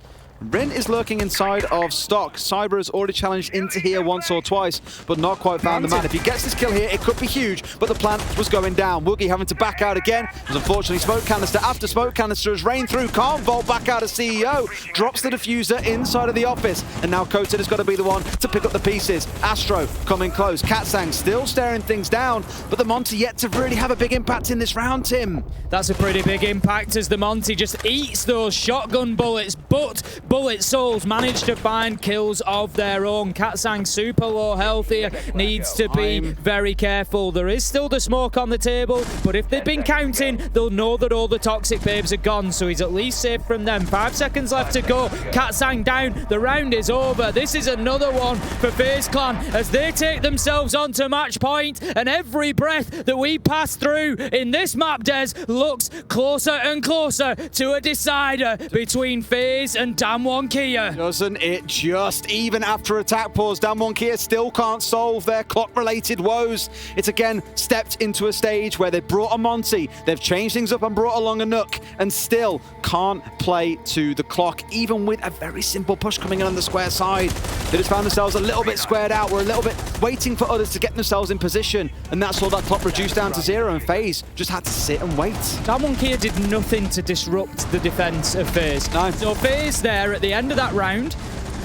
Rin is lurking inside of stock. Cyber has already challenged into here once or twice, but not quite found the man. If he gets this kill here, it could be huge, but the plant was going down. Woogie having to back out again, because unfortunately smoke canister after smoke canister has rained through. Can't vault back out of CEO. Drops the diffuser inside of the office, and now Coated has got to be the one to pick up the pieces. Astro coming close. Katsang still staring things down, but the Monty yet to really have a big impact in this round, Tim. That's a pretty big impact as the Monty just eats those shotgun bullets, but Bullet Souls managed to find kills of their own. Katsang super low health here, needs to be very careful. There is still the smoke on the table, but if they've been counting, they'll know that all the toxic babes are gone, so he's at least safe from them. 5 seconds left to go. Katsang down, the round is over. This is another one for FaZe Clan as they take themselves onto match point, and every breath that we pass through in this map, Des, looks closer and closer to a decider between FaZe and Damwon Kia. Doesn't it just? Even after attack pause, Damwon Kia still can't solve their clock-related woes. It's again stepped into a stage where they've brought a Monty, they've changed things up and brought along a Nook, and still can't play to the clock, even with a very simple push coming in on the square side. They just found themselves a little bit squared out. We're a little bit waiting for others to get themselves in position, and that's all that clock reduced down to 0, and FaZe just had to sit and wait. Damwon Kia did nothing to disrupt the defense of FaZe. No. So FaZe there at the end of that round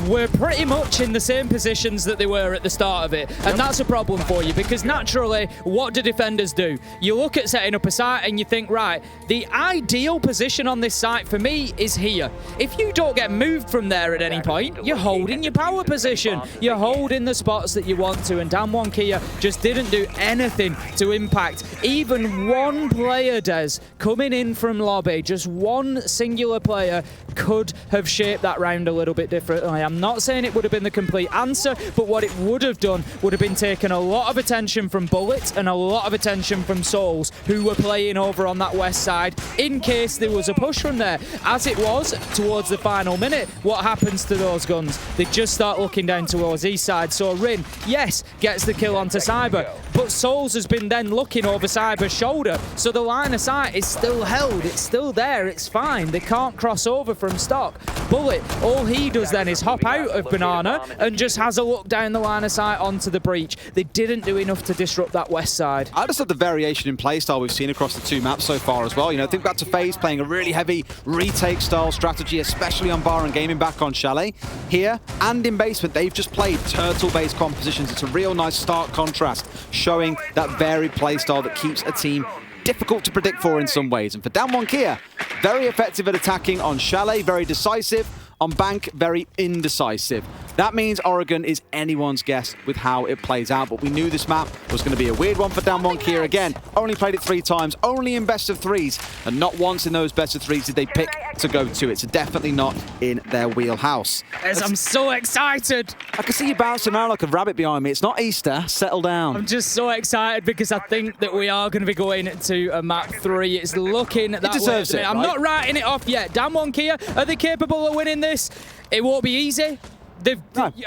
were pretty much in the same positions that they were at the start of it. And that's a problem for you, because naturally, what do defenders do? You look at setting up a site and you think, right, the ideal position on this site for me is here. If you don't get moved from there at any point, you're holding your power position. You're holding the spots that you want to, and Damwon Kia just didn't do anything to impact. Even one player, Des, coming in from lobby, just one singular player could have shaped that round a little bit differently. I'm not saying it would have been the complete answer, but what it would have done would have been taken a lot of attention from Bullet and a lot of attention from Souls, who were playing over on that west side, in case there was a push from there. As it was, towards the final minute, what happens to those guns? They just start looking down towards east side. So Rin, yes, gets the kill onto Cyber, but Souls has been then looking over Cyber's shoulder, so the line of sight is still held. It's still there. It's fine. They can't cross over from stock. Bullet, all he does then is hop out of Banana and just has a look down the line of sight onto the breach. They didn't do enough to disrupt that west side. I just love the variation in playstyle we've seen across the two maps so far as well. You know, think back to FaZe playing a really heavy retake style strategy, especially on Bar and Gaming back on Chalet. Here and in Basement, they've just played turtle-based compositions. It's a real nice stark contrast, showing that varied playstyle that keeps a team difficult to predict for in some ways. And for Damwon Kia, very effective at attacking on Chalet, very decisive. On Bank, very indecisive. That means Oregon is anyone's guess with how it plays out, but we knew this map was going to be a weird one for Damwon Kia again. Only played it 3 times, only in best of 3s, and not once in those best of 3s did they pick to go to it, so definitely not in their wheelhouse. As I'm so excited. I can see you bouncing around like a rabbit behind me. It's not Easter, settle down. I'm just so excited because I think that we are going to be going to a map 3. It's looking that way. It deserves it, I'm right? not writing it off yet. Damwon Kia, are they capable of winning this? It won't be easy.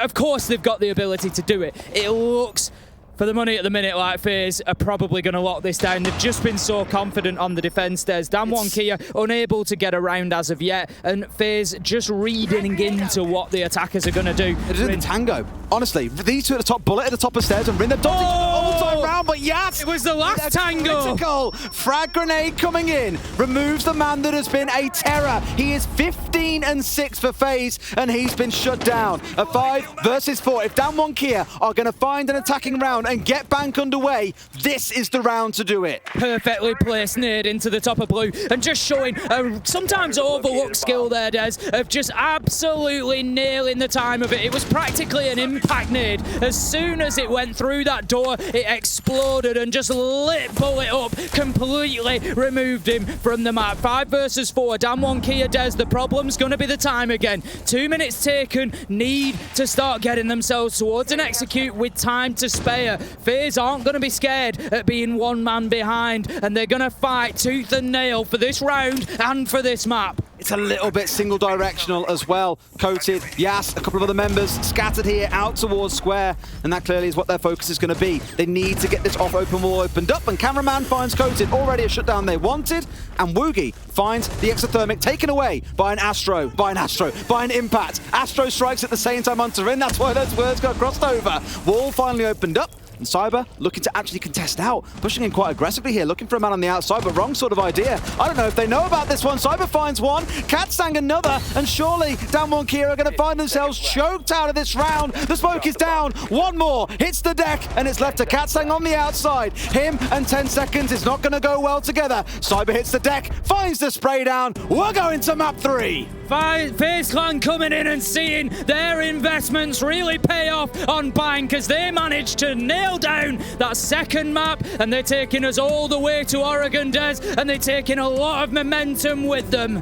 Of course, they've got the ability to do it. It looks, for the money at the minute, like FaZe are probably going to lock this down. They've just been so confident on the defense. There's Damwon Kia unable to get around as of yet, and FaZe just reading into what the attackers are going to do. It is in the tango. Honestly, these two at the top, Bullet at the top of stairs, and Rin, they're dodging all time round, but yes! It was the last tango! Critical. Frag grenade coming in, removes the man that has been a terror. He is 15 and 6 for FaZe, and he's been shut down. A 5 versus 4. If Damwon Kia are going to find an attacking round and get Bank underway, this is the round to do it. Perfectly placed nade into the top of blue, and just showing a sometimes overlooked skill there, Des, of just absolutely nailing the time of it. It was practically an impact nade. As soon as it went through that door, it exploded and just lit Bullet up, completely removed him from the map. 5 versus 4, Damwon Kia, Des, the problem's going to be the time again. 2 minutes taken, need to start getting themselves towards an execute with time to spare. FaZe aren't going to be scared at being one man behind, and they're going to fight tooth and nail for this round and for this map. It's a little bit single directional as well. Coated, Yas, a couple of other members scattered here out towards square, and that clearly is what their focus is going to be. They need to get this off open wall opened up, and Cameraman finds Coated, already a shutdown they wanted, and Woogie finds the exothermic taken away by an Astro, by an Impact. Astro strikes at the same time onto Rin, that's why those words got crossed over. Wall finally opened up, and Cyber looking to actually contest out, pushing in quite aggressively here, looking for a man on the outside, but wrong sort of idea. I don't know if they know about this one. Cyber finds one, Katsang another, and surely Damwon Kia are going to find themselves choked out of this round. The smoke is down, one more, hits the deck, and it's left to Katsang on the outside. Him and 10 seconds is not going to go well together. Cyber hits the deck, finds the spray down. We're going to map 3. FaZe Clan coming in and seeing their investments really pay off on Bang, because they managed to nail down that second map, and they're taking us all the way to Oregon, Des, and they're taking a lot of momentum with them.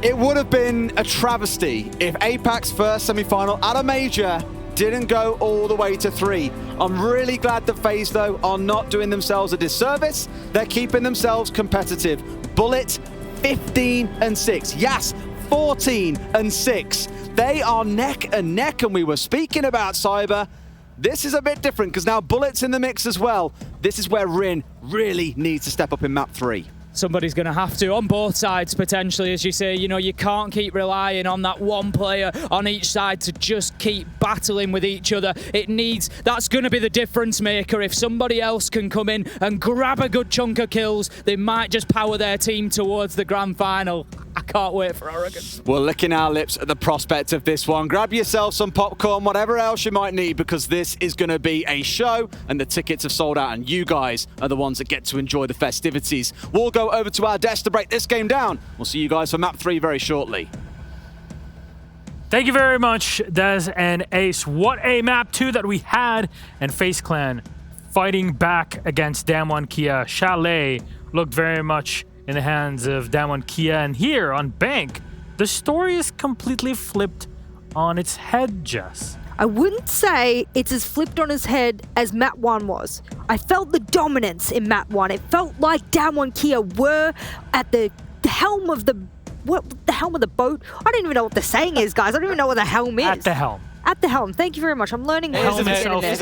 It would have been a travesty if APAC's first semi-final at a major didn't go all the way to 3. I'm really glad that FaZe, though, are not doing themselves a disservice. They're keeping themselves competitive. Bullet, 15-6. Yas, 14-6. They are neck and neck, and we were speaking about Cyber. This is a bit different, because now Bullet's in the mix as well. This is where Rin really needs to step up in map 3. Somebody's going to have to, on both sides, potentially, as you say. You know, you can't keep relying on that one player on each side to just keep battling with each other. That's going to be the difference maker. If somebody else can come in and grab a good chunk of kills, they might just power their team towards the grand final. I can't wait for Oregon. We're licking our lips at the prospect of this one. Grab yourself some popcorn, whatever else you might need, because this is going to be a show, and the tickets have sold out, and you guys are the ones that get to enjoy the festivities. We'll go over to our desk to break this game down. We'll see you guys for map 3 very shortly. Thank you very much, Des and Ace. What a map 2 that we had, and FaZe Clan fighting back against Damwon Kia. Chalet looked very much in the hands of Damwon Kia, and here on Bank, the story is completely flipped on its head, Jess. I wouldn't say it's as flipped on his head as map 1 was. I felt the dominance in map 1. It felt like Damwon Kia were at the helm of the boat. I don't even know what the saying is, guys. I don't even know what the helm is. At the helm. At the helm. Thank you very much. I'm learning. It is a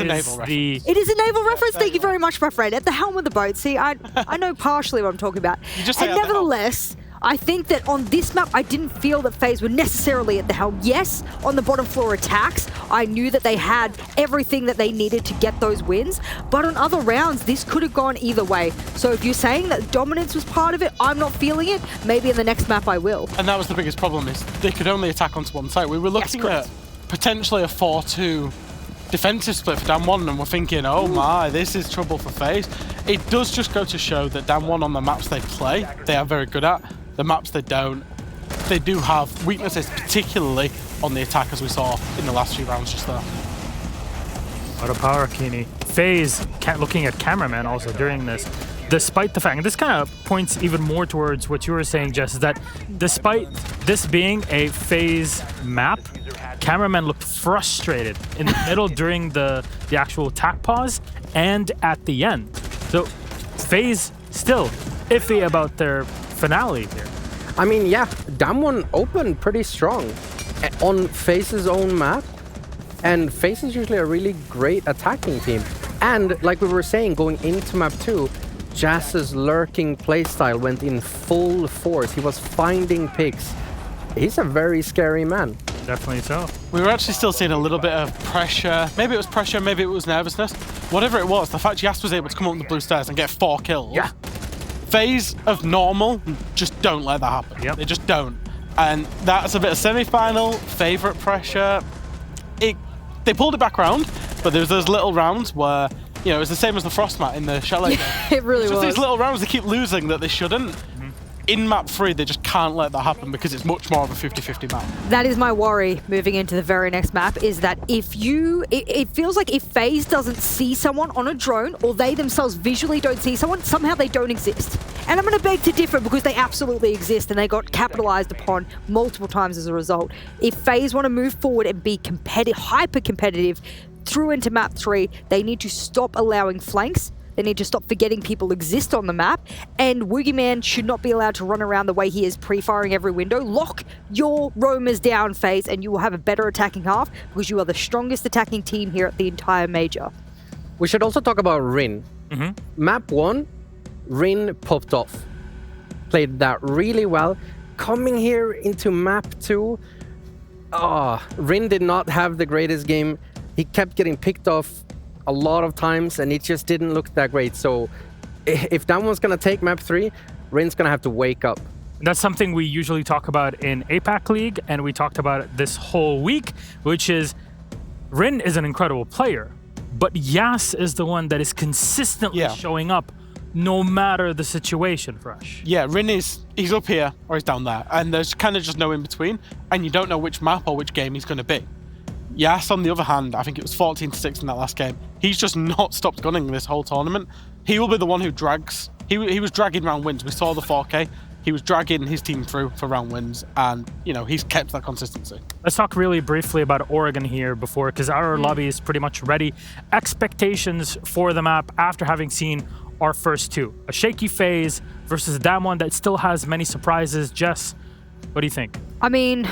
naval reference. It is a naval reference. Thank you very much, my friend. At the helm of the boat. See, I know partially what I'm talking about. You just say and at the helm. nevertheless, I think that on this map, I didn't feel that FaZe were necessarily at the helm. Yes, on the bottom floor attacks, I knew that they had everything that they needed to get those wins. But on other rounds, this could have gone either way. So if you're saying that dominance was part of it, I'm not feeling it. Maybe in the next map I will. And that was the biggest problem, is they could only attack onto one side. We were looking at potentially a 4-2 defensive split for Damwon, and we're thinking, oh my, this is trouble for FaZe. It does just go to show that Damwon, on the maps they play, they are very good at. The maps they don't, they do have weaknesses, particularly on the attack, as we saw in the last few rounds just there. What a power, Keeney. FaZe looking at cameraman also during this, despite the fact, and this kind of points even more towards what you were saying, Jess, is that despite this being a FaZe map, cameraman looked frustrated in the middle during the actual attack pause and at the end. So FaZe still iffy about their finale here. I mean, yeah, Damwon opened pretty strong on FaZe's own map, and FaZe is usually a really great attacking team. And like we were saying, going into map 2, Jazz's lurking playstyle went in full force. He was finding picks. He's a very scary man. Definitely so. We were actually still seeing a little bit of pressure. Maybe it was pressure, maybe it was nervousness. Whatever it was, the fact Yas was able to come up the blue stairs and get 4 kills. Yeah. FaZe of normal just don't let that happen. Yep. They just don't. And that's a bit of semi-final, favorite pressure. They pulled it back round, but there was those little rounds where, you know, it was the same as the Frostmat in the Chalet game. It really Just was. these little rounds they keep losing that they shouldn't. In map 3, they just can't let that happen because it's much more of a 50-50 map. That is my worry moving into the very next map, is that if it feels like if FaZe doesn't see someone on a drone, or they themselves visually don't see someone, somehow they don't exist. And I'm going to beg to differ, because they absolutely exist and they got capitalized upon multiple times as a result. If FaZe want to move forward and be competitive, hyper competitive through into map 3, they need to stop allowing flanks. They need to stop forgetting people exist on the map, and Woogieman should not be allowed to run around the way he is, pre-firing every window. Lock your roamers down, FaZe, and you will have a better attacking half, because you are the strongest attacking team here at the entire major. We should also talk about Rin. Map 1, Rin popped off. Played that really well. Coming here into map 2, Rin did not have the greatest game. He kept getting picked off a lot of times, and it just didn't look that great. So if Damwon's gonna take map 3, Rin's gonna have to wake up. That's something we usually talk about in APAC League, and we talked about it this whole week, which is Rin is an incredible player, but Yas is the one that is consistently showing up no matter the situation, Fresh. Yeah, Rin he's up here or he's down there, and there's kind of just no in between, and you don't know which map or which game he's going to be. Yas, on the other hand, I think it was 14-6 in that last game. He's just not stopped gunning this whole tournament. He will be the one who drags. He was dragging round wins. We saw the 4K. He was dragging his team through for round wins, and he's kept that consistency. Let's talk really briefly about Oregon here because our lobby is pretty much ready. Expectations for the map after having seen our first two. A shaky FaZe versus a Damwon that still has many surprises. Jess, what do you think? I mean,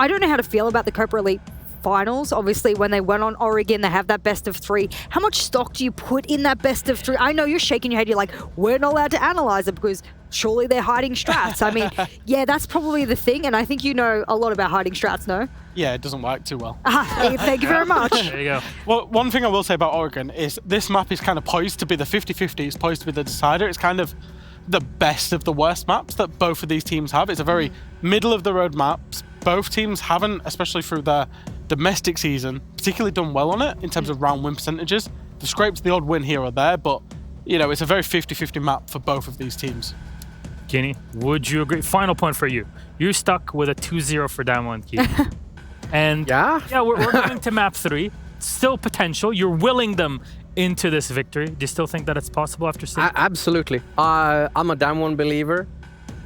I don't know how to feel about the Copa Elite finals. Obviously, when they went on Oregon, they have that best of three. How much stock do you put in that best of three? I know you're shaking your head. You're like, we're not allowed to analyze it because surely they're hiding strats. I mean, yeah, that's probably the thing. And I think you know a lot about hiding strats, no? Yeah, it doesn't work too well. Thank you very much. There you go. Well, one thing I will say about Oregon is this map is kind of poised to be the 50-50. It's poised to be the decider. It's kind of the best of the worst maps that both of these teams have. It's a very middle of the road maps. Both teams haven't, especially through their domestic season, particularly done well on it in terms of round win percentages. They've scraped the odd win here or there, but it's a very 50-50 map for both of these teams. Kenny, would you agree? Final point for you. You're stuck with a 2-0 for Damwon, Kenny. And we're going to map 3. Still potential. You're willing them into this victory. Do you still think that it's possible after seeing? Absolutely. I'm a Damwon believer,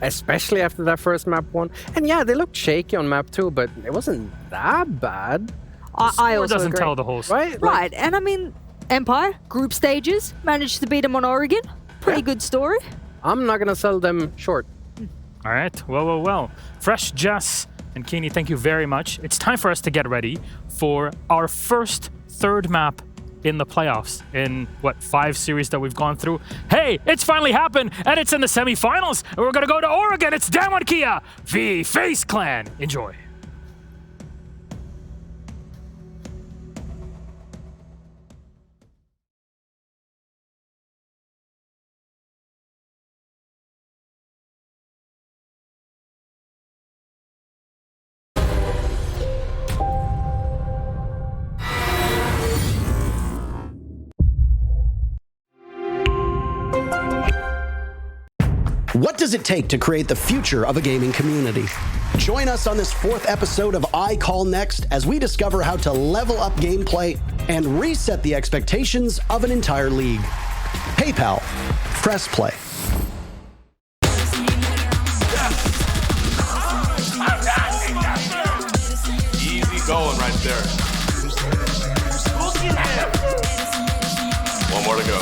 especially after that first map 1. And yeah, they looked shaky on map 2, but it wasn't that bad. I also doesn't agree. tell the whole story. Right. And I mean, Empire, group stages, managed to beat them on Oregon. Pretty good story. I'm not going to sell them short. All right. Well. Fresh, Jess, and Kenny, thank you very much. It's time for us to get ready for our first third map in the playoffs in 5 series that we've gone through. Hey, it's finally happened, and it's in the semifinals, and we're gonna go to Oregon. It's Damwon Kia v FaZe Clan. Enjoy. What does it take to create the future of a gaming community? Join us on this 4th episode of I Call Next as we discover how to level up gameplay and reset the expectations of an entire league. PayPal, press play. Easy going right there. One more to go.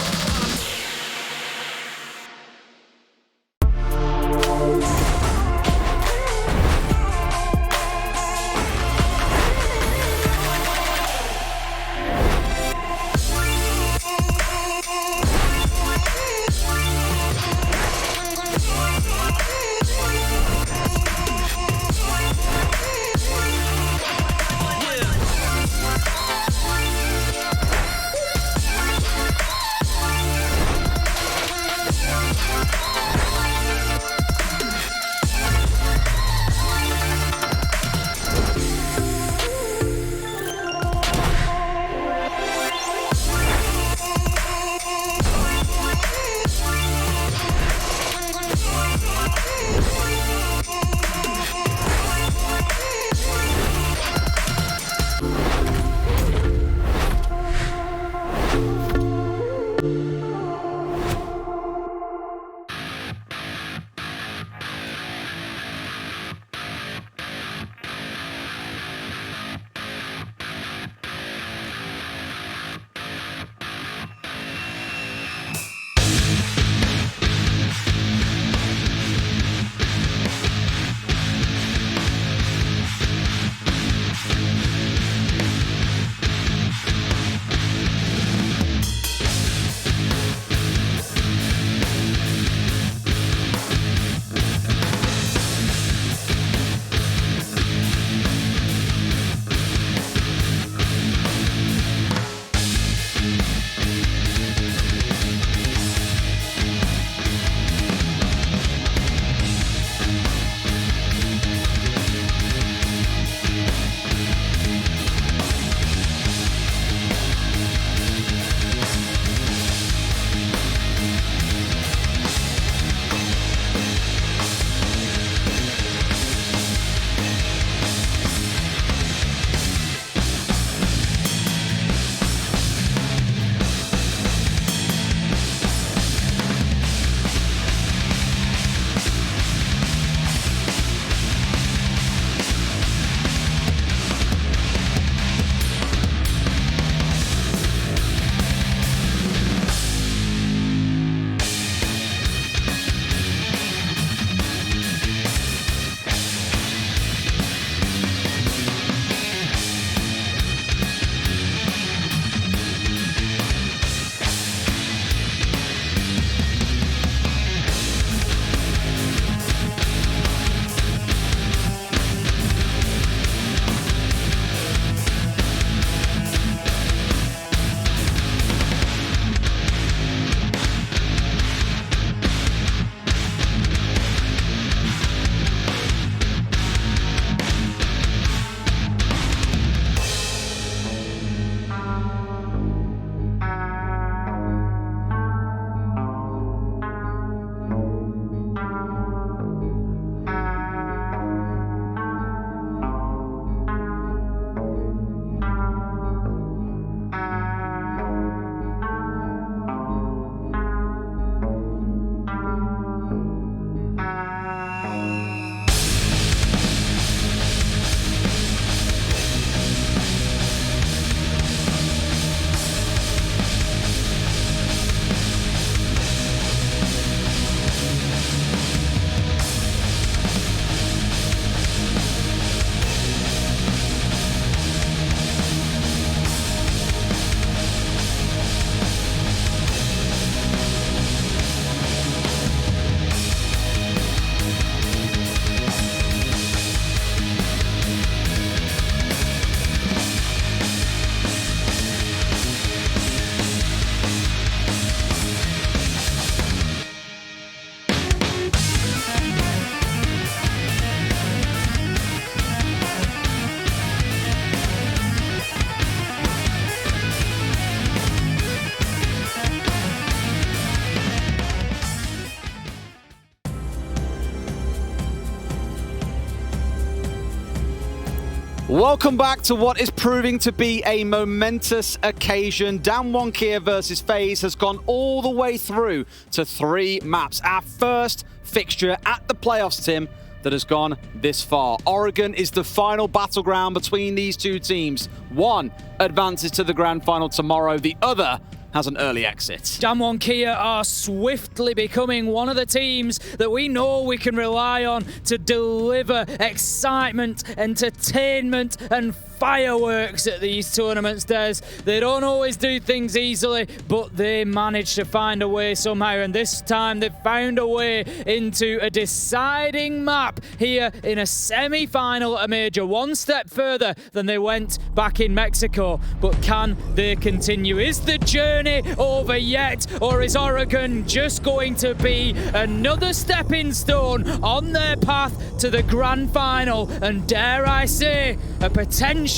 Welcome back to what is proving to be a momentous occasion. Damwon Kia versus FaZe has gone all the way through to 3 maps. Our first fixture at the playoffs, Tim, that has gone this far. Oregon is the final battleground between these two teams. One advances to the grand final tomorrow. The other has an early exit. Damwon Kia are swiftly becoming one of the teams that we know we can rely on to deliver excitement, entertainment, and fireworks at these tournaments, Des. They don't always do things easily, but they manage to find a way somehow, and this time they've found a way into a deciding map here in a semi-final at a major, one step further than they went back in Mexico. But can they continue? Is the journey over yet, or is Oregon just going to be another stepping stone on their path to the grand final, and dare I say, a potential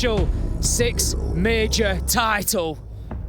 6 major title?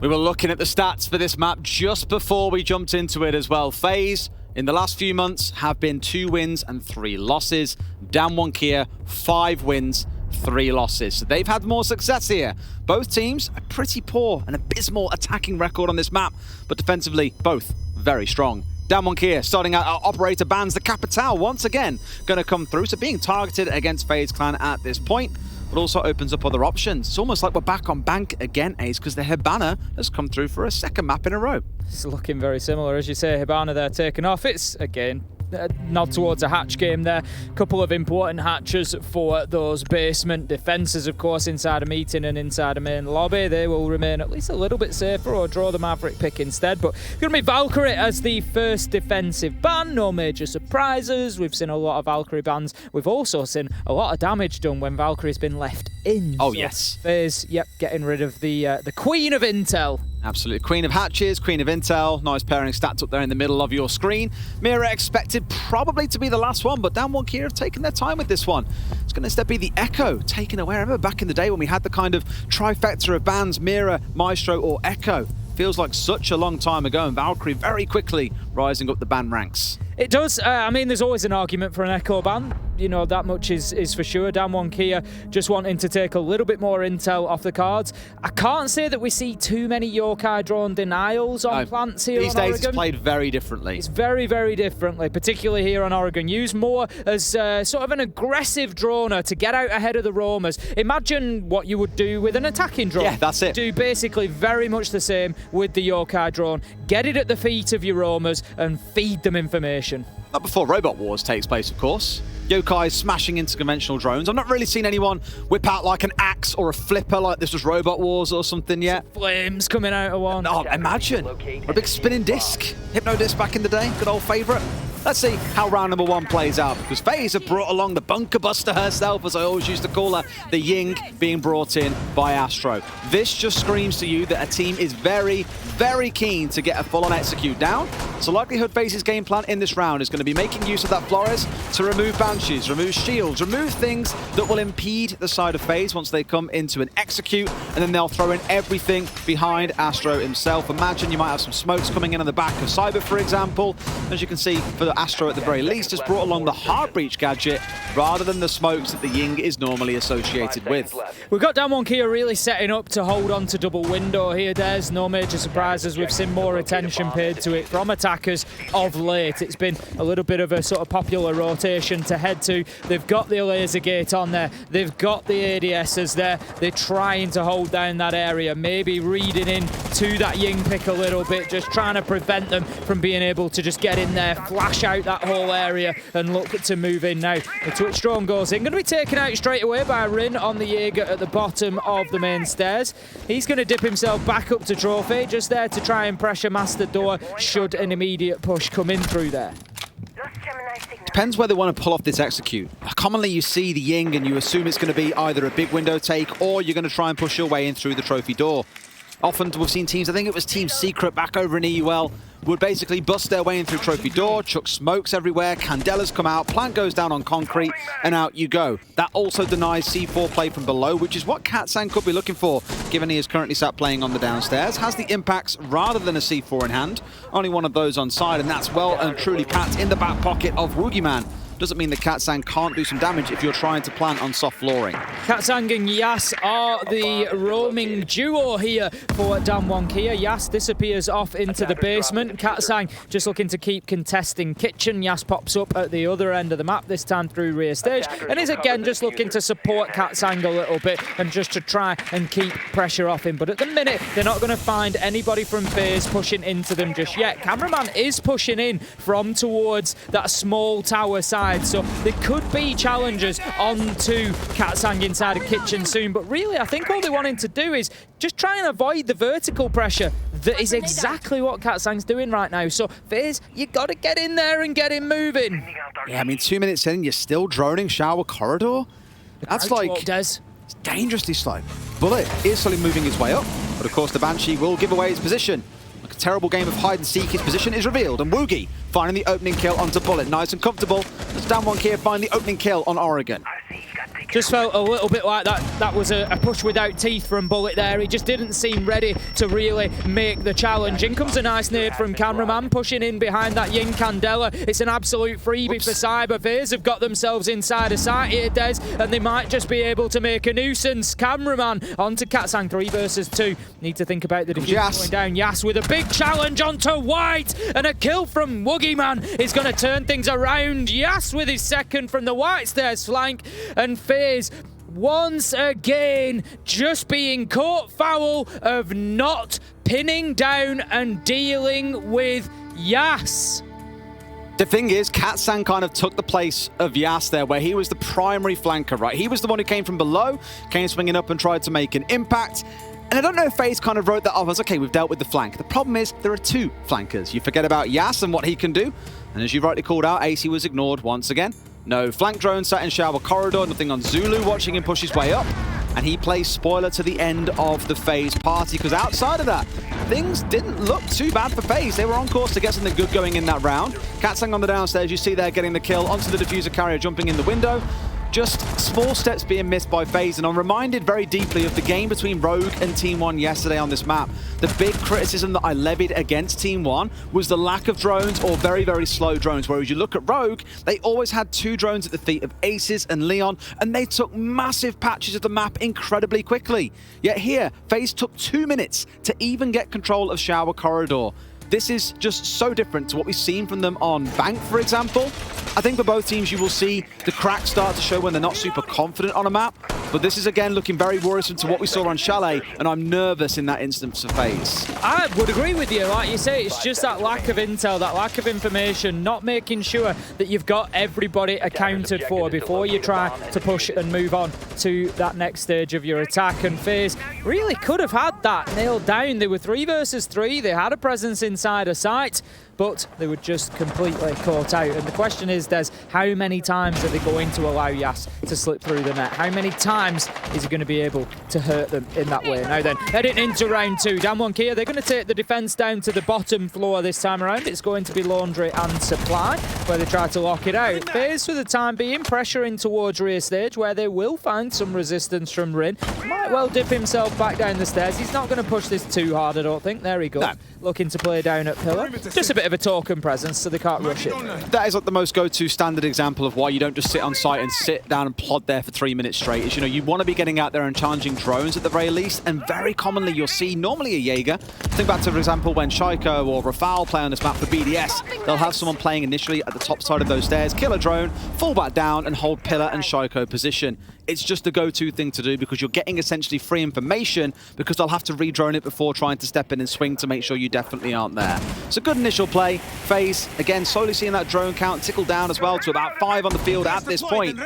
We were looking at the stats for this map just before we jumped into it as well. FaZe, in the last few months, have been 2 wins and 3 losses. Damwon Kia, 5 wins, 3 losses. So they've had more success here. Both teams a pretty poor and abysmal attacking record on this map, but defensively, both very strong. Damwon Kia starting out, our operator bans the Capital once again, going to come through. So being targeted against FaZe Clan at this point, but also opens up other options. It's almost like we're back on bank again, Ace, because the Hibana has come through for a second map in a row. It's looking very similar, as you say. Hibana there taken off. It's, again, nod towards a hatch game there. Couple of important hatches for those basement defences, of course, inside a meeting and inside a main lobby. They will remain at least a little bit safer, or draw the Maverick pick instead. But it's going to be Valkyrie as the first defensive ban. No major surprises. We've seen a lot of Valkyrie bans. We've also seen a lot of damage done when Valkyrie's been left in. Oh, so yes. FaZe, yep, getting rid of the Queen of Intel. Absolutely. Queen of Hatches, Queen of Intel. Nice pairing stacked up there in the middle of your screen. Mira expected probably to be the last one, but Damwon Kia have taken their time with this one. It's going to instead be the Echo taken away. I remember back in the day when we had the kind of trifecta of bans, Mira, Maestro, or Echo. Feels like such a long time ago, and Valkyrie very quickly rising up the ban ranks. It does. I mean, there's always an argument for an Echo ban. You know, that much is for sure. Damwon Kia just wanting to take a little bit more intel off the cards. I can't say that we see too many Yokai drone denials on plants here these on days Oregon. It's played very differently. It's very, very differently, particularly here on Oregon. Used more as sort of an aggressive droner to get out ahead of the roamers. Imagine what you would do with an attacking drone. Yeah, that's it. Do basically very much the same with the Yokai drone. Get it at the feet of your roamers and feed them information. Not before Robot Wars takes place, of course. Yokai smashing into conventional drones. I've not really seen anyone whip out like an axe or a flipper like this was Robot Wars or something yet. Flames coming out of one. Oh, imagine. Or a big spinning disc. Hypno disc back in the day. Good old favourite. Let's see how round number 1 plays out, because FaZe have brought along the Bunker Buster herself, as I always used to call her, the Ying being brought in by Astro. This just screams to you that a team is very, very keen to get a full-on execute down. So likelihood FaZe's game plan in this round is going to be making use of that Flores to remove Banshees, remove shields, remove things that will impede the side of FaZe once they come into an execute, and then they'll throw in everything behind Astro himself. Imagine you might have some smokes coming in on the back of Cyber, for example. As you can see, for the Astro at the very least has brought along the hard breach gadget rather than the smokes that the Ying is normally associated with. We've got Damwon Kia really setting up to hold on to double window here. There's no major surprises. We've seen more attention paid to it from attackers of late. It's been a little bit of a sort of popular rotation to head to. They've got the laser gate on there. They've got the ADSs there. They're trying to hold down that area, maybe reading in to that Ying pick a little bit, just trying to prevent them from being able to just get in there, flash out that whole area and look to move in now. The Twitch drone goes in. Going to be taken out straight away by Rin on the Jaeger at the bottom of the main stairs. He's going to dip himself back up to Trophy, just there to try and pressure Master Door should an immediate push come in through there. Depends where they want to pull off this execute. Commonly you see the Ying and you assume it's going to be either a big window take or you're going to try and push your way in through the Trophy door. Often we've seen teams, I think it was Team Secret back over in EUL, would basically bust their way in through Trophy door, chuck smokes everywhere, Candelas come out, plant goes down on concrete, and out you go. That also denies C4 play from below, which is what Katsan could be looking for, given he is currently sat playing on the downstairs. Has the impacts rather than a C4 in hand. Only one of those on side, and that's well and truly packed in the back pocket of Woogieman. doesn't mean that Katsang can't do some damage if you're trying to plant on soft flooring. Katsang and Yas are the roaming duo here for Damwon Kia. Yas disappears off into the basement. Katsang just looking to keep contesting kitchen. Yas pops up at the other end of the map, this time through rear stage, and is again just looking to support Katsang a little bit and just to try and keep pressure off him. But at the minute, they're not going to find anybody from FaZe pushing into them just yet. Cameraman is pushing in from towards that small tower side, so there could be challenges onto Katsang inside a kitchen soon. But really, I think all they wanted to do is just try and avoid the vertical pressure. That is exactly what Katsang's doing right now. So FaZe, you got to get in there and get him moving. Yeah, I mean, 2 minutes in, you're still droning shower corridor? That's like... Des. It's dangerously slow. Bullet is slowly moving his way up, but of course the Banshee will give away his position. Like a terrible game of hide and seek, his position is revealed, and Woogie finding the opening kill onto Bullet. Nice and comfortable. As Damwon Kia find the opening kill on Oregon. Just felt a little bit like that was a push without teeth from Bullet there. He just didn't seem ready to really make the challenge. In comes a nice nade from Cameraman, pushing in behind that Yin Candela. It's an absolute freebie for Cyber. FaZe have got themselves inside a sight here, Des, and they might just be able to make a nuisance. Cameraman onto Katsang, 3 versus 2. Need to think about the defuse going down. Yas with a big challenge onto White, and a kill from Woogie Man is going to turn things around. Yas with his second from the White Stairs flank, and FaZe once again just being caught foul of not pinning down and dealing with Yas. The thing is, Katsang kind of took the place of Yas there, where he was the primary flanker, right? He was the one who came from below, came swinging up and tried to make an impact. And I don't know if FaZe kind of wrote that off as, okay, we've dealt with the flank. The problem is there are 2 flankers. You forget about Yas and what he can do. And as you rightly called out, AC was ignored once again. No flank drone sat in shower corridor, nothing on Zulu, watching him push his way up. And he plays spoiler to the end of the FaZe party, because outside of that, things didn't look too bad for FaZe. They were on course to get something good going in that round. Katsang on the downstairs, you see there getting the kill onto the diffuser carrier, jumping in the window. Just small steps being missed by FaZe, and I'm reminded very deeply of the game between Rogue and Team 1 yesterday on this map. The big criticism that I levied against Team 1 was the lack of drones, or very, very slow drones, whereas you look at Rogue, they always had 2 drones at the feet of Aces and Leon, and they took massive patches of the map incredibly quickly. Yet here, FaZe took 2 minutes to even get control of shower corridor. This is just so different to what we've seen from them on Bank, for example. I think for both teams, you will see the cracks start to show when they're not super confident on a map. But this is, again, looking very worrisome to what we saw on Chalet, and I'm nervous in that instance for FaZe. I would agree with you. Like you say, it's just that lack of intel, that lack of information, not making sure that you've got everybody accounted for before you try to push and move on to that next stage of your attack. And FaZe really could have had that nailed down. They were 3 versus 3. They had a presence inside a site, but they were just completely caught out. And the question is, Des, how many times are they going to allow Yas to slip through the net? How many times is he going to be able to hurt them in that way? Now then, heading into round 2, Damwon Kia, they're going to take the defense down to the bottom floor this time around. It's going to be laundry and supply, where they try to lock it out. FaZe, for the time being, pressuring towards rear stage, where they will find some resistance from Rin. Might well dip himself back down the stairs. He's not going to push this too hard, I don't think. There he goes. No. Looking to play down at pillar. Just a bit of a token presence, so they can't rush it. That is like the most go-to standard example of why you don't just sit on site and sit down and plod there for 3 minutes straight. Is, you know, you want to be getting out there and challenging drones at the very least, and very commonly you'll see normally a Jaeger. Think back to, for example, when Shaiko or Rafal play on this map for BDS, they'll have someone playing initially at the top side of those stairs, kill a drone, fall back down and hold pillar and Shaiko position. It's just the go-to thing to do, because you're getting essentially free information, because they'll have to re-drone it before trying to step in and swing to make sure you definitely aren't there. So good initial play. FaZe, again, slowly seeing that drone count tickle down as well to about 5 on the field at this point.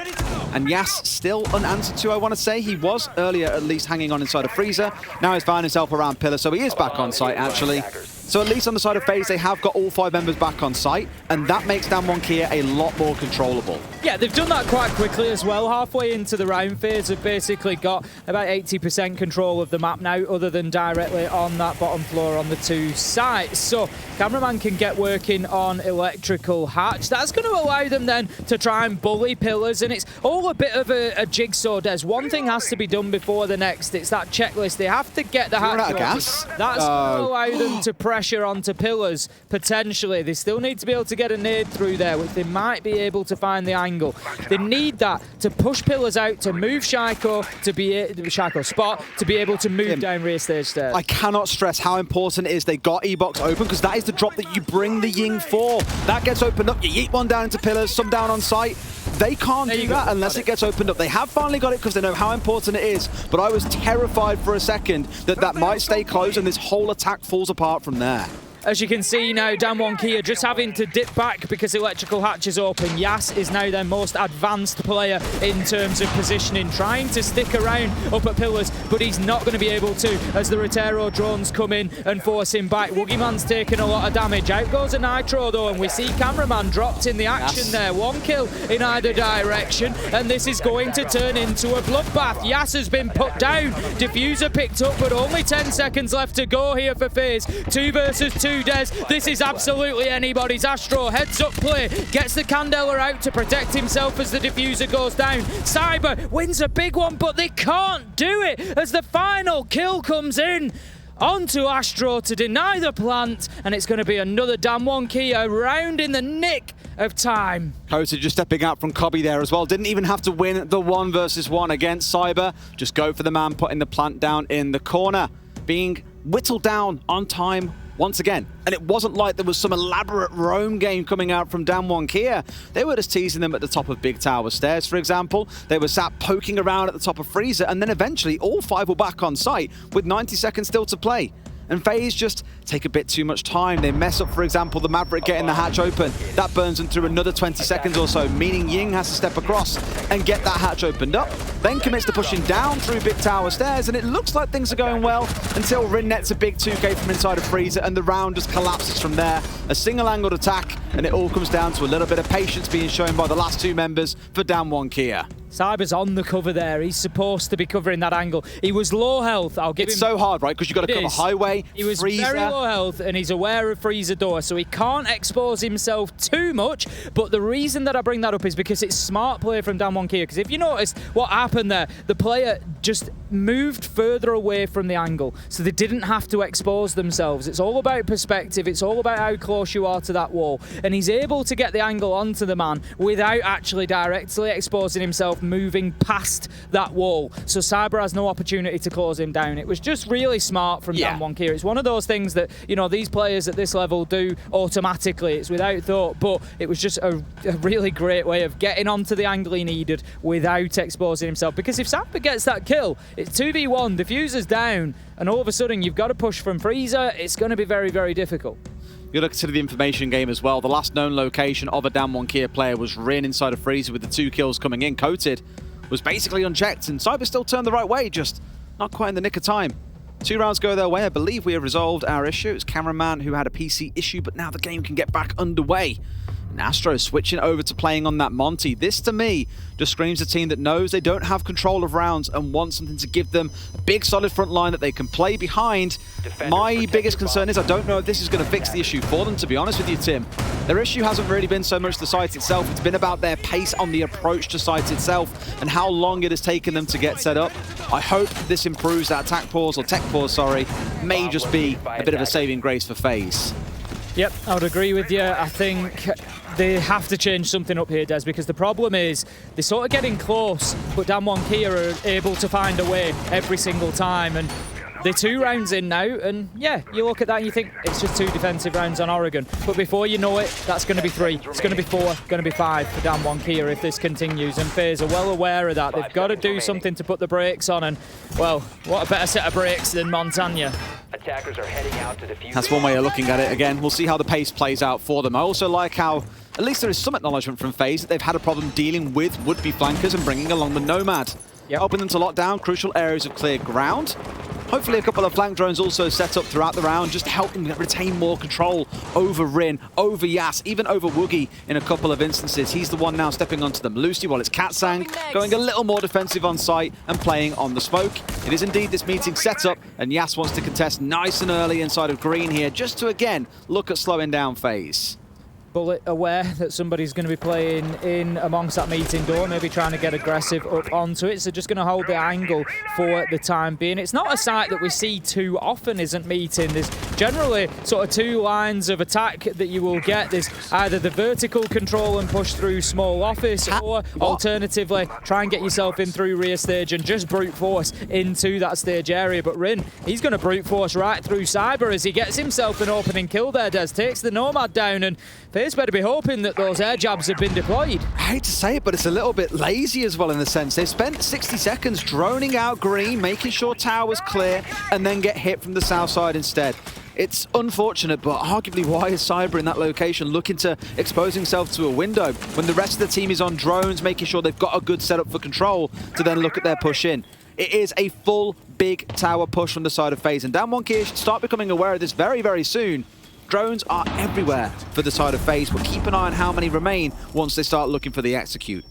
And Yas still unanswered to, I want to say. He was earlier at least hanging on inside a freezer. Now he's finding himself around pillar, so he is back on site actually. So at least on the side of FaZe, they have got all 5 members back on site, and that makes Damwon Kia a lot more controllable. Yeah, they've done that quite quickly as well. Halfway into the round, FaZe have basically got about 80% control of the map now, other than directly on that bottom floor on the 2 sites. So Cameraman can get working on electrical hatch. That's going to allow them then to try and bully pillars, and it's all a bit of a jigsaw, Des. One thing has to be done before the next. It's that checklist. They have to get the hatch. Gas? That's going to allow them to press pressure onto pillars, potentially. They still need to be able to get a nade through there, which they might be able to find the angle. They need that to push pillars out, to move Shaiko to be Shaiko Spot to be able to move down rear stage stairs. I cannot stress how important it is they got E-Box open, because that is the drop that you bring the Ying for. That gets opened up, you yeet one down into pillars, some down on site. They can't do that unless it gets opened up. They have finally got it because they know how important it is, but I was terrified for a second that that might stay closed and this whole attack falls apart from there. As you can see now, Damwon Kia just having to dip back because electrical hatch is open. Yas is now their most advanced player in terms of positioning, trying to stick around up at pillars, but he's not going to be able to as the Rotero drones come in and force him back. Woogieman's taking a lot of damage. Out goes a Nitro though, and we see Cameraman dropped in the action there. One kill in either direction, and this is going to turn into a bloodbath. Yas has been put down. Diffuser picked up, but only 10 seconds left to go here for FaZe. 2 versus 2. Des. This is absolutely anybody's. Astro heads up play, gets the Candela out to protect himself as the diffuser goes down. Cyber wins a big one, but they can't do it as the final kill comes in. Onto Astro to deny the plant, and it's going to be another Damwon Kia round in the nick of time. Coated just stepping out from Cobby there as well. Didn't even have to win the 1 versus 1 against Cyber. Just go for the man putting the plant down in the corner. Being whittled down on time once again. And it wasn't like there was some elaborate roam game coming out from Damwon Kia. They were just teasing them at the top of Big Tower Stairs, for example. They were sat poking around at the top of Freezer, and then eventually all 5 were back on site with 90 seconds still to play. And FaZe just take a bit too much time. They mess up, for example, the Maverick getting the hatch open. That burns them through another 20 seconds or so, meaning Ying has to step across and get that hatch opened up. Then commits to pushing down through Big Tower Stairs, and it looks like things are going well until Rin nets a big 2K from inside of Freezer, and the round just collapses from there. A single-angled attack, and it all comes down to a little bit of patience being shown by the last 2 members for Damwon Kia. Cyber's on the cover there. He's supposed to be covering that angle. He was low health. I'll give him... It's so hard, right? Because you've got to cover highway, He was Freezer. very low health, and he's aware of Freezer door, so he can't expose himself too much. But the reason that I bring that up is because it's smart play from Damwon Kia. Because if you notice what happened there, the player just moved further away from the angle, so they didn't have to expose themselves. It's all about perspective. It's all about how close you are to that wall. And he's able to get the angle onto the man without actually directly exposing himself, moving past that wall. So Cyber has no opportunity to close him down. It was just really smart from Damwon Kia. It's one of those things that, you know, these players at this level do automatically. It's without thought, but it was just a really great way of getting onto the angle he needed without exposing himself. Because if Cyber gets that kill, it's 2v1, diffuser's down, and all of a sudden you've got to push from Freezer. It's going to be very, very difficult. You look to the information game as well. The last known location of a Damwon Kia player was Rin inside of Freezer with the 2 kills coming in. Coated was basically unchecked, and Cyber still turned the right way, just not quite in the nick of time. 2 rounds go their way. I believe we have resolved our issue. It's Cameraman who had a PC issue, but now the game can get back underway. And Astro switching over to playing on that Monty. This, to me, just screams a team that knows they don't have control of rounds and wants something to give them a big, solid front line that they can play behind. My biggest concern is I don't know if this is going to fix the issue for them, to be honest with you, Tim. Their issue hasn't really been so much the site itself. It's been about their pace on the approach to site itself and how long it has taken them to get set up. I hope this improves that attack pause, or tech pause, sorry. May just be a bit of a saving grace for FaZe. Yep, I would agree with you. I think they have to change something up here, Des, because the problem is they're sort of getting close, but Damwon Kia are able to find a way every single time. And they're 2 rounds in now, and yeah, you look at that and you think it's just 2 defensive rounds on Oregon. But before you know it, that's going to be 3. It's going to be 4, going to be 5 for Damwon Kia if this continues. And FaZe are well aware of that. They've got to do something to put the brakes on, and, well, what a better set of brakes than Montagna. Attackers are heading out to defuse. That's one way of looking at it. Again, we'll see how the pace plays out for them. I also like how at least there is some acknowledgement from FaZe that they've had a problem dealing with would-be flankers and bringing along the Nomad. Helping them to lock down crucial areas of clear ground. Hopefully a couple of flank drones also set up throughout the round just to help them retain more control over Rin, over Yas, even over Woogie in a couple of instances. He's the one now stepping onto them loosely while it's Katsang going a little more defensive on site and playing on the smoke. It is indeed this meeting set up, and Yas wants to contest nice and early inside of green here just to again look at slowing down FaZe. Bullet aware that somebody's going to be playing in amongst that meeting door, maybe trying to get aggressive up onto it, so just going to hold the angle for the time being. It's not a sight that we see too often, isn't meeting. There's generally sort of two lines of attack that you will get. There's either the vertical control and push through small office, or alternatively try and get yourself in through rear stage and just brute force into that stage area. But Rin, he's going to brute force right through Cyber as he gets himself an opening kill there. Des takes the Nomad down, and FaZe better be hoping that those air jabs have been deployed. I hate to say it, but it's a little bit lazy as well in the sense they've spent 60 seconds droning out green, making sure tower's clear, and then get hit from the south side instead. It's unfortunate, but arguably why is Cyber in that location looking to expose himself to a window when the rest of the team is on drones, making sure they've got a good setup for control to then look at their push in. It is a full big tower push from the side of FaZe, and Damwon Kia should start becoming aware of this very, very soon. Drones are everywhere for the side of FaZe, but keep an eye on how many remain once they start looking for the execute.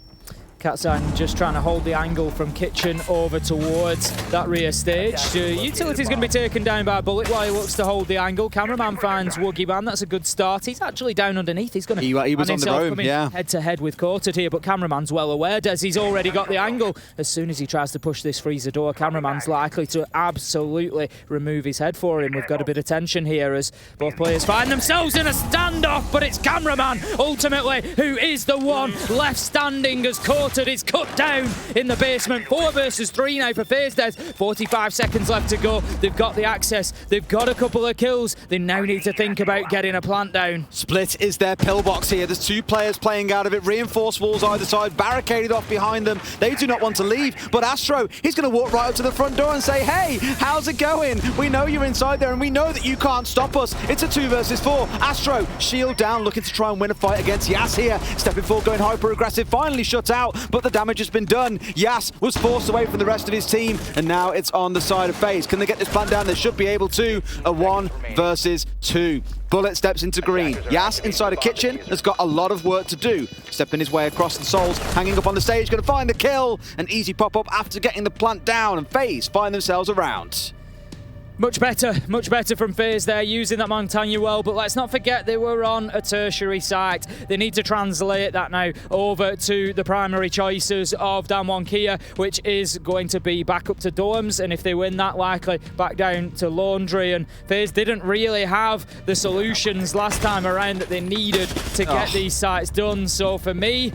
Katzan just trying to hold the angle from Kitchen over towards that rear stage. Utility's going to be taken down by Bullet while he looks to hold the angle. Cameraman finds Woogie Man. That's a good start. He's actually down underneath. He's going to he was on the roam, yeah. Head-to-head with Quartered here, but Cameraman's well aware. Des, he's already got the angle. As soon as he tries to push this freezer door, Cameraman's likely to absolutely remove his head for him. We've got a bit of tension here as both players find themselves in a standoff, but it's Cameraman, ultimately, who is the one left standing as Quartered is cut down in the basement. 4 versus 3 now for FaZe. Des. 45 seconds left to go. They've got the access. They've got a couple of kills. They now need to think about getting a plant down. Split is their pillbox here. There's 2 players playing out of it. Reinforced walls either side, barricaded off behind them. They do not want to leave, but Astro, he's going to walk right up to the front door and say, hey, how's it going? We know you're inside there and we know that you can't stop us. It's a 2 versus 4. Astro, shield down, looking to try and win a fight against Yas here. Stepping forward, going hyper aggressive, finally shut out, but the damage has been done. Yas was forced away from the rest of his team, and now it's on the side of FaZe. Can they get this plant down? They should be able to. A 1 versus 2. Bullet steps into green. Yas inside a kitchen has got a lot of work to do. Stepping his way across the souls, hanging up on the stage, going to find the kill. An easy pop-up after getting the plant down, and FaZe find themselves around. Much better from FaZe there, using that Montagne well, but let's not forget they were on a tertiary site. They need to translate that now over to the primary choices of Damwon Kia, which is going to be back up to dorms, and if they win that, likely back down to laundry. And FaZe didn't really have the solutions last time around that they needed to get these sites done. So for me,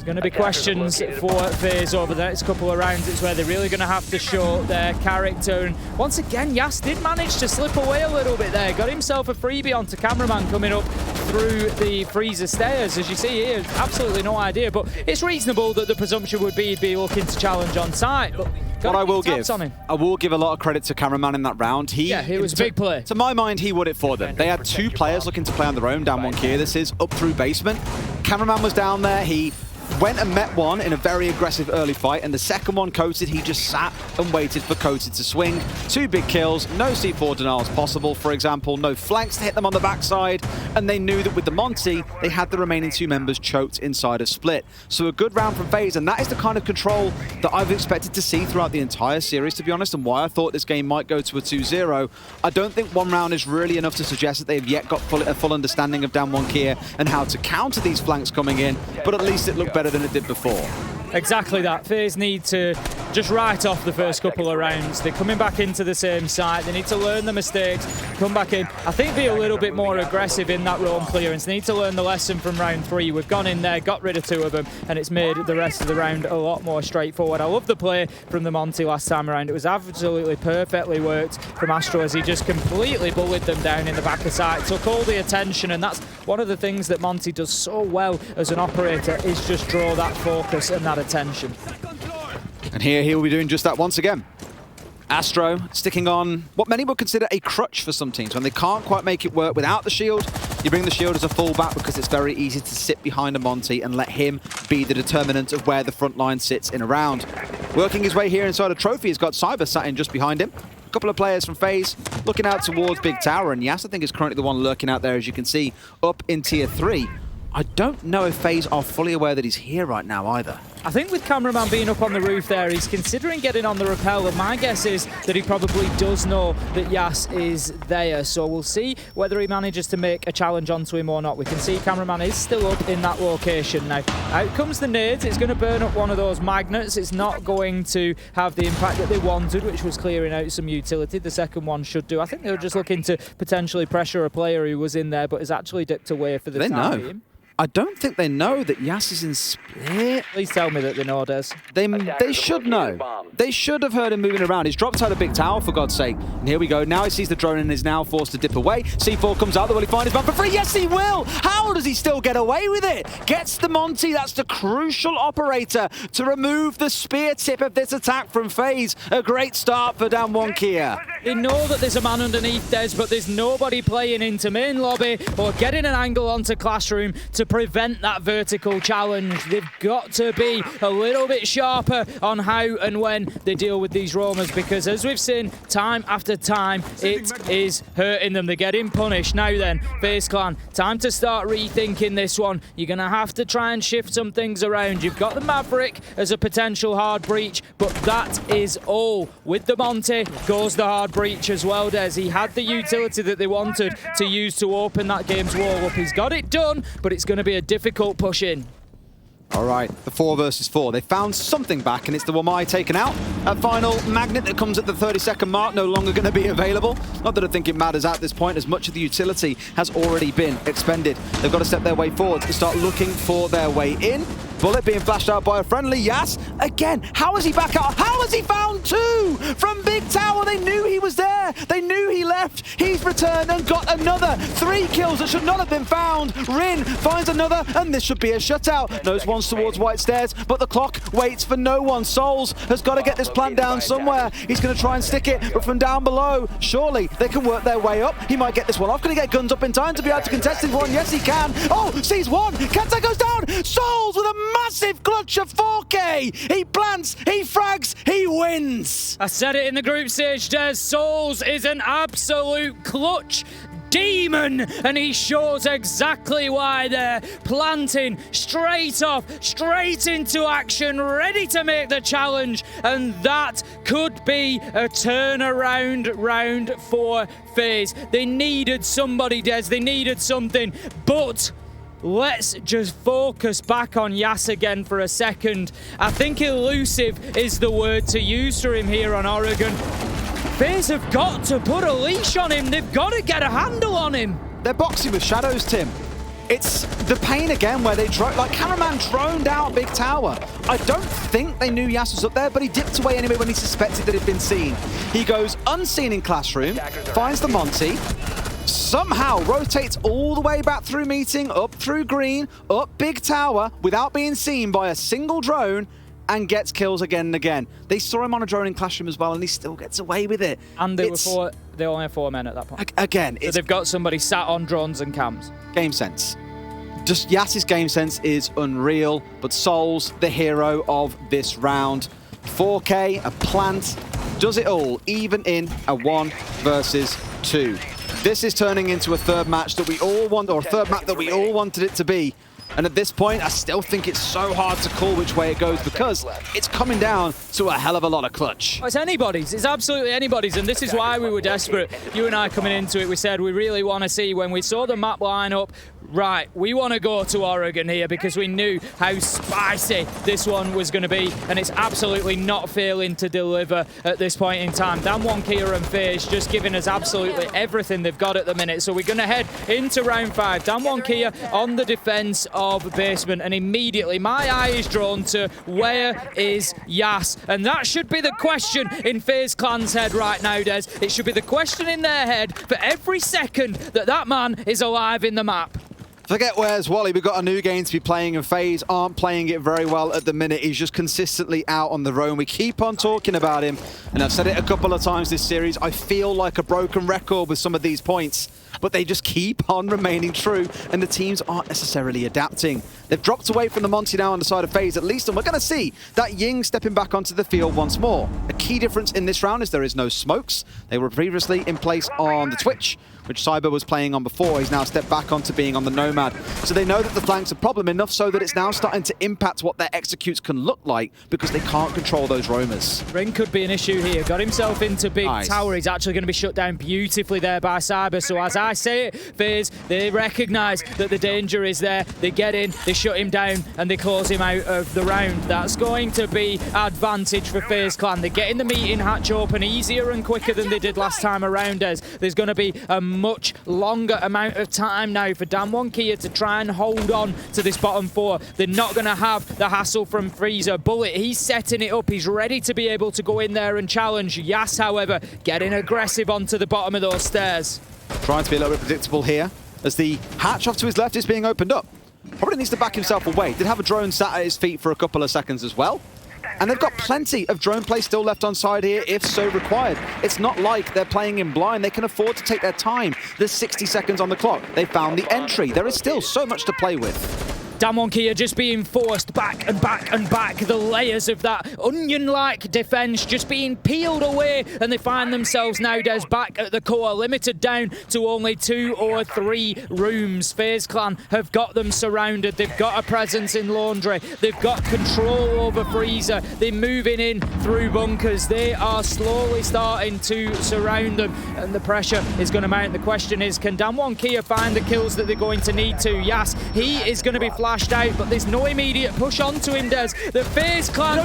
going to be questions for FaZe over the next couple of rounds. It's where they're really going to have to show their character. And once again, Yas did manage to slip away a little bit there. Got himself a freebie onto Cameraman coming up through the freezer stairs. As you see here, absolutely no idea. But it's reasonable that the presumption would be he'd be looking to challenge on site. But what I will give a lot of credit to Cameraman in that round. It was a big play. To my mind, he would it for them. They had 2 players looking to play on their own. Damwon Kia, this is up through basement. Cameraman was down there. He went and met one in a very aggressive early fight, and the second one, Coated, he just sat and waited for Coated to swing. 2 big kills, no C4 denials possible, for example, no flanks to hit them on the backside, and they knew that with the Monty, they had the remaining 2 members choked inside a split. So a good round from FaZe, and that is the kind of control that I've expected to see throughout the entire series, to be honest, and why I thought this game might go to a 2-0. I don't think 1 round is really enough to suggest that they've yet got a full understanding of Damwon Kia and how to counter these flanks coming in, but at least it looked better than it did before. Exactly that. FaZe need to just write off the first couple of rounds. They're coming back into the same site. They need to learn the mistakes, come back in. I think be a little bit more aggressive in that roam clearance. They need to learn the lesson from round 3. We've gone in there, got rid of 2 of them, and it's made the rest of the round a lot more straightforward. I love the play from the Monty last time around. It was absolutely perfectly worked from Astro as he just completely bullied them down in the back of site, took all the attention, and that's one of the things that Monty does so well as an operator, is just draw that focus and that attention. And here he will be doing just that once again. Astro sticking on what many would consider a crutch for some teams. When they can't quite make it work without the shield, you bring the shield as a fallback because it's very easy to sit behind a Monty and let him be the determinant of where the front line sits in a round. Working his way here inside a trophy, he's got Cyber sat in just behind him. A couple of players from FaZe looking out towards Big Tower, and Yas, I think, is currently the one lurking out there, as you can see, up in Tier 3. I don't know if FaZe are fully aware that he's here right now either. I think with cameraman being up on the roof there, he's considering getting on the rappel, and my guess is that he probably does know that Yas is there. So we'll see whether he manages to make a challenge onto him or not. We can see cameraman is still up in that location now. Out comes the nades. It's going to burn up one of those magnets. It's not going to have the impact that they wanted, which was clearing out some utility. The second one should do. I think they were just looking to potentially pressure a player who was in there, but has actually dipped away for the time being. I don't think they know that Yas is in split. Please tell me that they know, Des. They should know. They should have heard him moving around. He's dropped out a big tower, for God's sake. And here we go. Now he sees the drone and is now forced to dip away. C4 comes out. Will he find his man for free? Yes, he will. How does he still get away with it? Gets the Monty. That's the crucial operator to remove the spear tip of this attack from FaZe. A great start for Damwon Kia. They know that there's a man underneath Des, but there's nobody playing into main lobby or getting an angle onto Classroom to prevent that vertical challenge. They've got to be a little bit sharper on how and when they deal with these roamers, because as we've seen time after time, it is hurting them. They're getting punished. Now then, FaZe Clan, time to start rethinking this one. You're going to have to try and shift some things around. You've got the Maverick as a potential hard breach, but that is all. With the Monty goes the hard breach as well, Des. He had the utility that they wanted to use to open that game's wall up. He's got it done, but it's going to be a difficult push in. All right, the 4 versus 4. They found something back, and it's the Wamai taken out. A final magnet that comes at the 30-second mark, no longer going to be available. Not that I think it matters at this point, as much of the utility has already been expended. They've got to step their way forward to start looking for their way in. Bullet being flashed out by a friendly Yas. Again, how is he back out? How has he found 2 from Big Tower? They knew he was there. They knew he left. He's returned and got another 3 kills that should not have been found. Rin finds another, and this should be a shutout. Nose one's towards White Stairs, but the clock waits for no one. Souls has got to get this plant down somewhere. He's going to try and stick it, but from down below, surely they can work their way up. He might get this one off. Can he get guns up in time to be able to contest this one? Yes, he can. Oh, sees one. Kenta goes down. Souls with a massive clutch of 4K. He plants, he frags, he wins. I said it in the group stage, Des. Souls is an absolute clutch demon, and he shows exactly why they're planting straight off, straight into action, ready to make the challenge, and that could be a turnaround round for FaZe. They needed somebody, Des. They needed something, but let's just focus back on Yas again for a second. I think elusive is the word to use for him here on Oregon. FaZe have got to put a leash on him. They've got to get a handle on him. They're boxing with shadows, Tim. It's the pain again where they like cameraman droned out Big Tower. I don't think they knew Yas was up there, but he dipped away anyway when he suspected that he'd been seen. He goes unseen in Classroom, finds the Monty, somehow rotates all the way back through meeting, up through green, up Big Tower without being seen by a single drone, and gets kills again and again. They saw him on a drone in Classroom as well, and he still gets away with it. And they only have 4 men at that point. Again, so they've got somebody sat on drones and cams. Game sense. Just Yas's game sense is unreal, but Souls, the hero of this round. 4K, a plant, does it all, even in a 1 versus 2. This is turning into a third match that we all want, or a third map that we all wanted it to be. And at this point, I still think it's so hard to call which way it goes, because it's coming down to a hell of a lot of clutch. It's anybody's. It's absolutely anybody's, and this is why we were desperate. You and I coming into it, we said we really want to see, when we saw the map line up, right, we want to go to Oregon here, because we knew how spicy this one was going to be, and it's absolutely not failing to deliver at this point in time. Damwon Kia and FaZe just giving us absolutely everything they've got at the minute. So we're going to head into round 5. Damwon Kia on the defense of basement, and immediately my eye is drawn to where is Yas, and that should be the question in FaZe Clan's head right now, Des. It should be the question in their head for every second that man is alive in the map. Forget where's Wally. We've got a new game to be playing, and FaZe aren't playing it very well at the minute. He's just consistently out on the roam. We keep on talking about him, and I've said it a couple of times this series. I feel like a broken record with some of these points, but they just keep on remaining true, and the teams aren't necessarily adapting. They've dropped away from the Monty now on the side of FaZe at least, and we're going to see that Ying stepping back onto the field once more. A key difference in this round is there is no smokes. They were previously in place on the Twitch, which Cyber was playing on before. He's now stepped back onto being on the Nomad Nomad. So they know that the flank's a problem enough so that it's now starting to impact what their executes can look like because they can't control those roamers. Ring could be an issue here. Got himself into big Nice. tower. He's actually going to be shut down beautifully there by Cyber. So as I say it, FaZe, they recognise that the danger is there. They get in, they shut him down, and they close him out of the round. That's going to be advantage for FaZe Clan. They're getting the meeting hatch open easier and quicker than they did last time around, as there's going to be a much longer amount of time now for Damwon Kia to try and hold on to this bottom four. They're not going to have the hassle from Freezer. Bullet, he's setting it up. He's ready to be able to go in there and challenge. Yas, however, getting aggressive onto the bottom of those stairs. Trying to be a little bit predictable here as the hatch off to his left is being opened up. Probably needs to back himself away. Did have a drone sat at his feet for a couple of seconds as well. And they've got plenty of drone play still left on side here if so required. It's not like they're playing in blind. They can afford to take their time. There's 60 seconds on the clock. They found the entry. There is still so much to play with. Damwon Kia just being forced back and back and back. The layers of that onion-like defense just being peeled away, and they find themselves nowadays back at the core, limited down to only 2 or 3 rooms. FaZe Clan have got them surrounded. They've got a presence in Laundry. They've got control over Freezer. They're moving in through bunkers. They are slowly starting to surround them, and the pressure is going to mount. The question is, can Damwon Kia find the kills that they're going to need to? Yes, he is going to be flashed out, but there's no immediate push onto him, Des. The FaZe Clan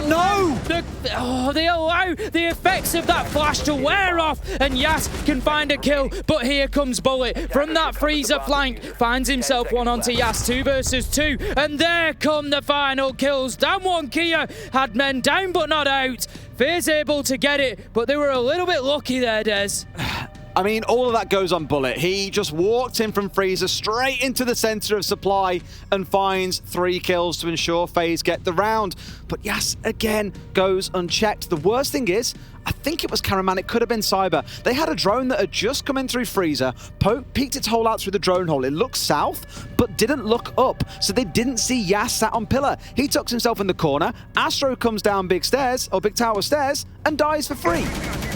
they allow the effects of that flash to wear off, and Yas can find a kill, but here comes Bullet from that Freezer flank, finds himself one onto Yas, 2 versus 2, and there come the final kills. Damwon Kia had men down but not out. FaZe able to get it, but they were a little bit lucky there, Des. I mean, all of that goes on Bullet. He just walked in from Freezer straight into the center of supply and finds 3 kills to ensure FaZe get the round. But Yas, again, goes unchecked. The worst thing is, I think it was Caraman, it could have been Cyber. They had a drone that had just come in through Freezer, peeked its hole out through the drone hole. It looked south, but didn't look up, so they didn't see Yas sat on pillar. He tucks himself in the corner. Astro comes down big stairs, or big tower stairs, and dies for free.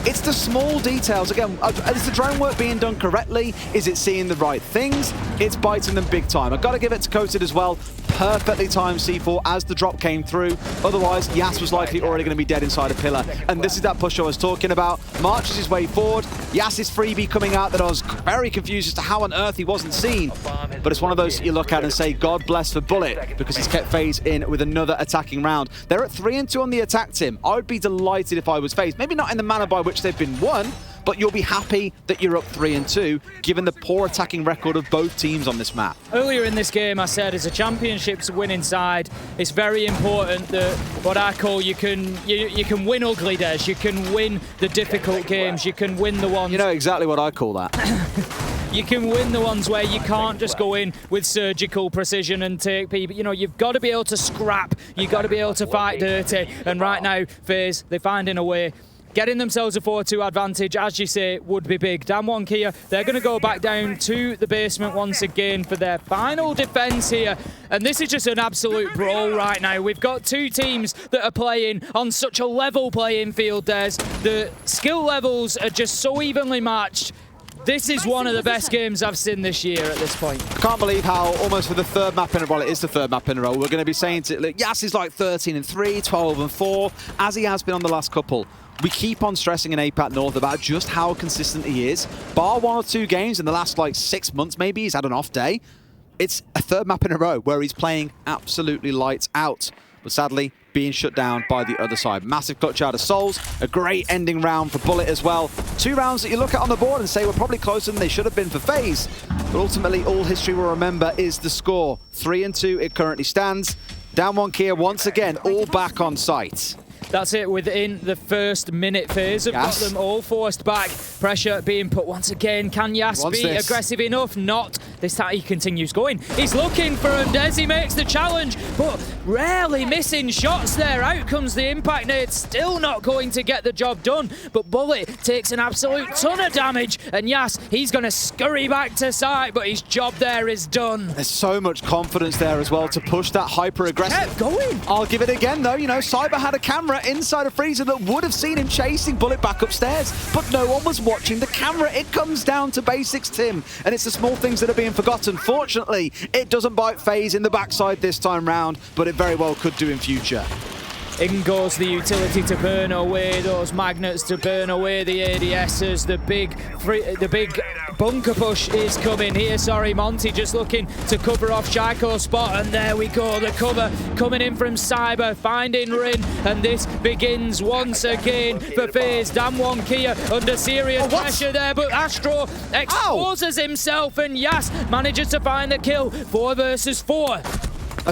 It's the small details. Again, is the drone work being done correctly? Is it seeing the right things? It's biting them big time. I've got to give it to Coated as well. Perfectly timed C4 as the drop came through. Otherwise, Yas was likely already going to be dead inside a pillar. And this is that push I was talking about. Marches his way forward. Yas's freebie coming out that I was very confused as to how on earth he wasn't seen. But it's one of those you look at and say, God bless for Bullet, because he's kept FaZe in with another attacking round. They're at 3-2 on the attack team. I would be delighted if I was FaZe. Maybe not in the manner by which they've been won, but you'll be happy that you're up 3-2, given the poor attacking record of both teams on this map. Earlier in this game, I said as a championship's winning side, it's very important that what I call you can win ugly days, you can win the difficult games, you can win the ones. You know exactly what I call that. You can win the ones where you can't just go in with surgical precision and take people. You know, you've got to be able to scrap, you've got to be able to fight dirty, and right now, FaZe, they're finding a way. Getting themselves a 4-2 advantage, as you say, would be big. Damwon Kia, they're going to go back down to the basement once again for their final defense here. And this is just an absolute brawl right now. We've got 2 teams that are playing on such a level playing field, Des. The skill levels are just so evenly matched. This is one of the best games I've seen this year at this point. I can't believe how almost for the 3rd map in a row, it is the 3rd map in a row, we're going to be saying to, look, Yas is like 13-3, 12-4, as he has been on the last couple. We keep on stressing in APAC North about just how consistent he is. Bar 1 or 2 games in the last like 6 months, maybe he's had an off day. It's a 3rd map in a row where he's playing absolutely lights out. But sadly, being shut down by the other side. Massive clutch out of Souls. A great ending round for Bullet as well. 2 rounds that you look at on the board and say were probably closer than they should have been for FaZe. But ultimately, all history will remember is the score. 3-2 it currently stands. Damwon Kia once again, all back on site. That's it, within the first minute. FaZe have got them all forced back. Pressure being put once again. Can Yas be aggressive enough? Not. This time he continues going. He's looking for him. Desi makes the challenge, but rarely missing shots there. Out comes the impact nade. Still not going to get the job done, but Bullet takes an absolute ton of damage, and Yas, he's going to scurry back to site, but his job there is done. There's so much confidence there as well to push that hyper-aggressive. Kept going. I'll give it again, though. You know, Cyber had a camera inside of Freezer that would have seen him chasing Bullet back upstairs, but no one was watching the camera. It comes down to basics, Tim, and it's the small things that are being being forgotten. Fortunately, it doesn't bite FaZe in the backside this time round, but it very well could do in future. In goes the utility to burn away those magnets, to burn away the ADSs. The big bunker push is coming here. Sorry, Monty just looking to cover off Shaiko's spot, and there we go. The cover coming in from Cyber, finding Rin, and this begins once again for FaZe. Damwon Kia under serious pressure there, but Astro exposes himself, and Yas manages to find the kill. 4 versus 4.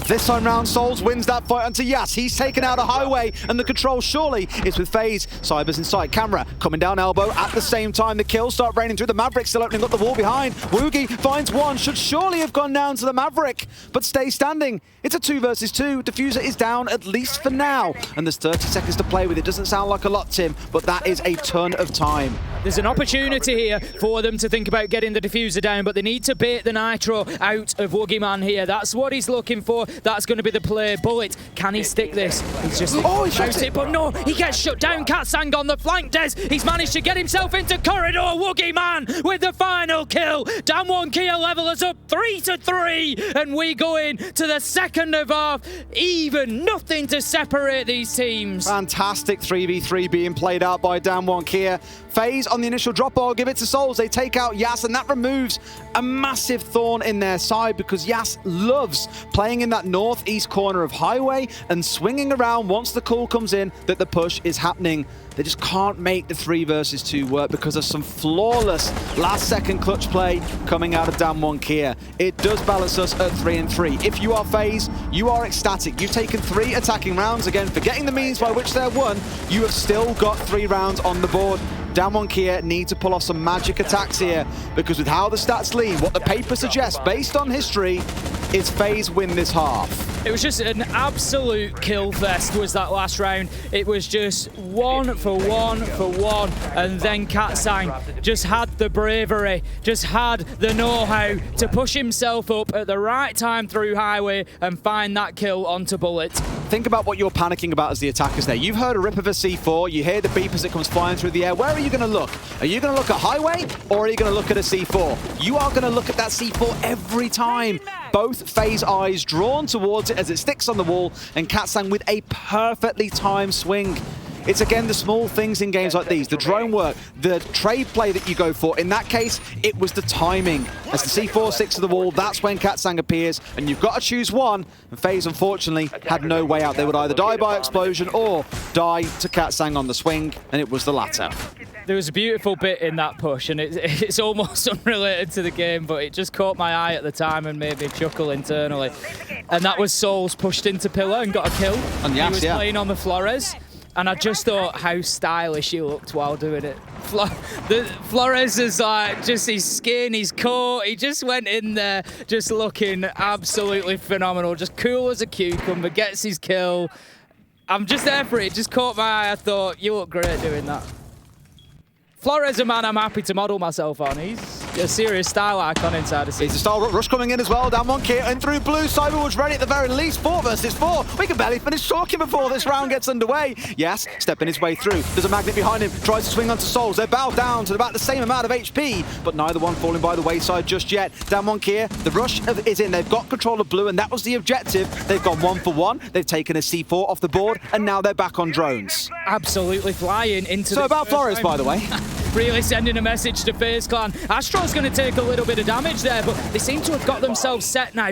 This time round, Souls wins that fight onto Yas. He's taken out a highway, and the control surely is with FaZe. Cyber's in sight. Camera coming down elbow at the same time. The kills start raining through. The Maverick still opening up the wall behind. Woogie finds one. Should surely have gone down to the Maverick, but stays standing. It's a 2 versus 2. Diffuser is down, at least for now. And there's 30 seconds to play with. It doesn't sound like a lot, Tim, but that is a ton of time. There's an opportunity here for them to think about getting the diffuser down, but they need to bait the Nitro out of Woogieman here. That's what he's looking for. That's going to be the play. Bullet, can he stick this? He's just he shot it, but no, he gets shut down. Katsang on the flank. Des, he's managed to get himself into corridor. Woogieman with the final kill. Damwon Kia level us up 3-3, and we go in to the second of half. Even nothing to separate these teams. Fantastic 3v3 being played out by Damwon Kia. FaZe on the initial drop ball, give it to Souls. They take out Yas, and that removes a massive thorn in their side, because Yas loves playing in that northeast corner of highway and swinging around once the call comes in that the push is happening. They just can't make the 3 versus 2 work because of some flawless last-second clutch play coming out of Damwon Kia. It does balance us at 3-3. If you are FaZe, you are ecstatic. You've taken 3 attacking rounds. Again, forgetting the means by which they're won, you have still got 3 rounds on the board. Damwon Kia need to pull off some magic attacks here, because with how the stats lean, what the paper suggests based on history, is FaZe win this half. It was just an absolute kill fest was that last round. It was just 1 for 1 for 1, and then Katsang just had the bravery, just had the know-how to push himself up at the right time through highway and find that kill onto Bullet. Think about what you're panicking about as the attackers there. You've heard a rip of a C4, you hear the beep as it comes flying through the air. Where are you going to look? Are you going to look at highway, or are you going to look at a C4? You are going to look at that C4 every time. Both FaZe eyes drawn towards it as it sticks on the wall, and Katsang with a perfectly timed swing. It's again the small things in games like these, the drone work, the trade play that you go for. In that case, it was the timing. As the C4 sticks to the wall, that's when Katsang appears, and you've got to choose one. And FaZe, unfortunately, had no way out. They would either die by explosion or die to Katsang on the swing, and it was the latter. There was a beautiful bit in that push, and it's almost unrelated to the game, but it just caught my eye at the time and made me chuckle internally. And that was Souls pushed into pillar and got a kill. And yes, he was playing on the Flores. And I just thought how stylish he looked while doing it. Flores is like, just his skin, his coat, he just went in there just looking absolutely phenomenal. Just cool as a cucumber, gets his kill. I'm just there for it, just caught my eye. I thought, you look great doing that. Flores, a man I'm happy to model myself on. He's a serious style icon inside the scene. It's a style rush coming in as well. Damwon Kia in through blue. Cyberwood's ready at the very least. 4 versus 4. We can barely finish talking before this round gets underway. Yes, stepping his way through. There's a magnet behind him. Tries to swing onto Souls. They're bowed down to about the same amount of HP, but neither one falling by the wayside just yet. Damwon Kia, the rush is in. They've got control of blue, and that was the objective. They've gone 1 for 1. They've taken a C4 off the board, and now they're back on drones. Absolutely flying into So about Flores, by the way. Really sending a message to FaZe Clan. Astro's going to take a little bit of damage there, but they seem to have got themselves set now.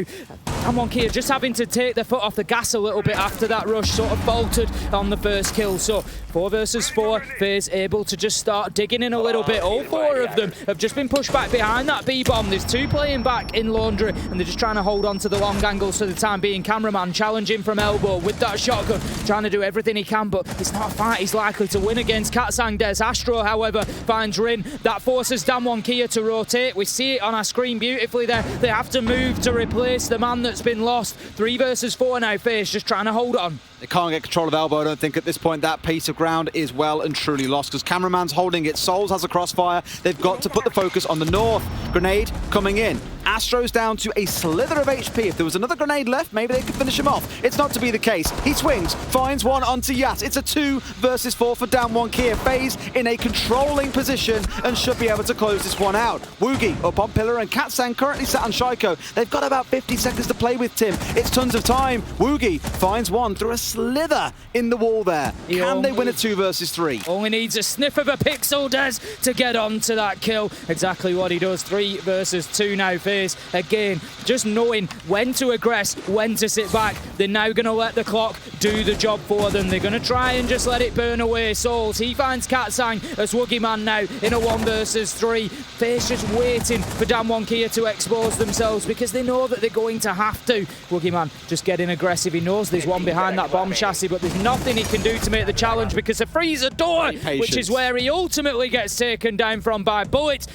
Damwon Kia just having to take their foot off the gas a little bit after that rush, sort of faltered on the first kill. So 4 versus 4, FaZe able to just start digging in a little bit. All 4 of them have just been pushed back behind that B-bomb. There's 2 playing back in Laundry, and they're just trying to hold on to the long angles for the time being. Cameraman challenging from elbow with that shotgun, trying to do everything he can, but it's not a fight he's likely to win against Katsang Des. Astro, however, finds Rin. That forces Damwon Kia to rotate. We see it on our screen beautifully there. They have to move to replace the man that's been lost. 3 versus 4 now. FaZe just trying to hold on. They can't get control of elbow, I don't think, at this point. That piece of ground is well and truly lost, because Cameraman's holding it. Souls has a crossfire. They've got to put the focus on the north. Grenade coming in. Astro's down to a slither of HP. If there was another grenade left, maybe they could finish him off. It's not to be the case. He swings, finds one onto Yas. It's a 2 versus 4 for Damwon Kia. FaZe in a controlling position and should be able to close this one out. Woogie up on Pillar and Katsang currently sat on Shaiko. They've got about 50 seconds to play with, Tim. It's tons of time. Woogie finds one through a slither in the wall there. Can they win a 2 versus 3? Only needs a sniff of a pixel, Des, to get onto that kill. Exactly what he does. 3 versus 2 now. FaZe, again, just knowing when to aggress, when to sit back. They're now going to let the clock do the job for them. They're going to try and just let it burn away. Souls, he finds Katsang as Woogie Man now in a 1 versus 3. FaZe just waiting for Damwon Kia to expose themselves because they know that they're going to have to. Woogie Man just getting aggressive. He knows there's one behind that bomb chassis, but there's nothing he can do to make the challenge because the freezer door, which is where he ultimately gets taken down from by bullets.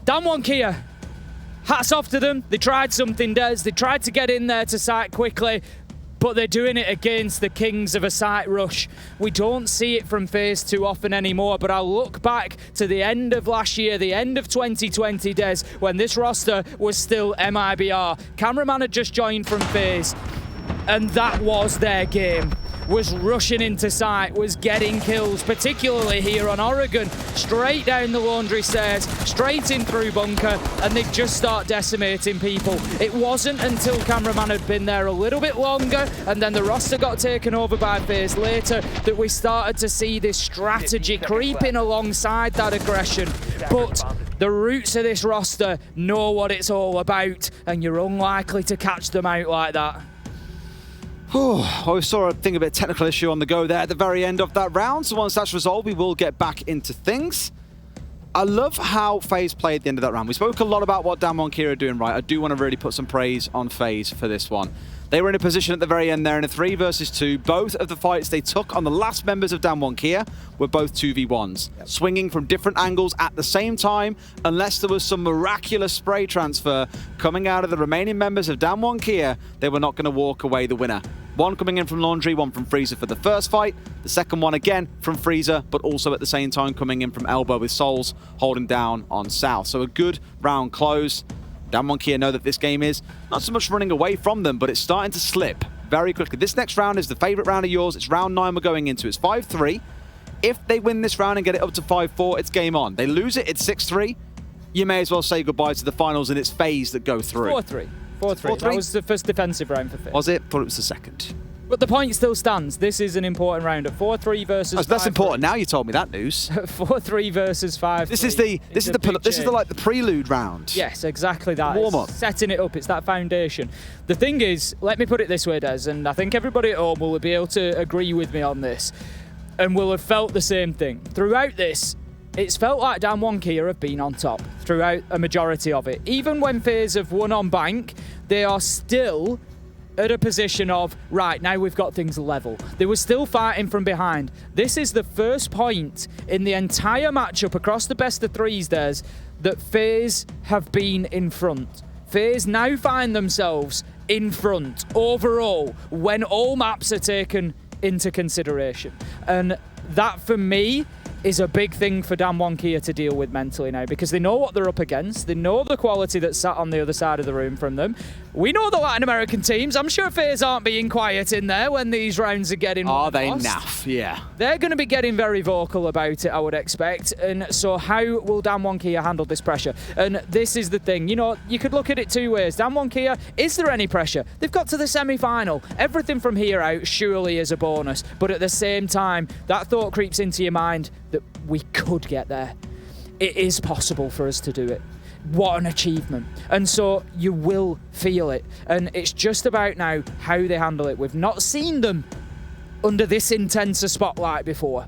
Damwon Kia, hats off to them. They tried something, Des. They tried to get in there to site quickly, but they're doing it against the kings of a site rush. We don't see it from FaZe too often anymore, but I'll look back to the end of last year, the end of 2020, Des, when this roster was still MIBR. Cameraman had just joined from FaZe, and that was their game. Was rushing into site, was getting kills, particularly here on Oregon. Straight down the laundry stairs, straight in through bunker, and they just start decimating people. It wasn't until Cameraman had been there a little bit longer, and then the roster got taken over by FaZe later, that we started to see this strategy creeping alongside that aggression. But the roots of this roster know what it's all about, and you're unlikely to catch them out like that. I saw a bit of technical issue on the go there at the very end of that round, so once that's resolved, we will get back into things. I love how FaZe played at the end of that round. We spoke a lot about what Damwon Kia are doing right. I do want to really put some praise on FaZe for this one. They were in a position at the very end there in a 3 versus 2. Both of the fights they took on the last members of Damwon Kia were both 2v1s, swinging from different angles at the same time, unless there was some miraculous spray transfer coming out of the remaining members of Damwon Kia, they were not going to walk away the winner. One coming in from Laundry, one from Freezer for the first fight. The second one again from Freezer, but also at the same time coming in from Elbow with Souls holding down on South. So a good round close. Damwon Kia know that this game is not so much running away from them, but it's starting to slip very quickly. This next round is the favorite round of yours. It's round 9 we're going into. It's 5-3. If they win this round and get it up to 5-4, it's game on. They lose it, it's 6-3. You may as well say goodbye to the finals, and it's FaZe that go through. 4-3. 4-3. That was the first defensive round for FaZe. Was it? Thought it was the second. But the point still stands. This is an important round. At 4-3 versus 5-3. That's important. Now you told me that news. 4-3 versus 5-3. This is the prelude round. Yes, exactly that. Warm up. It's setting it up. It's that foundation. The thing is, let me put it this way, Des, and I think everybody at home will be able to agree with me on this, and will have felt the same thing throughout this. It's felt like Damwon Kia have been on top throughout a majority of it. Even when FaZe have won on bank, they are still at a position of, right, now we've got things level. They were still fighting from behind. This is the first point in the entire matchup across the best of threes, that FaZe have been in front. FaZe now find themselves in front overall when all maps are taken into consideration. And that, for me, is a big thing for Damwon Kia to deal with mentally now, because they know what they're up against. They know the quality that's sat on the other side of the room from them. We know the Latin American teams. I'm sure FaZe aren't being quiet in there when these rounds are getting Are they lost. naff? Yeah. They're going to be getting very vocal about it, I would expect. And so how will Damwon Kia handle this pressure? And this is the thing. You know, you could look at it two ways. Damwon Kia, is there any pressure? They've got to the semi-final. Everything from here out surely is a bonus. But at the same time, that thought creeps into your mind that we could get there. It is possible for us to do it. What an achievement. And so you will feel it. And it's just about now how they handle it. We've not seen them under this intense a spotlight before.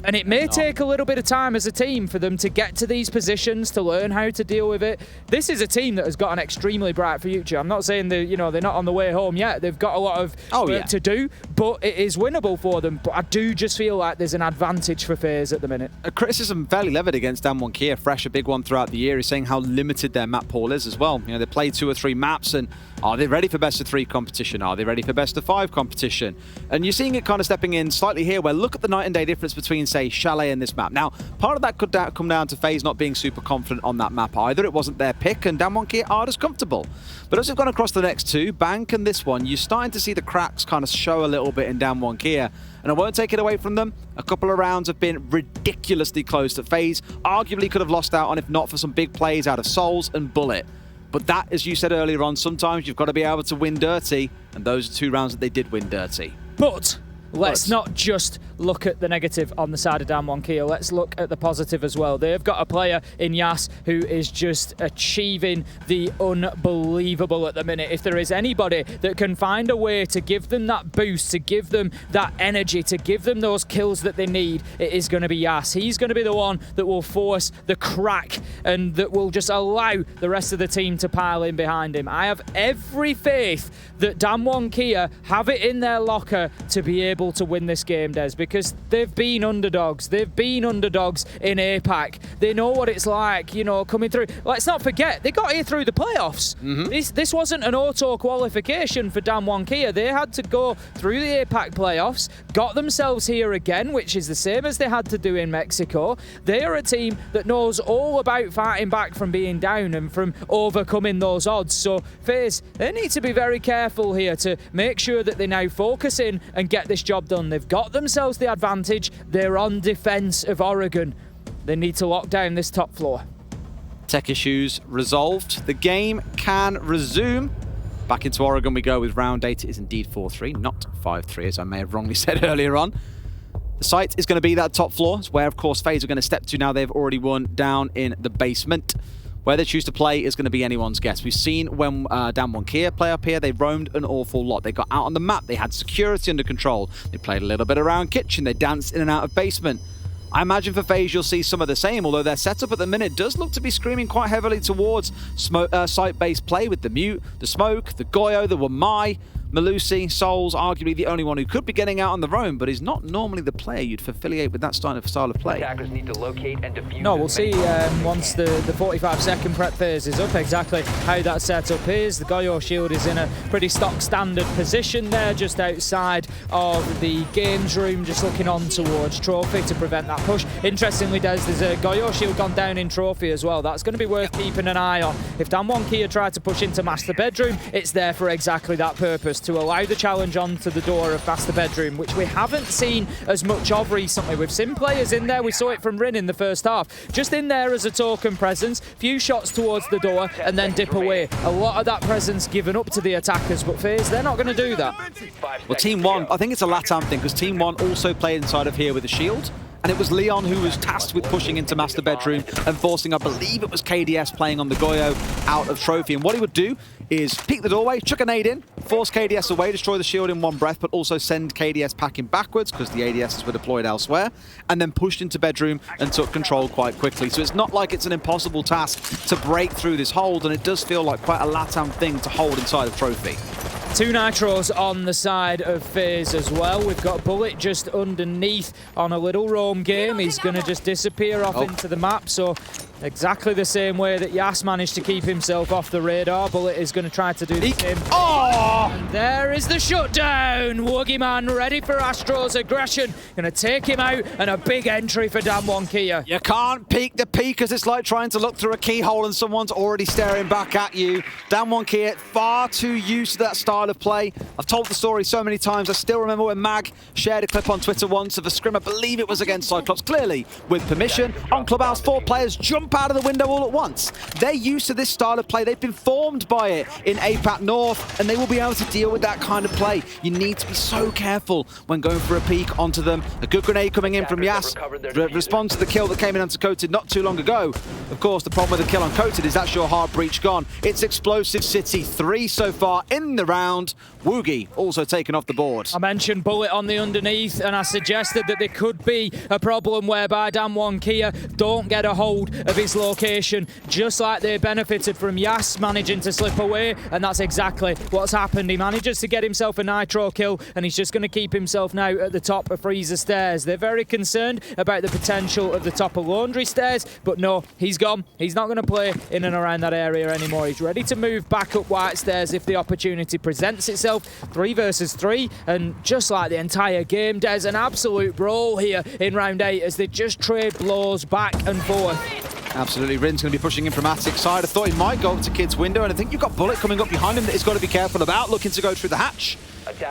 And it may take a little bit of time as a team for them to get to these positions, to learn how to deal with it. This is a team that has got an extremely bright future. I'm not saying they're not on the way home yet. They've got a lot of work to do, but it is winnable for them. But I do just feel like there's an advantage for FaZe at the minute. A criticism fairly levied against Damwon Kia. Fresh, a big one throughout the year, is saying how limited their map pool is as well. You know, they play 2 or 3 maps, and are they ready for best of 3 competition? Are they ready for best of 5 competition? And you're seeing it kind of stepping in slightly here, where look at the night and day difference between say, Chalet in this map. Now, part of that could come down to FaZe not being super confident on that map either. It wasn't their pick, and Damwon Kia aren't as comfortable. But as we've gone across the next two, Bank and this one, you're starting to see the cracks kind of show a little bit in Damwon Kia. And I won't take it away from them. A couple of rounds have been ridiculously close that FaZe arguably could have lost out on if not for some big plays out of Souls and Bullet. But that, as you said earlier on, sometimes you've got to be able to win dirty, and those are 2 rounds that they did win dirty. But let's not just look at the negative on the side of Damwon Kia. Let's look at the positive as well. They've got a player in Yas who is just achieving the unbelievable at the minute. If there is anybody that can find a way to give them that boost, to give them that energy, to give them those kills that they need, it is going to be Yas. He's going to be the one that will force the crack and that will just allow the rest of the team to pile in behind him. I have every faith that Damwon Kia have it in their locker to be able to win this game, Des, because they've been underdogs. They've been underdogs in APAC. They know what it's like, you know, coming through. Let's not forget, they got here through the playoffs. This wasn't an auto qualification for Damwon Kia. They had to go through the APAC playoffs, got themselves here again, which is the same as they had to do in Mexico. They are a team that knows all about fighting back from being down and from overcoming those odds. So FaZe, they need to be very careful here to make sure that they now focus in and get this job done. They've got themselves the advantage. They're on defense of Oregon. They need to lock down this top floor. Tech issues resolved. The game can resume. Back into Oregon we go with round 8. It is indeed 4-3, not 5-3, as I may have wrongly said earlier on. The site is going to be that top floor. It's where, of course, FaZe are going to step to now. They've already won down in the basement. Where they choose to play is going to be anyone's guess. We've seen when Damwon Kia play up here, they roamed an awful lot. They got out on the map. They had security under control. They played a little bit around kitchen. They danced in and out of basement. I imagine for FaZe you'll see some of the same, although their setup at the minute does look to be screaming quite heavily towards site-based play with the Mute, the Smoke, the Goyo, the Wamai, Malusi, Souls, arguably the only one who could be getting out on their own, but is not normally the player you'd affiliate with that style of play. Attackers need to locate and defuse. No, we'll see once the 45-second prep phase is up exactly how that setup is. The Goyo shield is in a pretty stock standard position there, just outside of the games room, just looking on towards Trophy to prevent that push. Interestingly, there's a Goyo shield gone down in Trophy as well. That's going to be worth keeping an eye on. If Damwon Kia try to push into Master Bedroom, it's there for exactly that purpose, to allow the challenge onto the door of Master Bedroom, which we haven't seen as much of recently. We've seen players in there. We saw it from Rin in the first half. Just in there as a token presence, few shots towards the door and then dip away. A lot of that presence given up to the attackers, but FaZe, they're not going to do that. Well, Team 1, I think it's a LATAM thing, because Team 1 also played inside of here with a shield. And it was Leon who was tasked with pushing into Master Bedroom and forcing, I believe it was KDS playing on the Goyo out of Trophy. And what he would do is peek the doorway, chuck a nade in, force KDS away, destroy the shield in one breath, but also send KDS packing backwards because the ADSs were deployed elsewhere, and then pushed into Bedroom and took control quite quickly. So it's not like it's an impossible task to break through this hold, and it does feel like quite a LATAM thing to hold inside of Trophy. 2 nitros on the side of FaZe as well. We've got Bullet just underneath on a little roam game. He's going to just disappear off into the map. So exactly the same way that Yas managed to keep himself off the radar, Bullet is going to try to do the same. Oh! And there is the shutdown. Woogie Man ready for Astro's aggression. Going to take him out, and a big entry for Damwon Kia. You can't peek the peekers. It's like trying to look through a keyhole and someone's already staring back at you. Damwon Kia far too used to that style of play. I've told the story so many times. I still remember when Mag shared a clip on Twitter once of a scrim, I believe it was against Cyclops, clearly with permission. On Clubhouse, 4 players jump out of the window all at once. They're used to this style of play. They've been formed by it in APAC North, and they will be able to deal with that kind of play. You need to be so careful when going for a peek onto them. A good grenade coming in from Yas. Responds to the kill that came in onto Coated not too long ago. Of course, the problem with the kill on Coated is that's your hard breach gone. It's Explosive City, 3 so far in the round. Woogie also taken off the board. I mentioned Bullet on the underneath, and I suggested that there could be a problem whereby Damwon Kia don't get a hold of of his location, just like they benefited from Yas managing to slip away, and that's exactly what's happened. He manages to get himself a nitro kill, and he's just going to keep himself now at the top of Freezer Stairs. They're very concerned about the potential of the top of Laundry Stairs, but no, he's gone. He's not going to play in and around that area anymore. He's ready to move back up White Stairs if the opportunity presents itself. 3 versus 3, and just like the entire game, there's an absolute brawl here in round 8 as they just trade blows back and forth. Absolutely, Rin's going to be pushing in from Attic's side. I thought he might go up to Kid's window, and I think you've got Bullet coming up behind him that he's got to be careful about, looking to go through the hatch.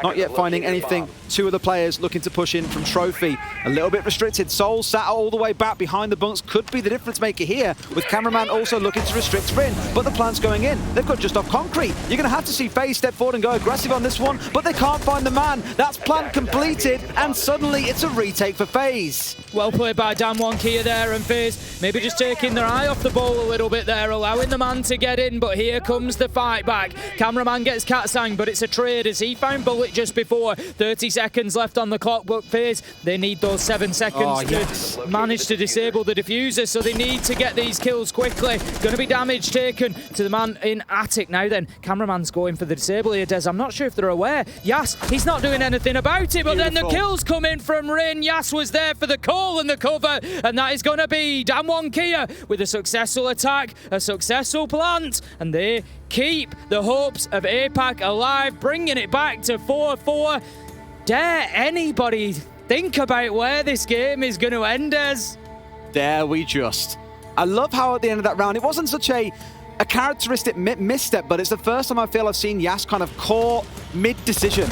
Not yet finding anything. 2 of the players looking to push in from Trophy. A little bit restricted. Soul sat all the way back behind the bunks. Could be the difference maker here, with Cameraman also looking to restrict Rin. But the plant's going in. They've got just off concrete. You're going to have to see FaZe step forward and go aggressive on this one, but they can't find the man. That's plant completed, and suddenly it's a retake for FaZe. Well played by Damwon Kia there, and FaZe maybe just taking their eye off the ball a little bit there, allowing the man to get in, but here comes the fight back. Cameraman gets Katsang, but it's a trade as he found Bullet just before. 30 seconds left on the clock, but FaZe, they need those 7 seconds to manage to disable the diffuser, so they need to get these kills quickly. Going to be damage taken to the man in Attic now then. Cameraman's going for the disable here, Des. I'm not sure if they're aware. Yas, he's not doing anything about it, but then the kills come in from Rin. Yas was there for the call and the cover, and that is going to be Damwon Kia with a successful attack, a successful plant, and they keep the hopes of APAC alive, bringing it back to 4-4. Dare anybody think about where this game is going to end as? Dare we just. I love how at the end of that round, it wasn't such a characteristic misstep, but it's the first time I feel I've seen Yas kind of caught mid-decision.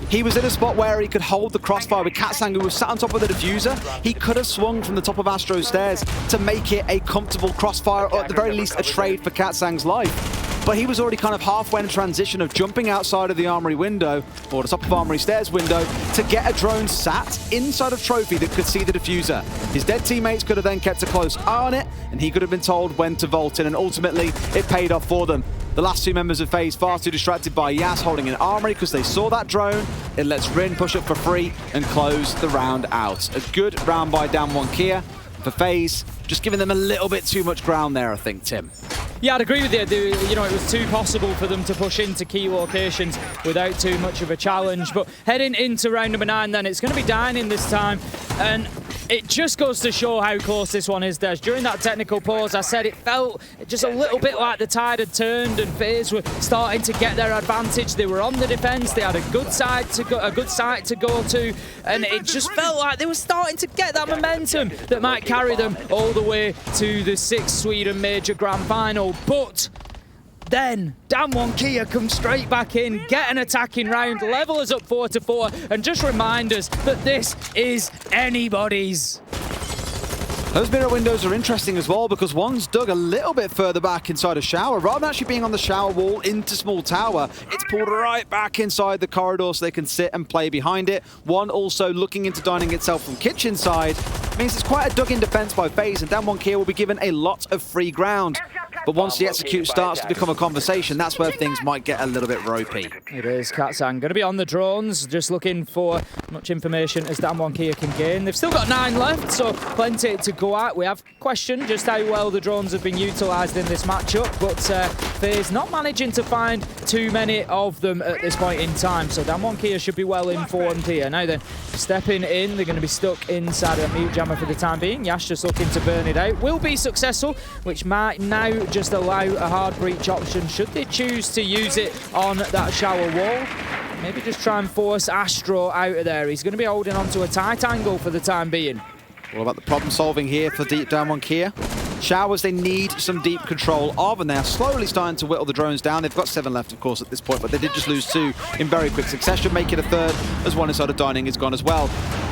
He was in a spot where he could hold the crossfire with Katsang, who was sat on top of the diffuser. He could have swung from the top of Astro's stairs to make it a comfortable crossfire, or at the very least a trade for Katsang's life. But he was already kind of halfway in transition of jumping outside of the Armory window, or the top of Armory Stairs window, to get a drone sat inside of Trophy that could see the diffuser. His dead teammates could have then kept a close eye on it, and he could have been told when to vault in, and ultimately it paid off for them. The last 2 members of FaZe far too distracted by Yas holding an Armory because they saw that drone. It lets Rin push up for free and close the round out. A good round by Damwon Kia. For FaZe, just giving them a little bit too much ground there, I think, Tim. Yeah, I'd agree with you. You know, it was too possible for them to push into key locations without too much of a challenge. But heading into round number 9 then, it's going to be dining this time. And it just goes to show how close this one is, Des. During that technical pause, I said it felt just a little bit like the tide had turned and FaZe were starting to get their advantage. They were on the defense. They had a good side to go to, and it just felt like they were starting to get that momentum that might carry them all the way to the 6th Sweden Major Grand Final. But then Damwon Kia comes straight back in, get an attacking round, level us up 4-4, and just remind us that this is anybody's. Those mirror windows are interesting as well, because one's dug a little bit further back inside a shower. Rather than actually being on the shower wall into small tower, it's pulled right back inside the corridor so they can sit and play behind it. One also looking into dining itself from kitchen side. Means it's quite a dug-in defense by FaZe, and Damwon Kia will be given a lot of free ground. But once the execute starts to become a conversation, that's where things might get a little bit ropey. It is. Katsang going to be on the drones, just looking for much information as Damwon Kia can gain. They've still got 9 left, so plenty to go at. We have questioned just how well the drones have been utilised in this matchup, but FaZe not managing to find too many of them at this point in time. So Damwon Kia should be well informed here. Now then, stepping in, they're going to be stuck inside a mute jammer for the time being. Yash just looking to burn it out. Will be successful, which might now just allow a hard breach option should they choose to use it on that shower wall. Maybe just try and force Astro out of there. He's going to be holding on to a tight angle for the time being. All about the problem solving here for Deep Damwon Kia. Showers they need some deep control of, and they're slowly starting to whittle the drones down. They've got 7 left, of course, at this point, but they did just lose 2 in very quick succession, make it a 3rd, as one inside of dining is gone as well.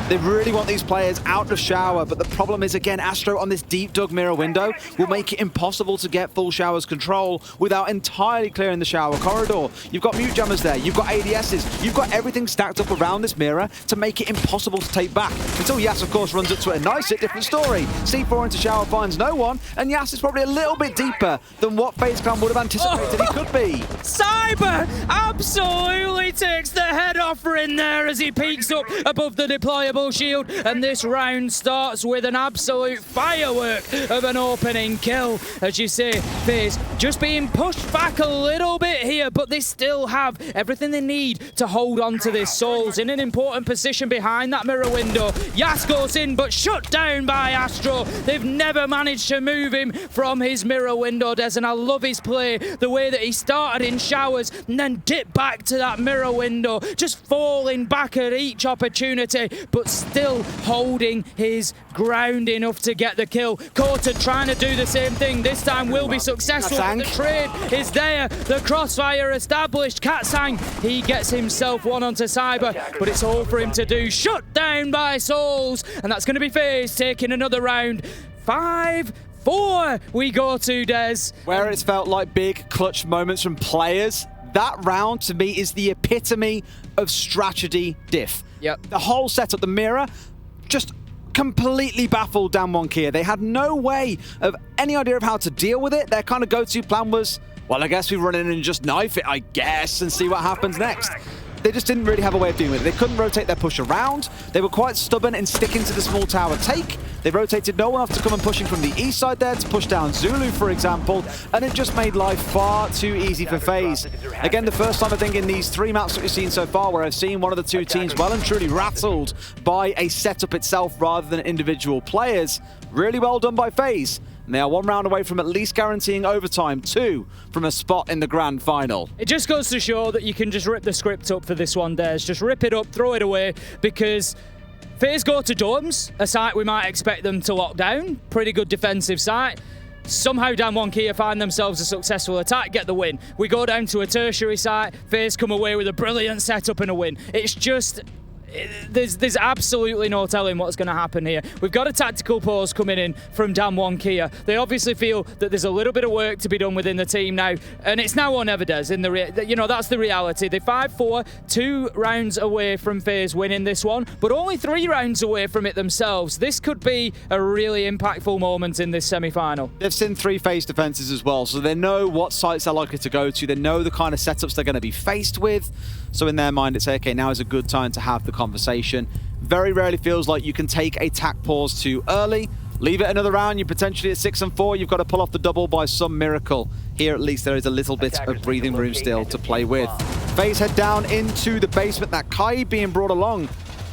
They really want these players out of shower, but the problem is, again, Astro on this deep dug mirror window will make it impossible to get full showers control without entirely clearing the shower corridor. You've got mute jammers there, you've got ADSs, you've got everything stacked up around this mirror to make it impossible to take back. Until Yas, of course, runs up to it. A nice, different story. C4 into shower finds no one, and Yas is probably a little bit deeper than what FaZe Clan would have anticipated he could be. Cyber absolutely takes the head off Rin there as he peeks up above the deployable incredible shield, and this round starts with an absolute firework of an opening kill. As you say, FaZe just being pushed back a little bit here, but they still have everything they need to hold on to this. Souls in an important position behind that mirror window. Yas goes in, but shut down by Astro. They've never managed to move him from his mirror window, Des, and I love his play, the way that he started in showers and then dipped back to that mirror window, just falling back at each opportunity, but still holding his ground enough to get the kill. Quarter trying to do the same thing, this time will be successful. The trade is there, the crossfire established. Katsang, he gets himself one onto Cyber, but it's all for him to do. Shut down by Souls, and that's going to be FaZe taking another round. 5-4 we go to, Des. Where it's felt like big clutch moments from players, that round to me is the epitome of strategy diff. Yep. The whole setup, the mirror, just completely baffled Damwon Kia. They had no way of any idea of how to deal with it. Their kind of go-to plan was, well, I guess we run in and just knife it, I guess, and see what happens next. They just didn't really have a way of doing it. They couldn't rotate their push around. They were quite stubborn in sticking to the small tower take. They rotated no one off to come and pushing from the east side there to push down Zulu, for example, and it just made life far too easy for FaZe. Again, the first time I think in these 3 maps that we've seen so far where I've seen one of the two teams well and truly rattled by a setup itself rather than individual players. Really well done by FaZe. And they are 1 round away from at least guaranteeing overtime, 2 from a spot in the grand final. It just goes to show that you can just rip the script up for this one, Des. Just rip it up, throw it away, because FaZe go to Domes, a site we might expect them to lock down. Pretty good defensive site. Somehow Damwon Kia find themselves a successful attack, get the win. We go down to a tertiary site, FaZe come away with a brilliant setup and a win. It's just... There's absolutely no telling what's going to happen here. We've got a tactical pause coming in from Damwon Kia. They obviously feel that there's a little bit of work to be done within the team now, and it's now or never, Des. That's the reality. They're 5-4, 2 rounds away from FaZe winning this one, but only 3 rounds away from it themselves. This could be a really impactful moment in this semi-final. They've seen 3 FaZe defenses as well, so they know what sites they're likely to go to. They know the kind of setups they're going to be faced with. So in their mind, it's okay, now is a good time to have the conversation. Very rarely feels like you can take a tack pause too early. Leave it another round, you're potentially at 6-4. You've got to pull off the double by some miracle. Here, at least, there is a little bit of breathing room still to play with. FaZe head down into the basement. That Kai being brought along.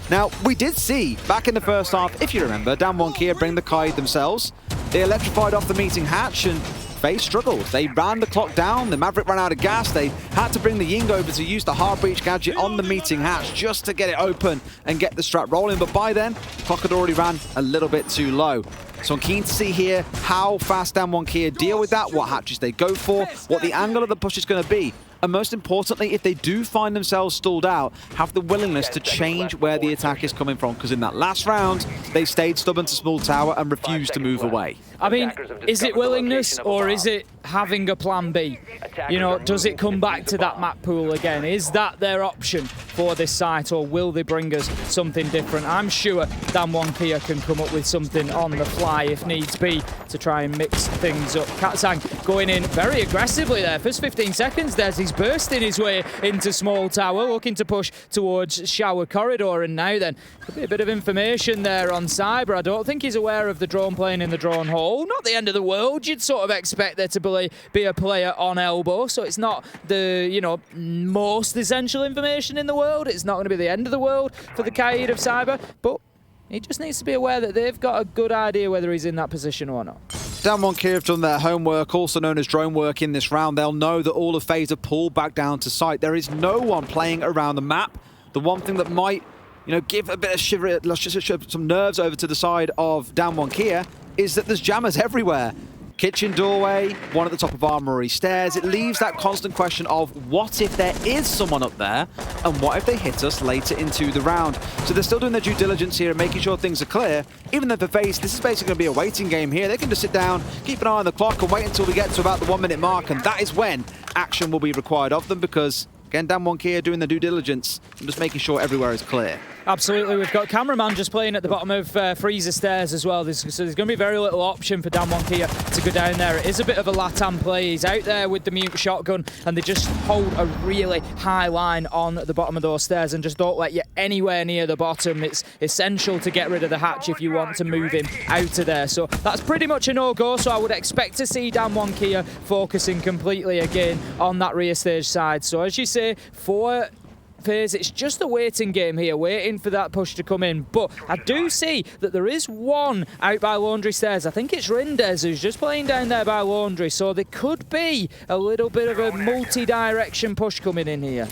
Now, we did see, back in the first half, if you remember, Damwon Kia bring the Kai themselves. They electrified off the meeting hatch, and FaZe struggled. They ran the clock down, the Maverick ran out of gas, they had to bring the Ying over to use the hard breach gadget on the meeting hatch just to get it open and get the strat rolling, but by then, the clock had already ran a little bit too low. So I'm keen to see here how fast Damwon Kia deal with that, what hatches they go for, what the angle of the push is going to be. And most importantly, if they do find themselves stalled out, have the willingness to change where the attack is coming from. Because in that last round, they stayed stubborn to small tower and refused to move away. I mean, is it willingness or is it having a plan B? You know, does it come back to that map pool again? Is that their option for this site, or will they bring us something different? I'm sure Damwon Kia can come up with something on the fly if needs be to try and mix things up. Katsang going in very aggressively there. First 15 seconds, he's bursting his way into small tower, looking to push towards shower corridor, and now then, could be a bit of information there on Cyber. I don't think he's aware of the drone plane in the drone hole. Not the end of the world. You'd sort of expect there to be a player on elbow, so it's not the, most essential information in the world. It's not going to be the end of the world for the Kaid of Cyber, but he just needs to be aware that they've got a good idea whether he's in that position or not. Damwon Kia have done their homework, also known as drone work in this round. They'll know that all of FaZe are pulled back down to site. There is no one playing around the map. The one thing that might, give a bit of shiver, some nerves over to the side of Damwon Kia is that there's jammers everywhere. Kitchen doorway, one at the top of Armory stairs. It leaves that constant question of what if there is someone up there, and what if they hit us later into the round? So they're still doing their due diligence here and making sure things are clear. Even though for FaZe, this is basically going to be a waiting game here. They can just sit down, keep an eye on the clock, and wait until we get to about the 1 minute mark, and that is when action will be required of them, because, again, Damwon Kia doing the due diligence and just making sure everywhere is clear. Absolutely, we've got cameraman just playing at the bottom of Freezer Stairs as well. So there's going to be very little option for Damwon Kia to go down there. It is a bit of a Latam play. He's out there with the mute shotgun, and they just hold a really high line on the bottom of those stairs and just don't let you anywhere near the bottom. It's essential to get rid of the hatch if you want to move him out of there. So that's pretty much a no-go. So I would expect to see Damwon Kia focusing completely again on that rear stage side. So as you say, for FaZe, it's just a waiting game here, waiting for that push to come in. But I do see that there is one out by Laundry Stairs. I think it's Rindez who's just playing down there by Laundry. So there could be a little bit of a multi-direction push coming in here.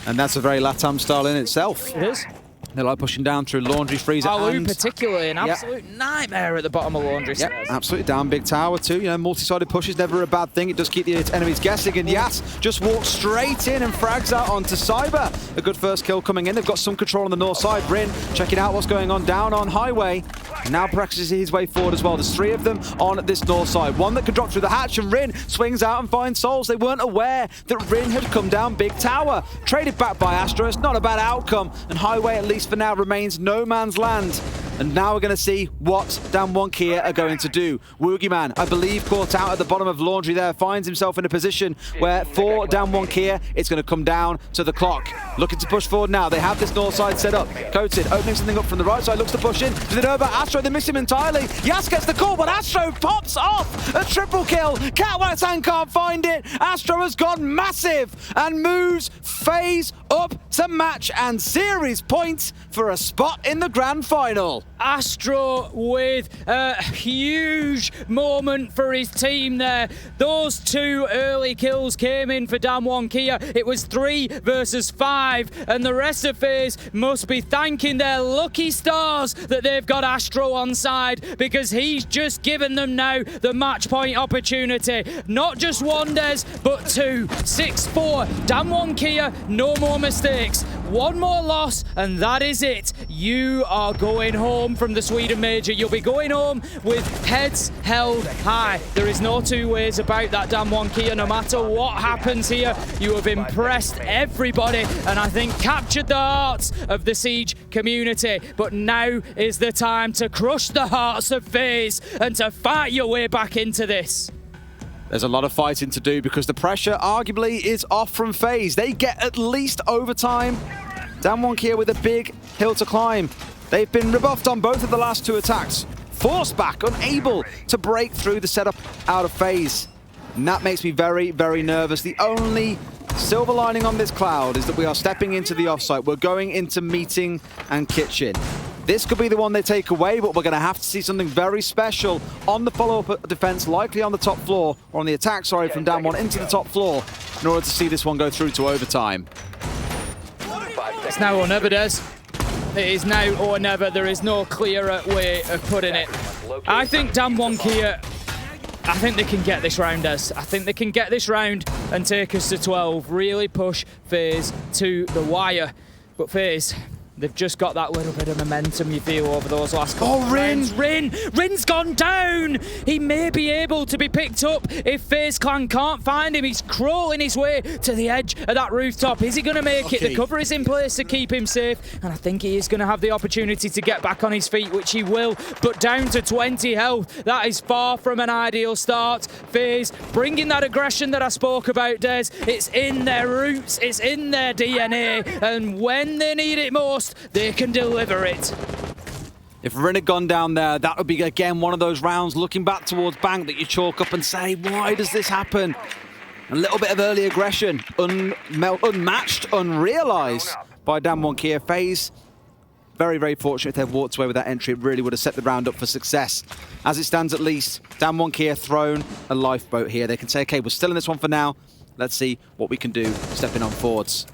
And that's a very Latam style in itself. It is. They like pushing down through Laundry, Freezer, Alu particularly, an absolute nightmare at the bottom of Laundry Stairs. Absolutely, down big tower too. You know, multi-sided push is never a bad thing. It does keep the enemies guessing. And Yas just walks straight in and frags out onto Cyber. A good first kill coming in. They've got some control on the north side. Rin checking out what's going on down on Highway. Now practices his way forward as well. There's 3 of them on this north side. One that can drop through the hatch, and Rin swings out and finds Souls. They weren't aware that Rin had come down big tower. Traded back by Astro. It's not a bad outcome. And Highway, at least for now, remains no man's land. And now we're going to see what Damwon Kia are going to do. Woogieman, I believe, caught out at the bottom of Laundry there, finds himself in a position where for Damwon Kia, it's going to come down to the clock. Looking to push forward now. They have this north side set up. Coated, opening something up from the right side, looks to push in. Does it know about Astro? They miss him entirely. Yas gets the call, but Astro pops off. A triple kill. Catwaxan can't find it. Astro has gone massive and moves FaZe up to match and series points for a spot in the grand final. Astro with a huge moment for his team there. Those 2 early kills came in for Damwon Kia. It was 3 versus 5, and the rest of FaZe must be thanking their lucky stars that they've got Astro on side, because he's just given them now the match point opportunity. Not just one Des, but 2. 6-4. Damwon Kia, no more mistakes. One more loss, and that is it. You are going home from the Sweden Major. You'll be going home with heads held high. There is no 2 ways about that, Damwon Kia. No matter what happens here, you have impressed everybody, and I think captured the hearts of the Siege community. But now is the time to crush the hearts of FaZe and to fight your way back into this. There's a lot of fighting to do because the pressure arguably is off from FaZe. They get at least overtime. Damwon Kia with a big hill to climb. They've been rebuffed on both of the last 2 attacks. Forced back, unable to break through the setup out of FaZe. And that makes me very, very nervous. The only silver lining on this cloud is that we are stepping into the offsite. We're going into meeting and kitchen. This could be the one they take away, but we're going to have to see something very special on the follow-up defense, likely on the top floor, or on the attack, sorry, from Damwon into the top floor, in order to see this one go through to overtime. It's now or never, Des. It is now or never. There is no clearer way of putting it. I think Damwon Kia, I think they can get this round, Des. I think they can get this round and take us to 12. Really push FaZe to the wire. But FaZe, they've just got that little bit of momentum, you feel, over those last couple of rounds. Rin's gone down! He may be able to be picked up if FaZe Clan can't find him. He's crawling his way to the edge of that rooftop. Is he going to make it? The cover is in place to keep him safe, and I think he is going to have the opportunity to get back on his feet, which he will, but down to 20 health. That is far from an ideal start. FaZe bringing that aggression that I spoke about, Des. It's in their roots, it's in their DNA, and when they need it most, they can deliver it. If Rin had gone down there, that would be, again, one of those rounds looking back towards Bank that you chalk up and say, why does this happen? A little bit of early aggression, unmatched, unrealized by Damwon Kia. FaZe, very, very fortunate if they've walked away with that entry. It really would have set the round up for success. As it stands, at least, Damwon Kia thrown a lifeboat here. They can say, okay, we're still in this one for now. Let's see what we can do stepping on forwards.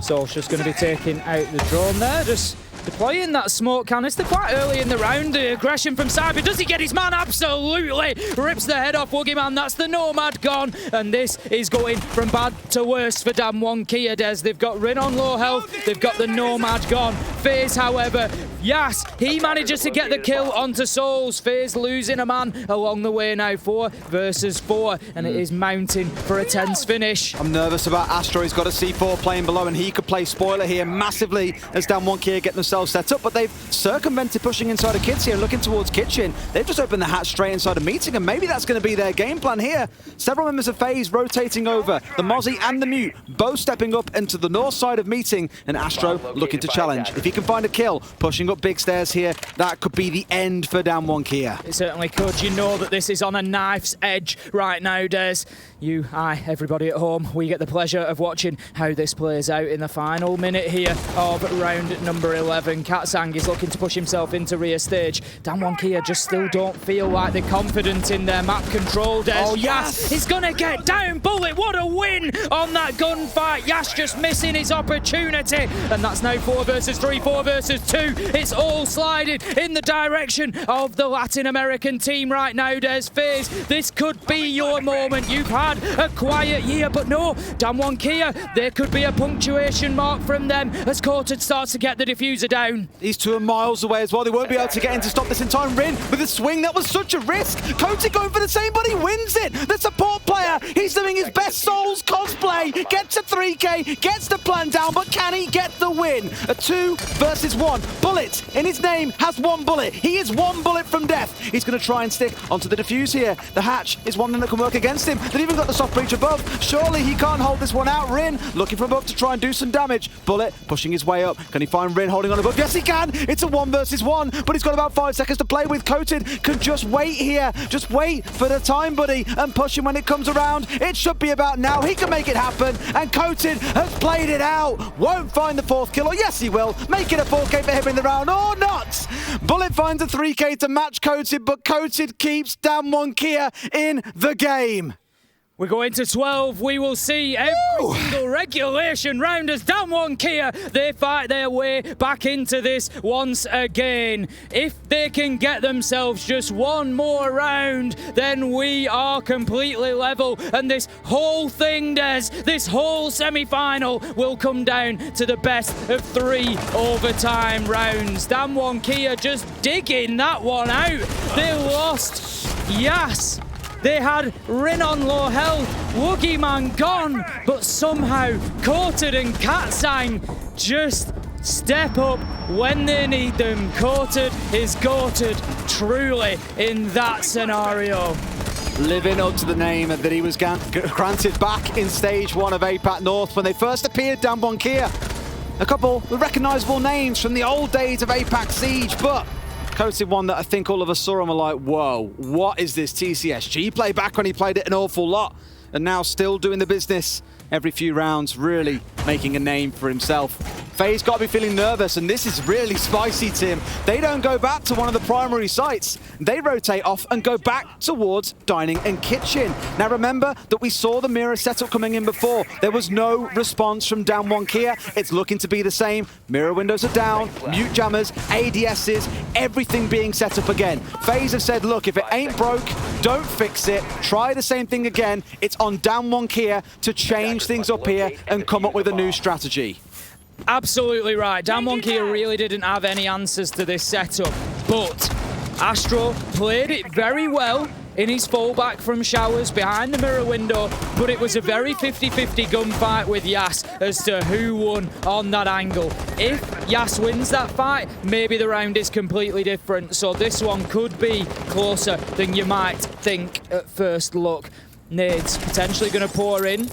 So just going to be taking out the drone there, just deploying that smoke canister quite early in the round. The aggression from Cyber. Does he get his man? Absolutely. Rips the head off Woogieman. That's the Nomad gone. And this is going from bad to worse for Damwon Kia, Des. They've got Rin on low health. They've got the Nomad gone. FaZe, however, Yas, he manages to get the kill onto Souls. FaZe losing a man along the way now, 4 versus 4, and it is mounting for a tense finish. I'm nervous about Astro. He's got a C4 playing below, and he could play spoiler here massively as Damwon Kia get themselves set up, but they've circumvented pushing inside of Kids here, looking towards Kitchen. They've just opened the hatch straight inside a meeting, and maybe that's going to be their game plan here. Several members of FaZe rotating over. The Mozzie and the Mute both stepping up into the north side of meeting, and Astro looking to challenge. If he can find a kill, pushing up big stairs here, that could be the end for Damwon Kia. It certainly could. You know that this is on a knife's edge right now, Des. You, everybody at home, we get the pleasure of watching how this plays out in the final minute here of round number 11. Katsang is looking to push himself into rear stage. Damwon Kia just still don't feel like they're confident in their map control, Des. Oh, yes! He's gonna get down. Bullet, what a win on that gunfight. Yash just missing his opportunity. And that's now 4 versus 3, 4 versus 2. It's all sliding in the direction of the Latin American team right now, Des. FaZe, this could be your moment. You've had a quiet year, but no, Damwon Kia, there could be a punctuation mark from them as Corted starts to get the diffuser down. These two are miles away as well. They won't be able to get in to stop this in time. Rin with a swing, that was such a risk. Coty going for the same, but he wins it. The support player, he's doing his best Souls cosplay. Gets to 3K, gets the plan down, but can he get the win? A 2 versus 1. Bullet in his name has 1 bullet. He is 1 bullet from death. He's going to try and stick onto the defuse here. The hatch is one thing that can work against him. They've even got the soft breach above. Surely he can't hold this one out. Rin looking from above to try and do some damage. Bullet pushing his way up. Can he find Rin holding on above? Yes, he can. It's a 1 versus 1, but he's got about 5 seconds to play with. Coated can just wait here. Just wait for the time, buddy, and push him when it comes around. It should be about now. He can make it happen, and Coated has played it out. Won't find the 4th kill, or yes, he will. Make it a 4K for him in the round, or not. Bullet finds a 3K to match Coated, but Coated keeps Damwon Kia in the game. We're going to 12. We will see every single regulation round as Damwon Kia, they fight their way back into this once again. If they can get themselves just 1 more round, then we are completely level. And this whole thing, Des, this whole semi-final will come down to the best of 3 overtime rounds. Damwon Kia just digging that one out. They lost Yas. They had Rin on low health, Woogie Man gone, but somehow Coated and Katsang just step up when they need them. Coated is goated, truly, in that scenario. Living up to the name that he was granted back in stage 1 of APAC North when they first appeared, Damwon Kia. A couple of recognisable names from the old days of APAC Siege, but Coated one that I think all of us saw and were like, whoa, what is this TCSG play? Back when he played it an awful lot, and now still doing the business every few rounds, really making a name for himself. FaZe got to be feeling nervous, and this is really spicy, Tim. They don't go back to one of the primary sites. They rotate off and go back towards dining and kitchen. Now remember that we saw the mirror setup coming in before. There was no response from Damwon Kia. It's looking to be the same. Mirror windows are down, mute jammers, ADSs, everything being set up again. FaZe have said, look, if it ain't broke, don't fix it. Try the same thing again. It's on Damwon Kia to change things up here and come up with a new strategy. Absolutely right. Damwon Kia really didn't have any answers to this setup, but Astro played it very well in his fallback from showers behind the mirror window, but it was a very 50-50 gunfight with Yas as to who won on that angle. If Yas wins that fight, maybe the round is completely different, so this one could be closer than you might think at first look. Nades potentially going to pour in.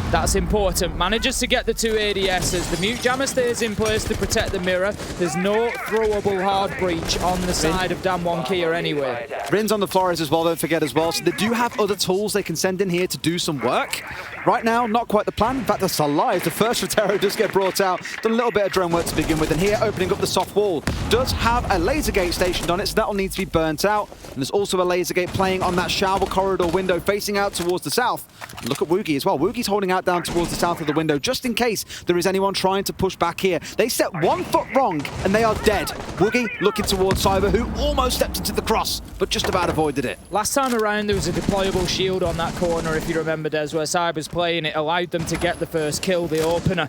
That's important. Manages to get the 2 ADSs. The mute jammer stays in place to protect the mirror. There's no throwable hard breach on the side of Damwon Kia anyway. Rin's on the Flores as well, don't forget as well. So they do have other tools they can send in here to do some work. Right now, not quite the plan. In fact, that's a lie. The first Rotero does get brought out. Done a little bit of drone work to begin with. And here, opening up the soft wall. Does have a laser gate stationed on it, so that'll need to be burnt out. And there's also a laser gate playing on that shower corridor window facing out towards the south. And look at Woogie as well. Woogie's holding out out down towards the south of the window, just in case there is anyone trying to push back here. They step 1 foot wrong, and they are dead. Woogie looking towards Cyber, who almost stepped into the cross, but just about avoided it. Last time around, there was a deployable shield on that corner, if you remember, Des, where Cyber's playing. It allowed them to get the first kill, the opener.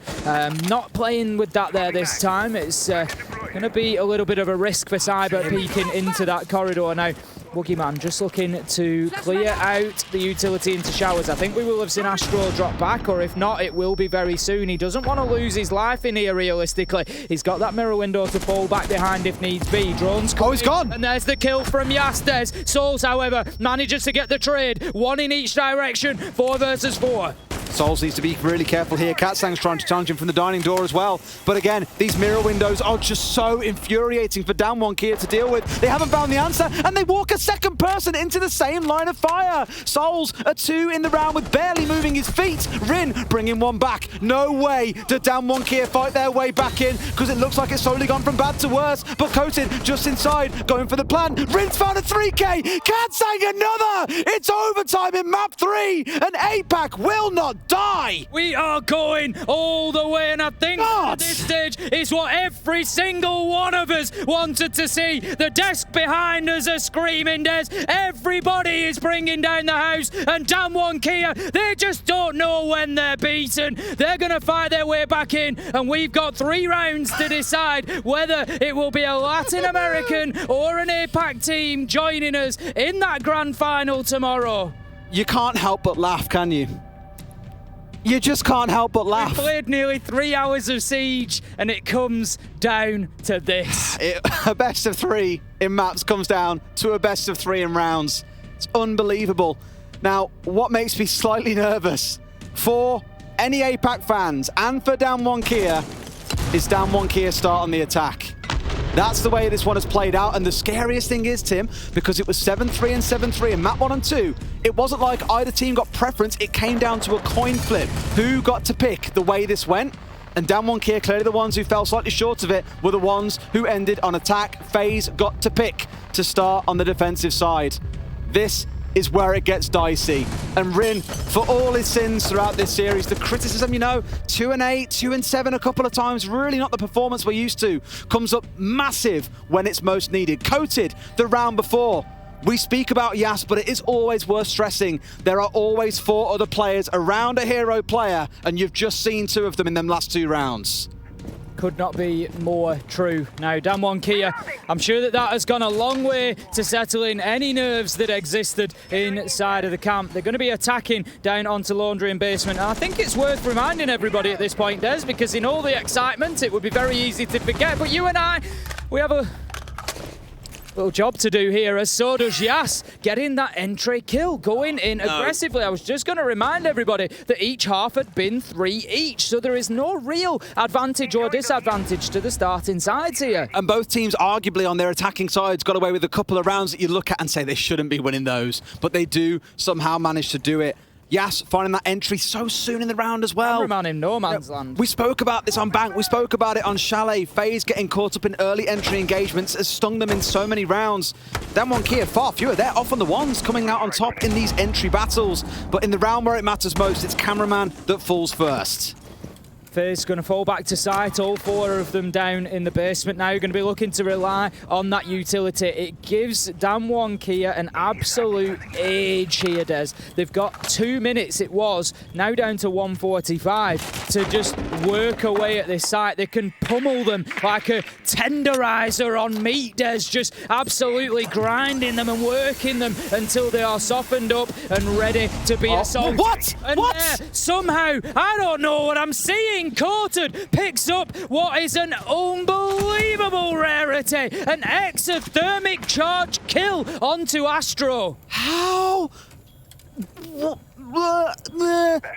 Not playing with that there this time. It's going to be a little bit of a risk for Cyber peeking into that corridor now. Boogeyman just looking to clear out the utility into showers. I think we will have seen Astro drop back, or if not, it will be very soon. He doesn't want to lose his life in here, realistically. He's got that mirror window to fall back behind if needs be. Drones coming. Oh, he's gone! And there's the kill from Yastes. Souls, however, manages to get the trade. 1 in each direction, 4 versus 4. Souls needs to be really careful here. Katsang's trying to challenge him from the dining door as well. But again, these mirror windows are just so infuriating for Damwon Kia to deal with. They haven't found the answer, and they walk a second person into the same line of fire. Souls are 2 in the round with barely moving his feet. Rin bringing 1 back. No way did Damwon Kia fight their way back in, because it looks like it's slowly gone from bad to worse. But Coated just inside, going for the plan. Rin's found a 3K. Katsang another. It's overtime in map 3, and APAC will not die! We are going all the way, and I think at this stage is what every single one of us wanted to see. The desk behind us are screaming, Des. Everybody is bringing down the house, and Damwon Kia, they just don't know when they're beaten. They're going to fight their way back in, and we've got 3 rounds to decide whether it will be a Latin American or an APAC team joining us in that grand final tomorrow. You can't help but laugh, can you? You just can't help but laugh. We played nearly 3 hours of Siege, and it comes down to this. A best of 3 in maps comes down to a best of 3 in rounds. It's unbelievable. Now, what makes me slightly nervous for any APAC fans and for Damwon Kia is Damwon Kia start on the attack. That's the way this one has played out, and the scariest thing is, Tim, because it was 7-3 and 7-3 in map 1 and 2, it wasn't like either team got preference, it came down to a coin flip. Who got to pick the way this went? And Damwon Kia, clearly the ones who fell slightly short of it, were the ones who ended on attack. FaZe got to pick to start on the defensive side. This is where it gets dicey. And Rin, for all his sins throughout this series, the criticism, you know, 2-8, 2-7 a couple of times, really not the performance we're used to, comes up massive when it's most needed. Coated the round before. We speak about Yas, but it is always worth stressing. There are always 4 other players around a hero player, and you've just seen 2 of them in them last 2 rounds. Could not be more true. Now, Damwon Kia, I'm sure that has gone a long way to settling any nerves that existed inside of the camp. They're going to be attacking down onto Laundry and Basement. And I think it's worth reminding everybody at this point, Des, because in all the excitement, it would be very easy to forget. But you and I, we have a little job to do here, as so does Yas, getting that entry kill, going in aggressively. I was just going to remind everybody that each half had been 3 each, so there is no real advantage or disadvantage to the starting sides here. And both teams, arguably on their attacking sides, got away with a couple of rounds that you look at and say they shouldn't be winning those, but they do somehow manage to do it. Yas finding that entry so soon in the round as well. Cameraman in no man's land. We spoke about this on Bank, we spoke about it on Chalet. FaZe getting caught up in early entry engagements has stung them in so many rounds. Damwon Kia, far fewer. They're off on the ones, coming out on top in these entry battles. But in the round where it matters most, it's Cameraman that falls first. FaZe going to fall back to site, all 4 of them down in the basement now. You're going to be looking to rely on that utility. It gives Damwon Kia an absolute edge here, Des. They've got 2 minutes, it was, now down to 1:45 to just work away at this site. They can pummel them like a tenderizer on meat, Des, just absolutely grinding them and working them until they are softened up and ready to be assaulted. What? And What? Somehow, I don't know what I'm seeing, Coated picks up what is an unbelievable rarity, an exothermic charge kill onto Astro. How?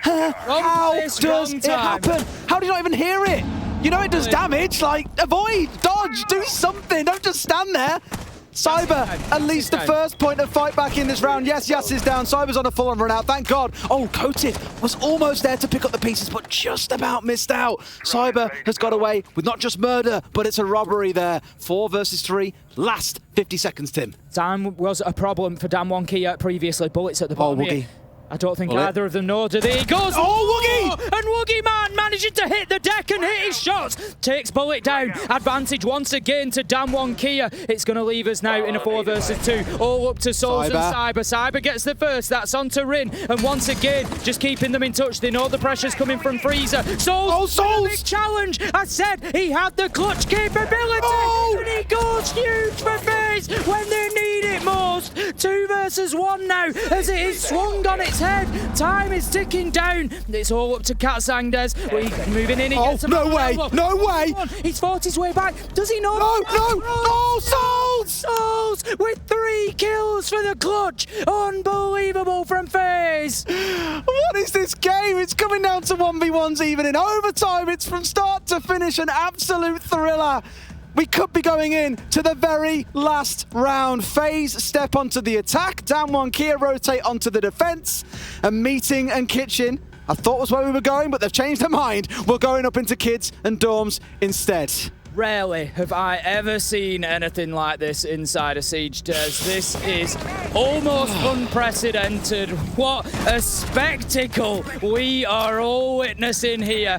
How place, does it happen? How do you not even hear it? You know it does damage, like, avoid, dodge, do something, don't just stand there. Cyber, at least the first point of fight back in this round. Yes, Yas is down. Cyber's on a full-on run out, thank God. Oh, Coated was almost there to pick up the pieces, but just about missed out. Cyber has got away with not just murder, but it's a robbery there. 4 versus 3, last 50 seconds, Tim. Time was a problem for Damwon Kia previously. Bullets at the bottom here. I don't think either of them know, do they? He goes, oh, Woogie! And Woogie Man managing to hit the deck and hit his shots. Takes Bullet down. Advantage once again to Damwon Kia. It's going to leave us now in a 4 versus 2. All up to Souls and Cyber. Cyber gets the first. That's on to Rin. And once again, just keeping them in touch. They know the pressure's coming from Freezer. Souls! Souls! Big challenge. I said he had the clutch capability. And he goes huge for FaZe when they need it most. 2 versus 1 now as it is swung on its head. Time is ticking down. It's all up to Katsang Des. He's moving in. He gets no way! No way! He's fought his way back. Does he know? No! Souls! Souls with 3 kills for the clutch. Unbelievable from FaZe. What is this game? It's coming down to 1v1s even in overtime. It's from start to finish an absolute thriller. We could be going in to the very last round. FaZe step onto the attack. Damwon Kia rotate onto the defense. And Meeting and Kitchen, I thought was where we were going, but they've changed their mind. We're going up into kids and dorms instead. Rarely have I ever seen anything like this inside a Siege Des. This is almost unprecedented. What a spectacle we are all witnessing here.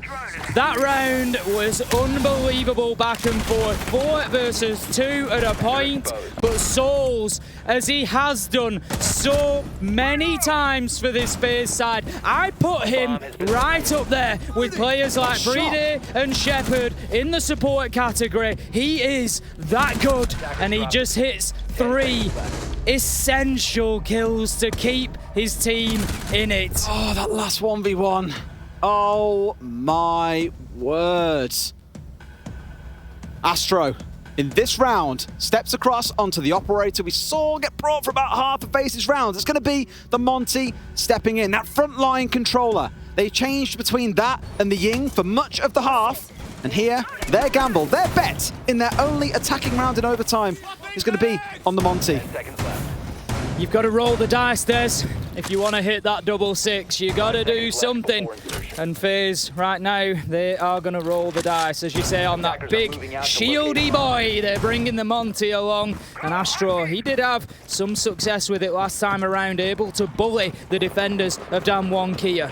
That round was unbelievable back and forth. 4 versus 2 at a point, but Souls, as he has done so many times for this FaZe side, I put him right up there with players like Brede and Shepard in the support category. He is that good, and he just hits 3 essential kills to keep his team in it. Oh, that last 1v1. Oh my word. Astro, in this round, steps across onto the operator we saw get brought for about half of FaZe's rounds. It's going to be the Monty stepping in, that frontline controller. They changed between that and the Ying for much of the half. And here, their gamble, their bet in their only attacking round in overtime is going to be on the Monty. You've got to roll the dice, Des. If you want to hit that 666, you got to do something. And FaZe, right now, they are going to roll the dice, as you say, on that big shieldy boy. They're bringing the Monty along. And Astro, he did have some success with it last time around, able to bully the defenders of Damwon Kia.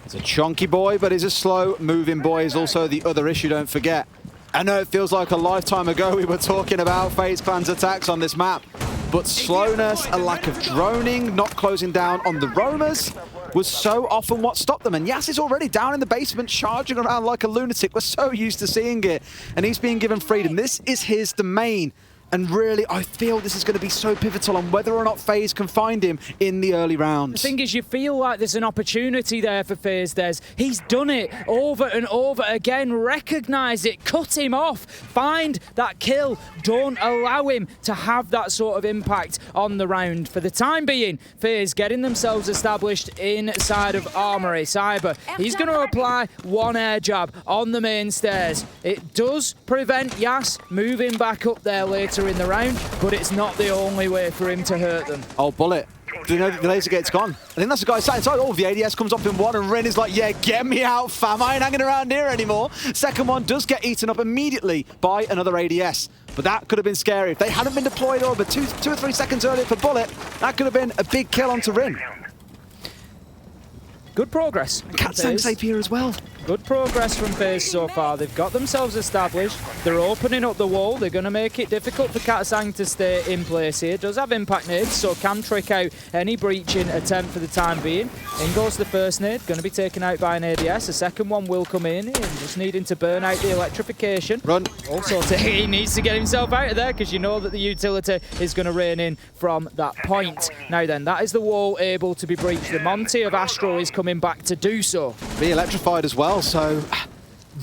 He's a chunky boy, but he's a slow-moving boy is also the other issue, don't forget. I know it feels like a lifetime ago we were talking about FaZe Clan's attacks on this map, but slowness, a lack of droning, not closing down on the roamers was so often what stopped them. And Yas is already down in the basement, charging around like a lunatic. We're so used to seeing it, and he's being given freedom. This is his domain. And really, I feel this is going to be so pivotal on whether or not FaZe can find him in the early rounds. The thing is, you feel like there's an opportunity there for FaZe. He's done it over and over again. Recognise it, cut him off, find that kill. Don't allow him to have that sort of impact on the round. For the time being, FaZe getting themselves established inside of Armory. Cyber, he's going to apply 1 air jab on the main stairs. It does prevent Yas moving back up there later in the round, but it's not the only way for him to hurt them. Oh, Bullet. Do you know the laser gate's gone? I think that's the guy sat inside. Oh, the ADS comes up in 1 and Rin is like, yeah, get me out, fam. I ain't hanging around here anymore. Second one does get eaten up immediately by another ADS. But that could have been scary. If they hadn't been deployed over 2 or 3 seconds earlier for Bullet, that could have been a big kill onto Rin. Good progress. Katsang's safe here as well. Good progress from FaZe so far. They've got themselves established. They're opening up the wall. They're going to make it difficult for Katsang to stay in place here. Does have impact nades, so can trick out any breaching attempt for the time being. In goes the first nade, going to be taken out by an ADS. The second one will come in, just needing to burn out the electrification. Run. Also, he needs to get himself out of there because you know that the utility is going to rain in from that point. Now then, that is the wall able to be breached. The Monty of Astro is coming back to do so. Be electrified as well, so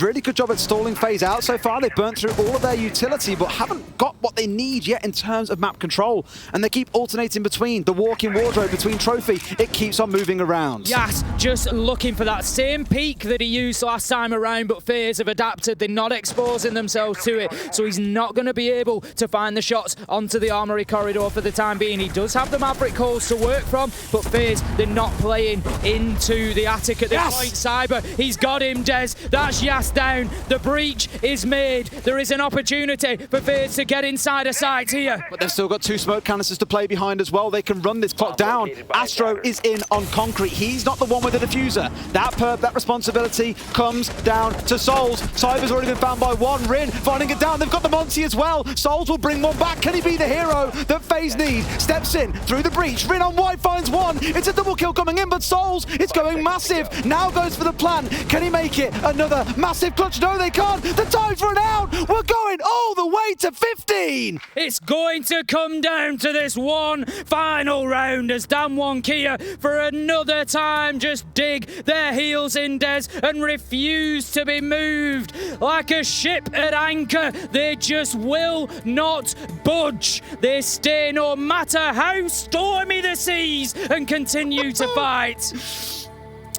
really good job at stalling FaZe out so far. They've burnt through all of their utility, but haven't got what they need yet in terms of map control. And they keep alternating between the walk-in wardrobe, between trophy. It keeps on moving around. Yes, just looking for that same peak that he used last time around, but FaZe have adapted. They're not exposing themselves to it, so he's not going to be able to find the shots onto the Armory corridor for the time being. He does have the Maverick calls to work from, but FaZe, they're not playing into the attic at this point. Cyber, he's got him, Des. That's Yas blast down. The breach is made. There is an opportunity for FaZe to get inside of sight here. But they've still got 2 smoke canisters to play behind as well. They can run this clock down. Astro is in on concrete. He's not the one with the diffuser. That responsibility comes down to Souls. Cyber's already been found by one. Rin finding it down. They've got the Monty as well. Souls will bring one back. Can he be the hero that FaZe need? Steps in through the breach. Rin on white finds one. It's a double kill coming in, but Souls, it's going massive. Now goes for the plan. Can he make it? Another massive clutch. No, they can't. The time's run out. We're going all the way to 15. It's going to come down to this one final round as Damwon Kia for another time just dig their heels in, Des, and refuse to be moved. Like a ship at anchor, they just will not budge. They stay no matter how stormy the seas and continue to fight.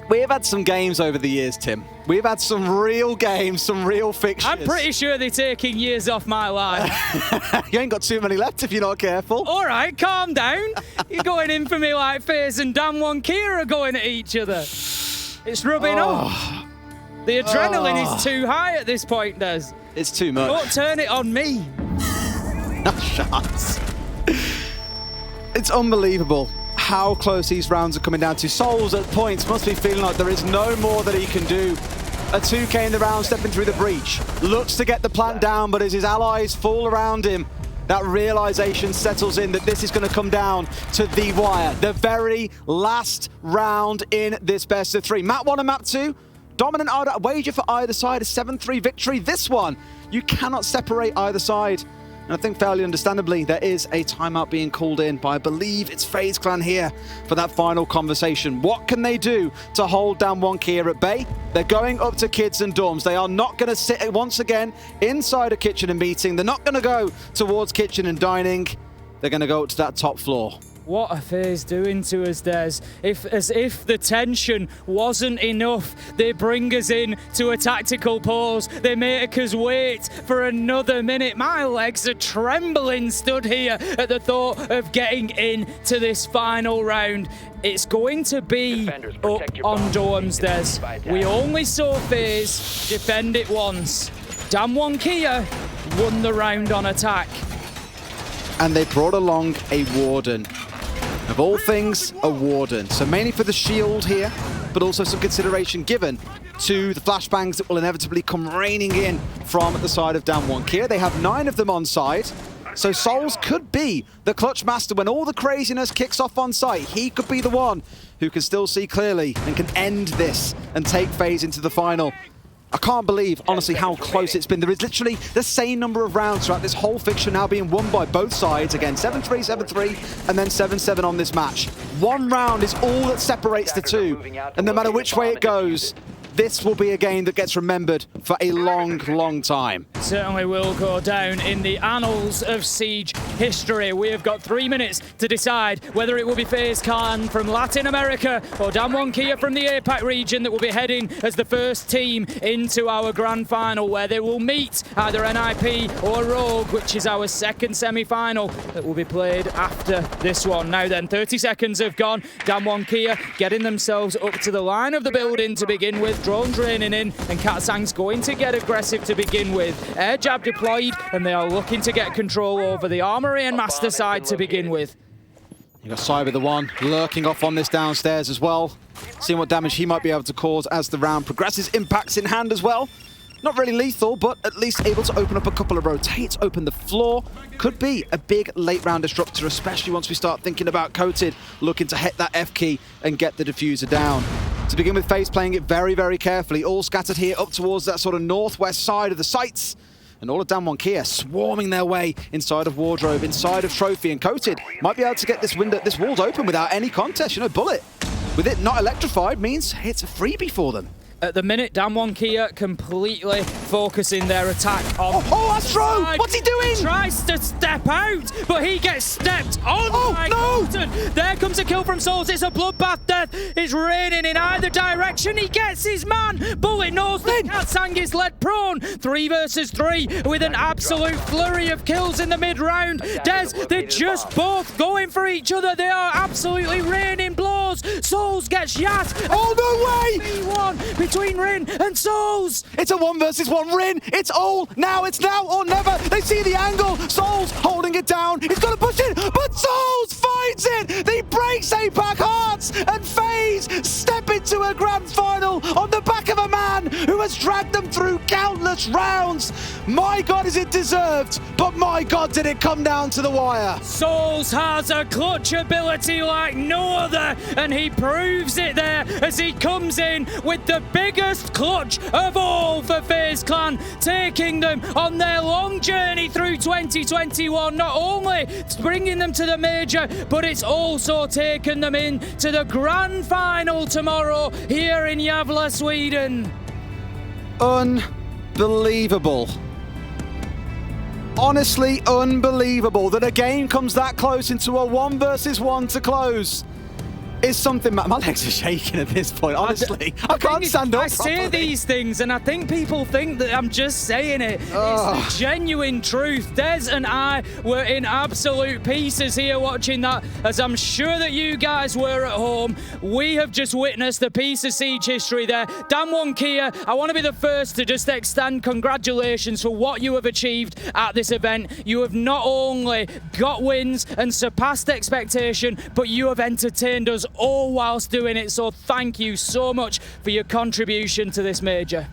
We have had some games over the years, Tim. We've had some real games, some real fixtures. I'm pretty sure they're taking years off my life. You ain't got too many left if you're not careful. All right, calm down. You're going in for me like FaZe and Damwon Kia are going at each other. It's rubbing off. The adrenaline is too high at this point, Des. It's too much. Don't turn it on me. No shots. It's unbelievable how close these rounds are coming down to. Souls at points must be feeling like there is no more that he can do. A 2K in the round, stepping through the breach. Looks to get the plant down, but as his allies fall around him, that realization settles in that this is going to come down to the wire. The very last round in this best of 3. Map 1 and Map 2. Dominant wager for either side, a 7-3 victory. This one, you cannot separate either side. And I think fairly understandably, there is a timeout being called in by, I believe it's FaZe Clan here for that final conversation. What can they do to hold Damwon Kia at bay? They're going up to kids and dorms. They are not going to sit once again inside a kitchen and meeting. They're not going to go towards kitchen and dining. They're going to go up to that top floor. What are FaZe doing to us, Des? As if the tension wasn't enough, they bring us in to a tactical pause. They make us wait for another minute. My legs are trembling stood here at the thought of getting into this final round. It's going to be up on dorms, Des. We only saw FaZe defend it once. Damwon Kia won the round on attack. And they brought along a Warden. Of all things, a Warden. So mainly for the shield here, but also some consideration given to the flashbangs that will inevitably come raining in from the side of Damwon Kia. They have 9 of them on side. So Souls could be the clutch master when all the craziness kicks off on site. He could be the one who can still see clearly and can end this and take FaZe into the final. I can't believe, honestly, how close it's been. There is literally the same number of rounds throughout this whole fixture now being won by both sides. Again, 7-3, 7-3, and then 7-7 on this match. One round is all that separates the two. And no matter which way it goes, this will be a game that gets remembered for a long, long time. Certainly will go down in the annals of Siege history. We have got 3 minutes to decide whether it will be FaZe Clan from Latin America or Damwon Kia from the APAC region that will be heading as the first team into our grand final, where they will meet either NIP or Rogue, which is our second semi-final that will be played after this one. Now then, 30 seconds have gone. Damwon Kia getting themselves up to the line of the building to begin with. Drone draining in, and Katsang's going to get aggressive to begin with. Air jab deployed, and they are looking to get control over the armory and master side to begin with. You got Cyber the one lurking off on this downstairs as well. Seeing what damage he might be able to cause as the round progresses. Impacts in hand as well. Not really lethal, but at least able to open up a couple of rotates, open the floor. Could be a big late round disruptor, especially once we start thinking about Coated looking to hit that F key and get the diffuser down. To begin with, FaZe playing it very, very carefully. All scattered here up towards that sort of northwest side of the sites. And all of Damwon Kia swarming their way inside of Wardrobe, inside of Trophy, and Coated might be able to get this wall open without any contest. You know, Bullet, with it not electrified, means it's a freebie for them. At the minute, Damwon Kia completely focusing their attack on... Oh, Astro! What's he doing? He tries to step out, but he gets stepped on by Colton. There comes a kill from Souls. It's a bloodbath death. It's raining in either direction. He gets his man. Bullet knows that Katsang is led prone. 3 versus 3 with an absolute flurry of kills in the mid-round. Des, they're just both going for each other. They are absolutely raining blows. Souls gets Yas. Oh, no way! V1 between Rin and Souls. It's a 1 versus 1 Rin. It's all now. It's now or never. They see the angle. Souls holding it down. He's got to push it, but Souls finds it. He breaks APAC hearts, and FaZe step into a grand final on the back of a man who has dragged them through countless rounds. My God, is it deserved? But my God, did it come down to the wire. Souls has a clutch ability like no other, and he proves it there as he comes in with the biggest clutch of all for FaZe Clan, taking them on their long journey through 2021. Not only bringing them to the major, but it's also taken them in to the grand final tomorrow here in Gävle, Sweden. Unbelievable. Honestly unbelievable that a game comes that close into a 1 versus 1 to close. Is something, my legs are shaking at this point, honestly. I can't stand up I say these things and I think people think that I'm just saying it. It's the genuine truth. Des and I were in absolute pieces here watching that, as I'm sure that you guys were at home. We have just witnessed a piece of Siege history there. Damwon Kia, I want to be the first to just extend congratulations for what you have achieved at this event. You have not only got wins and surpassed expectation, but you have entertained us all whilst doing it, so thank you so much for your contribution to this major.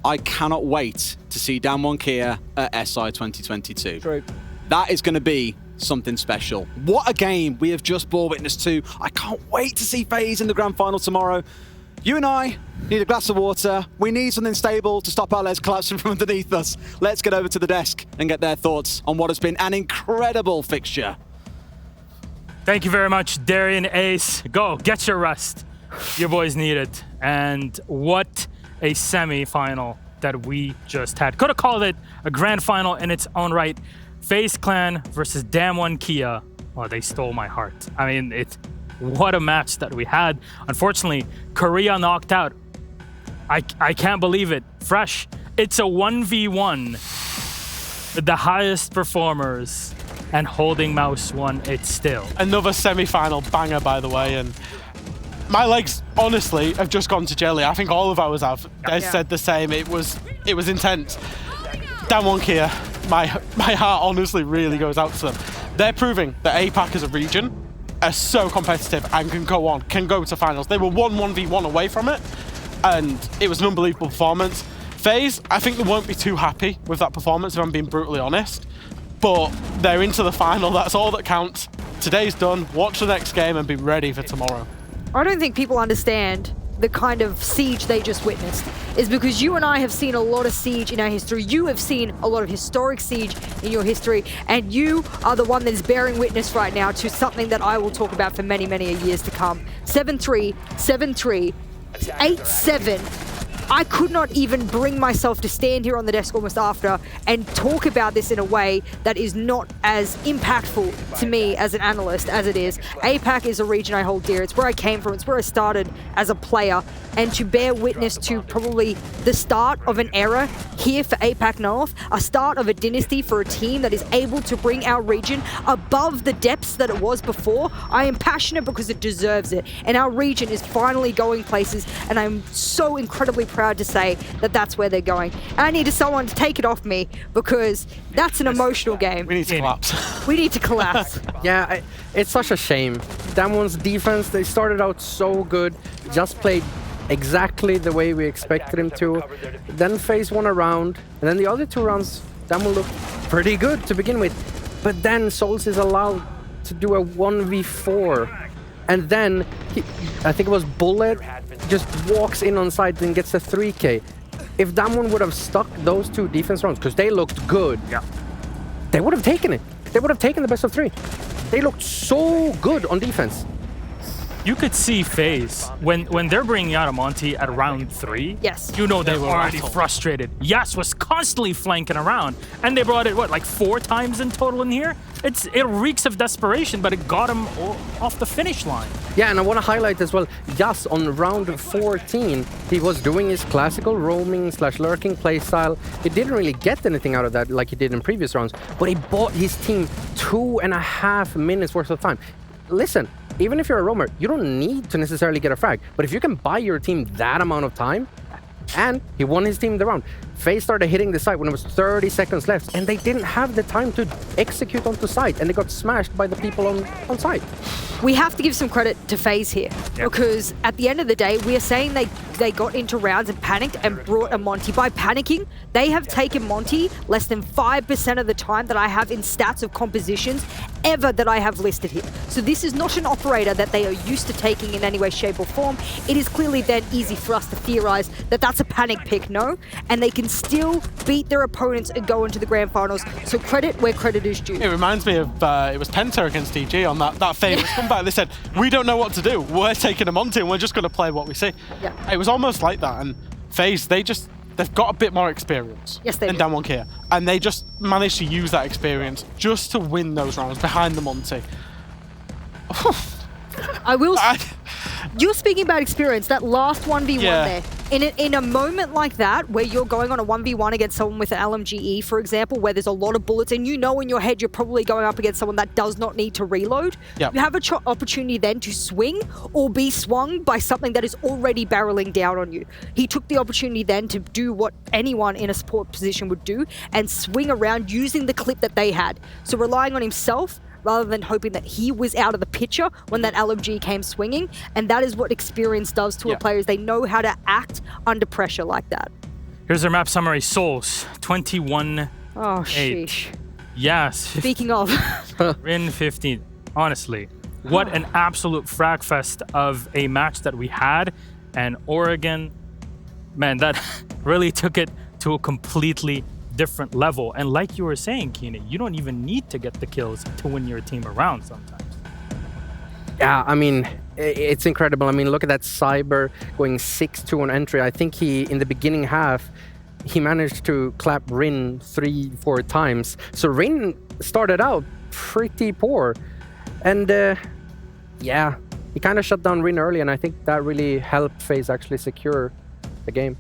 I cannot wait to see Damwon Kia at SI 2022. True. That is going to be something special. What a game we have just bore witness to. I can't wait to see FaZe in the grand final tomorrow. You and I need a glass of water. We need something stable to stop our legs collapsing from underneath us. Let's get over to the desk and get their thoughts on what has been an incredible fixture. Thank you very much, Darian Ace. Go, get your rest. Your boys need it. And what a semi-final that we just had. Could have called it a grand final in its own right. FaZe Clan versus Damwon Kia. Oh, they stole my heart. I mean, what a match that we had. Unfortunately, Korea knocked out. I can't believe it. Fresh. It's a 1v1 with the highest performers, and Holding Mouse won it still. Another semi-final banger, by the way, and my legs, honestly, have just gone to jelly. I think all of ours have. Des said the same. It was intense. Damwon Kia, my heart honestly really goes out to them. They're proving that APAC as a region are so competitive and can go to finals. They were 1v1 away from it, and it was an unbelievable performance. FaZe, I think they won't be too happy with that performance, if I'm being brutally honest. But they're into the final, that's all that counts. Today's done, watch the next game and be ready for tomorrow. I don't think people understand the kind of Siege they just witnessed. Is because you and I have seen a lot of Siege in our history. You have seen a lot of historic Siege in your history, and you are the one that is bearing witness right now to something that I will talk about for many, many years to come. 7-3, 7-3, 8-7. I could not even bring myself to stand here on the desk almost after and talk about this in a way that is not as impactful to me as an analyst as it is. APAC is a region I hold dear. It's where I came from. It's where I started as a player. And to bear witness to probably the start of an era here for APAC North, a start of a dynasty for a team that is able to bring our region above the depths that it was before, I am passionate because it deserves it. And our region is finally going places, and I'm so incredibly proud to say that that's where they're going. And I needed someone to take it off me because that's an emotional game. We need to collapse. We need to collapse. Yeah, it's such a shame. Damwon's defense, they started out so good, just played exactly the way we expected him to. Then FaZe won a round, and then the other two rounds, Damwon looked pretty good to begin with. But then Souls is allowed to do a 1v4. And then, I think it was Bullet, just walks in on site and gets a 3K. If Damwon would have stuck those two defense rounds, because they looked good, they would have taken it. They would have taken the best of 3. They looked so good on defense. You could see FaZe when they're bringing out a Monty at round 3. Yes. You know they're already frustrated. Yas was constantly flanking around, and they brought it, what, like 4 times in total in here? It reeks of desperation, but it got him off the finish line. Yeah, and I want to highlight as well, Yas on round 14, he was doing his classical roaming / lurking playstyle. He didn't really get anything out of that like he did in previous rounds, but he bought his team 2.5 minutes worth of time. Listen, even if you're a roamer, you don't need to necessarily get a frag. But if you can buy your team that amount of time, and he won his team the round. FaZe started hitting the site when it was 30 seconds left, and they didn't have the time to execute onto site, and they got smashed by the people on site. We have to give some credit to FaZe here, because at the end of the day, we are saying they got into rounds and panicked and brought a Monty. By panicking, they have taken Monty less than 5% of the time that I have in stats of compositions ever that I have listed here. So this is not an operator that they are used to taking in any way, shape or form. It is clearly then easy for us to theorize that that's a panic pick, no? And they can still beat their opponents and go into the grand finals. So credit where credit is due. It reminds me of, it was Penta against DG on that famous comeback. They said, we don't know what to do. We're taking a Monty and we're just going to play what we see. Yeah. It was almost like that. And FaZe, they've got a bit more experience than Damwon Kia. And they just managed to use that experience just to win those rounds behind the Monty. I will. You're speaking about experience. That last 1v1 there. In a moment like that, where you're going on a 1v1 against someone with an LMGE, for example, where there's a lot of bullets, and you know in your head you're probably going up against someone that does not need to reload, you have an opportunity then to swing or be swung by something that is already barreling down on you. He took the opportunity then to do what anyone in a support position would do and swing around using the clip that they had. So relying on himself, rather than hoping that he was out of the picture when that LMG came swinging. And that is what experience does to a player, is they know how to act under pressure like that. Here's our map summary. Souls, 21-8. Oh, sheesh. Yes. Speaking of. Rin 15. Honestly, what an absolute frag fest of a match that we had. And Oregon, man, that really took it to a completely different level. And like you were saying, Keeney, you don't even need to get the kills to win your team around sometimes. Yeah, I mean, it's incredible. I mean, look at that Cyber going 6-2 on entry. I think in the beginning half, he managed to clap Rin 3-4 times. So Rin started out pretty poor. And yeah, he kind of shut down Rin early, and I think that really helped FaZe actually secure the game.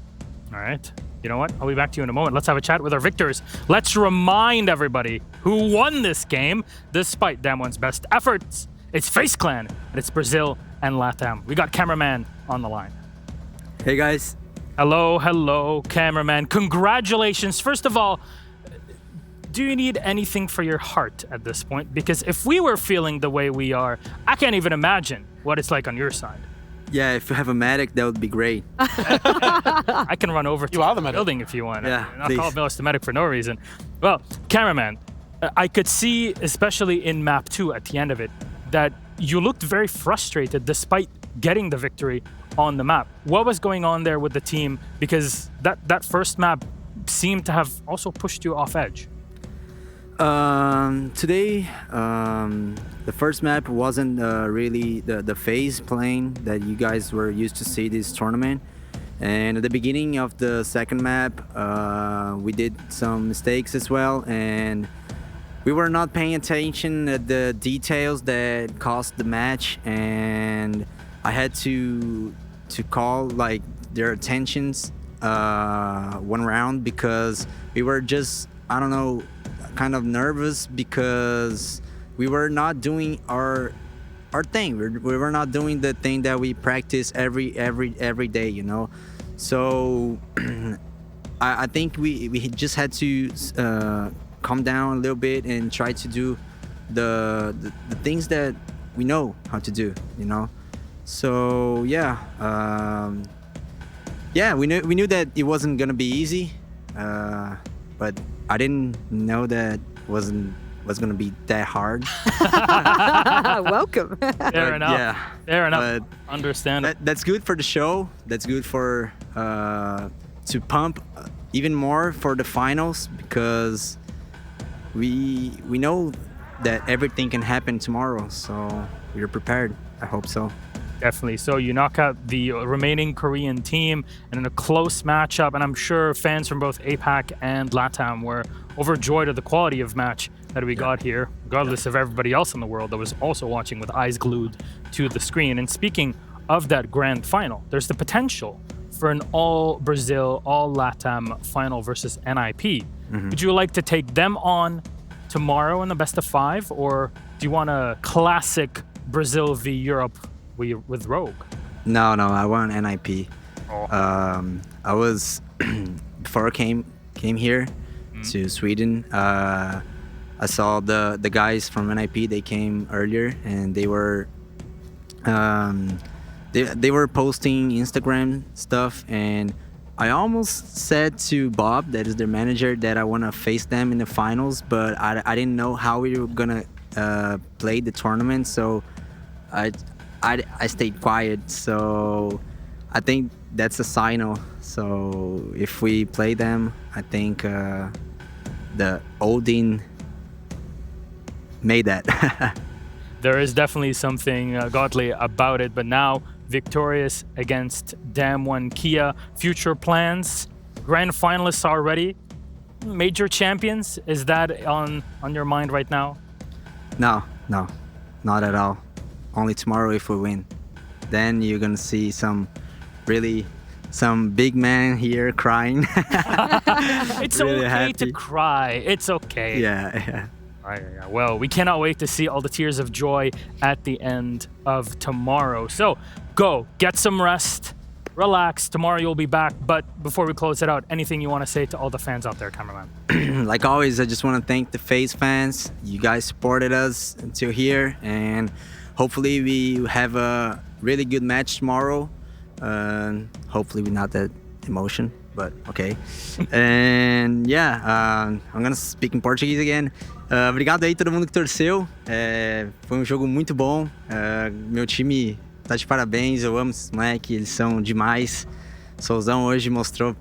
All right. You know what? I'll be back to you in a moment. Let's have a chat with our victors. Let's remind everybody who won this game despite Damwon's best efforts. It's FaZe Clan, and it's Brazil and LATAM. We got cameraman on the line. Hey, guys. Hello, cameraman. Congratulations. First of all, do you need anything for your heart at this point? Because if we were feeling the way we are, I can't even imagine what it's like on your side. Yeah, if you have a medic, that would be great. I can run over to the building if you want. Yeah, I'll call Milos the medic for no reason. Well, cameraman, I could see, especially in map 2 at the end of it, that you looked very frustrated despite getting the victory on the map. What was going on there with the team? Because that first map seemed to have also pushed you off edge. Today, the first map wasn't really the FaZe playing that you guys were used to see this tournament. And at the beginning of the second map, we did some mistakes as well, and we were not paying attention at the details that cost the match, and I had to call like their attentions one round because we were just, I don't know, kind of nervous because we were not doing our thing. We were not doing the thing that we practice every day, you know. So I think we just had to calm down a little bit and try to do the things that we know how to do, you know. So yeah, we knew that it wasn't gonna be easy, but I didn't know that was gonna be that hard. Welcome. Fair enough. Yeah, fair enough. Understand. That's good for the show. That's good for to pump even more for the finals, because we know that everything can happen tomorrow. So we're prepared. I hope so. Definitely. So you knock out the remaining Korean team, and in a close matchup, and I'm sure fans from both APAC and LATAM were overjoyed at the quality of match that we got here, regardless of everybody else in the world that was also watching with eyes glued to the screen. And speaking of that grand final, there's the potential for an all Brazil, all LATAM final versus NIP. Would you like to take them on tomorrow in the best of 5, or do you want a classic Brazil v Europe with Rogue? No, I won NIP. Oh. I was before I came here to Sweden. I saw the guys from NIP. They came earlier, and they were posting Instagram stuff, and I almost said to Bob, that is their manager, that I want to face them in the finals, but I didn't know how we were gonna play the tournament, so I stayed quiet. So I think that's a signal. So if we play them, I think the Odin made that. There is definitely something godly about it, but now victorious against Damwon Kia. Future plans, grand finalists already, major champions. Is that on your mind right now? No, not at all. Only tomorrow if we win. Then you're gonna see some big man here crying. It's really okay happy. to cry. It's okay. Yeah. Yeah. Well, we cannot wait to see all the tears of joy at the end of tomorrow. So go, get some rest, relax. Tomorrow you'll be back. But before we close it out, anything you want to say to all the fans out there, cameraman? Like always, I just want to thank the FaZe fans. You guys supported us until here, and hopefully we have a really good match tomorrow. Hopefully we're not that emotion, but okay. And yeah, I'm gonna speak in Portuguese again. Obrigado aí todo mundo que torceu. Foi jogo muito bom. Meu time tá de parabéns. Eu amo esses moleques, eles são demais. Souzão hoje mostrou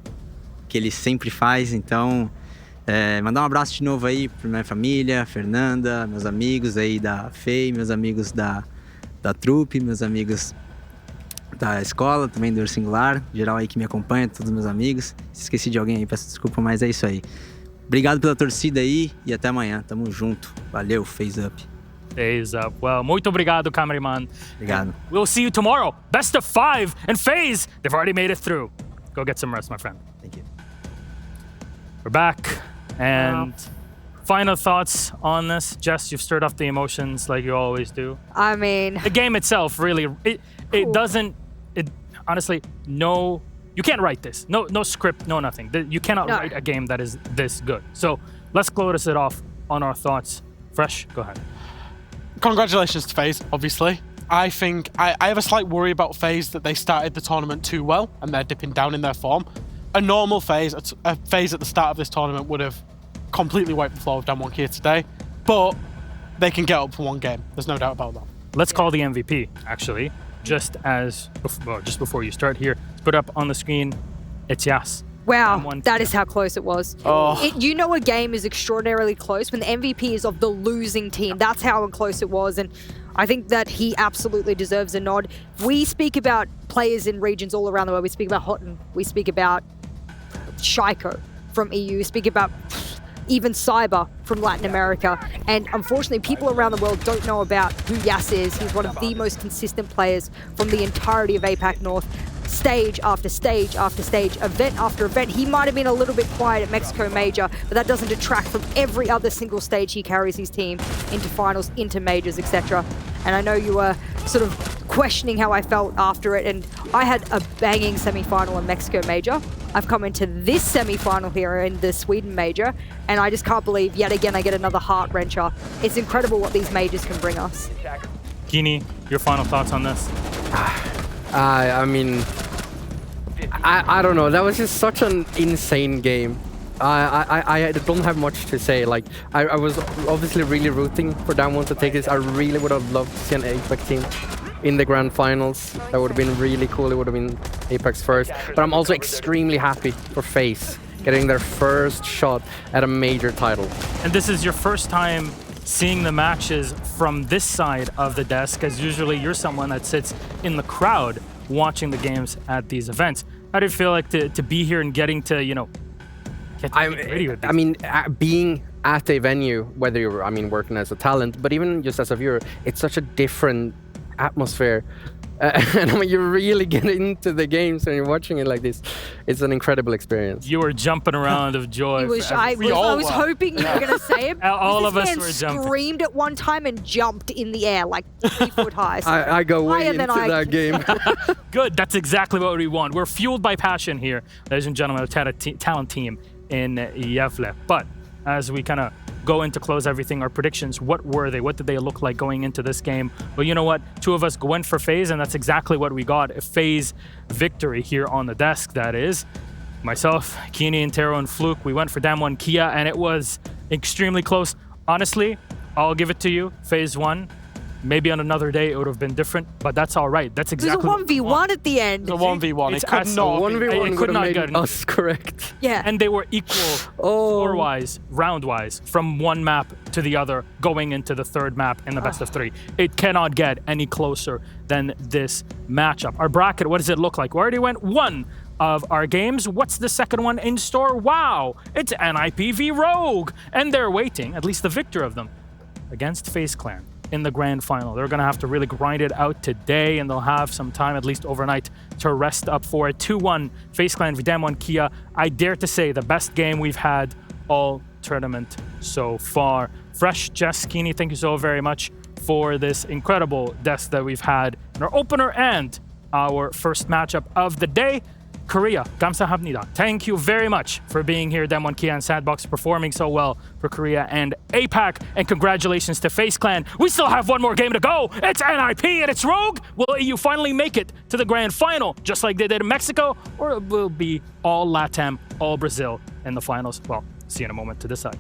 que ele sempre faz. Então, mandar abraço de novo aí pra minha família, Fernanda, meus amigos aí da FEI, meus amigos da trupe, meus amigos da escola, também do Singular, geral aí que me acompanha, todos os meus amigos. Se esqueci de alguém aí, peço desculpa, mas é isso aí. Obrigado pela torcida aí e até amanhã. Tamo junto. Valeu, FaZe Up. FaZe Up. Well, muito obrigado, cameraman. Obrigado. We'll see you tomorrow. Best of 5 and FaZe. They've already made it through. Go get some rest, my friend. Thank you. We're back. And final thoughts on this. Jess, you've stirred up the emotions like you always do. I mean, The game itself really, it doesn't, honestly, no, you can't write this. No script, no nothing. You cannot No. write a game that is this good. So let's close it off on our thoughts. Fresh, go ahead. Congratulations to FaZe, obviously. I think I have a slight worry about FaZe that they started the tournament too well and they're dipping down in their form. A normal FaZe, a FaZe at the start of this tournament would have completely wiped the floor with Damwon Kia today, but they can get up for one game. There's no doubt about that. Let's call the MVP, actually, just before you start here. Let's put up on the screen, it's Yas. wow, that is how close it was. Oh. You know a game is extraordinarily close when the MVP is of the losing team. That's how close it was, and I think that he absolutely deserves a nod. We speak about players in regions all around the world. We speak about Houghton. We speak about Shaiko from EU. We speak about even Cyber from Latin America. And unfortunately, people around the world don't know about who Yas is. He's one of the most consistent players from the entirety of APAC North. Stage after stage after stage, event after event. He might have been a little bit quiet at Mexico Major, but that doesn't detract from every other single stage he carries his team into finals, into majors, etc. And I know you were sort of questioning how I felt after it, and I had a banging semi-final in Mexico Major. I've come into this semi-final here in the Sweden Major, and I just can't believe yet again I get another heart-wrencher. It's incredible what these majors can bring us. Kini, your final thoughts on this? I mean, I don't know. That was just such an insane game. I don't have much to say. Like, I was obviously really rooting for Damwon to take this. I really would have loved to see an APAC team in the grand finals. That would have been really cool. It would have been APAC's first. But I'm also extremely happy for FaZe getting their first shot at a major title. And this is your first time seeing the matches from this side of the desk, as usually you're someone that sits in the crowd watching the games at these events. How do you feel like to be here and getting to, get to meet video with these? I mean, being at a venue, whether you're, working as a talent, but even just as a viewer, it's such a different atmosphere And I mean, you really get into the games when you're watching it like this. It's an incredible experience. You were jumping around of joy. I was hoping you were going to say it. All of us man were jumping. Screamed at one time and jumped in the air like 3 foot high. So I go way higher into than I that can. game. Good. That's exactly what we want. We're fueled by passion here, ladies and gentlemen, the talent team in Yevle. But as we kind of go in to close everything, our predictions, what were they? What did they look like going into this game? Well, you know what? 2 of us went for FaZe, and that's exactly what we got. A FaZe victory here on the desk, that is. Myself, Keeney, and Taro, and Fluke, we went for Damwon Kia, and it was extremely close. Honestly, I'll give it to you. FaZe won. Maybe on another day it would have been different, but that's all right. That's exactly It was a 1v1 at the end. It's a 1v1. It's It could not. 1v1 it could would have not made get us correct. Yeah. And they were equal score-wise, round-wise, from one map to the other, going into the third map in the best of 3. It cannot get any closer than this matchup. Our bracket, what does it look like? We already went 1 of our games. What's the second one in store? Wow, it's NIPV Rogue. And they're waiting, at least the victor of them, against FaZe Clan in the grand final. They're going to have to really grind it out today, and they'll have some time, at least overnight, to rest up for it. 2-1 FaZe Clan Damwon Kia. I dare to say the best game we've had all tournament so far. Fresh, Jess, Keeney, thank you so very much for this incredible desk that we've had in our opener and our first matchup of the day. Korea, 감사합니다. Thank you very much for being here, Damwon Kia and Sandbox, performing so well for Korea and APAC. And congratulations to FaZe Clan. We still have 1 more game to go. It's NIP and it's Rogue. Will you finally make it to the grand final, just like they did in Mexico? Or it will be all LATAM, all Brazil in the finals? Well, see you in a moment to decide.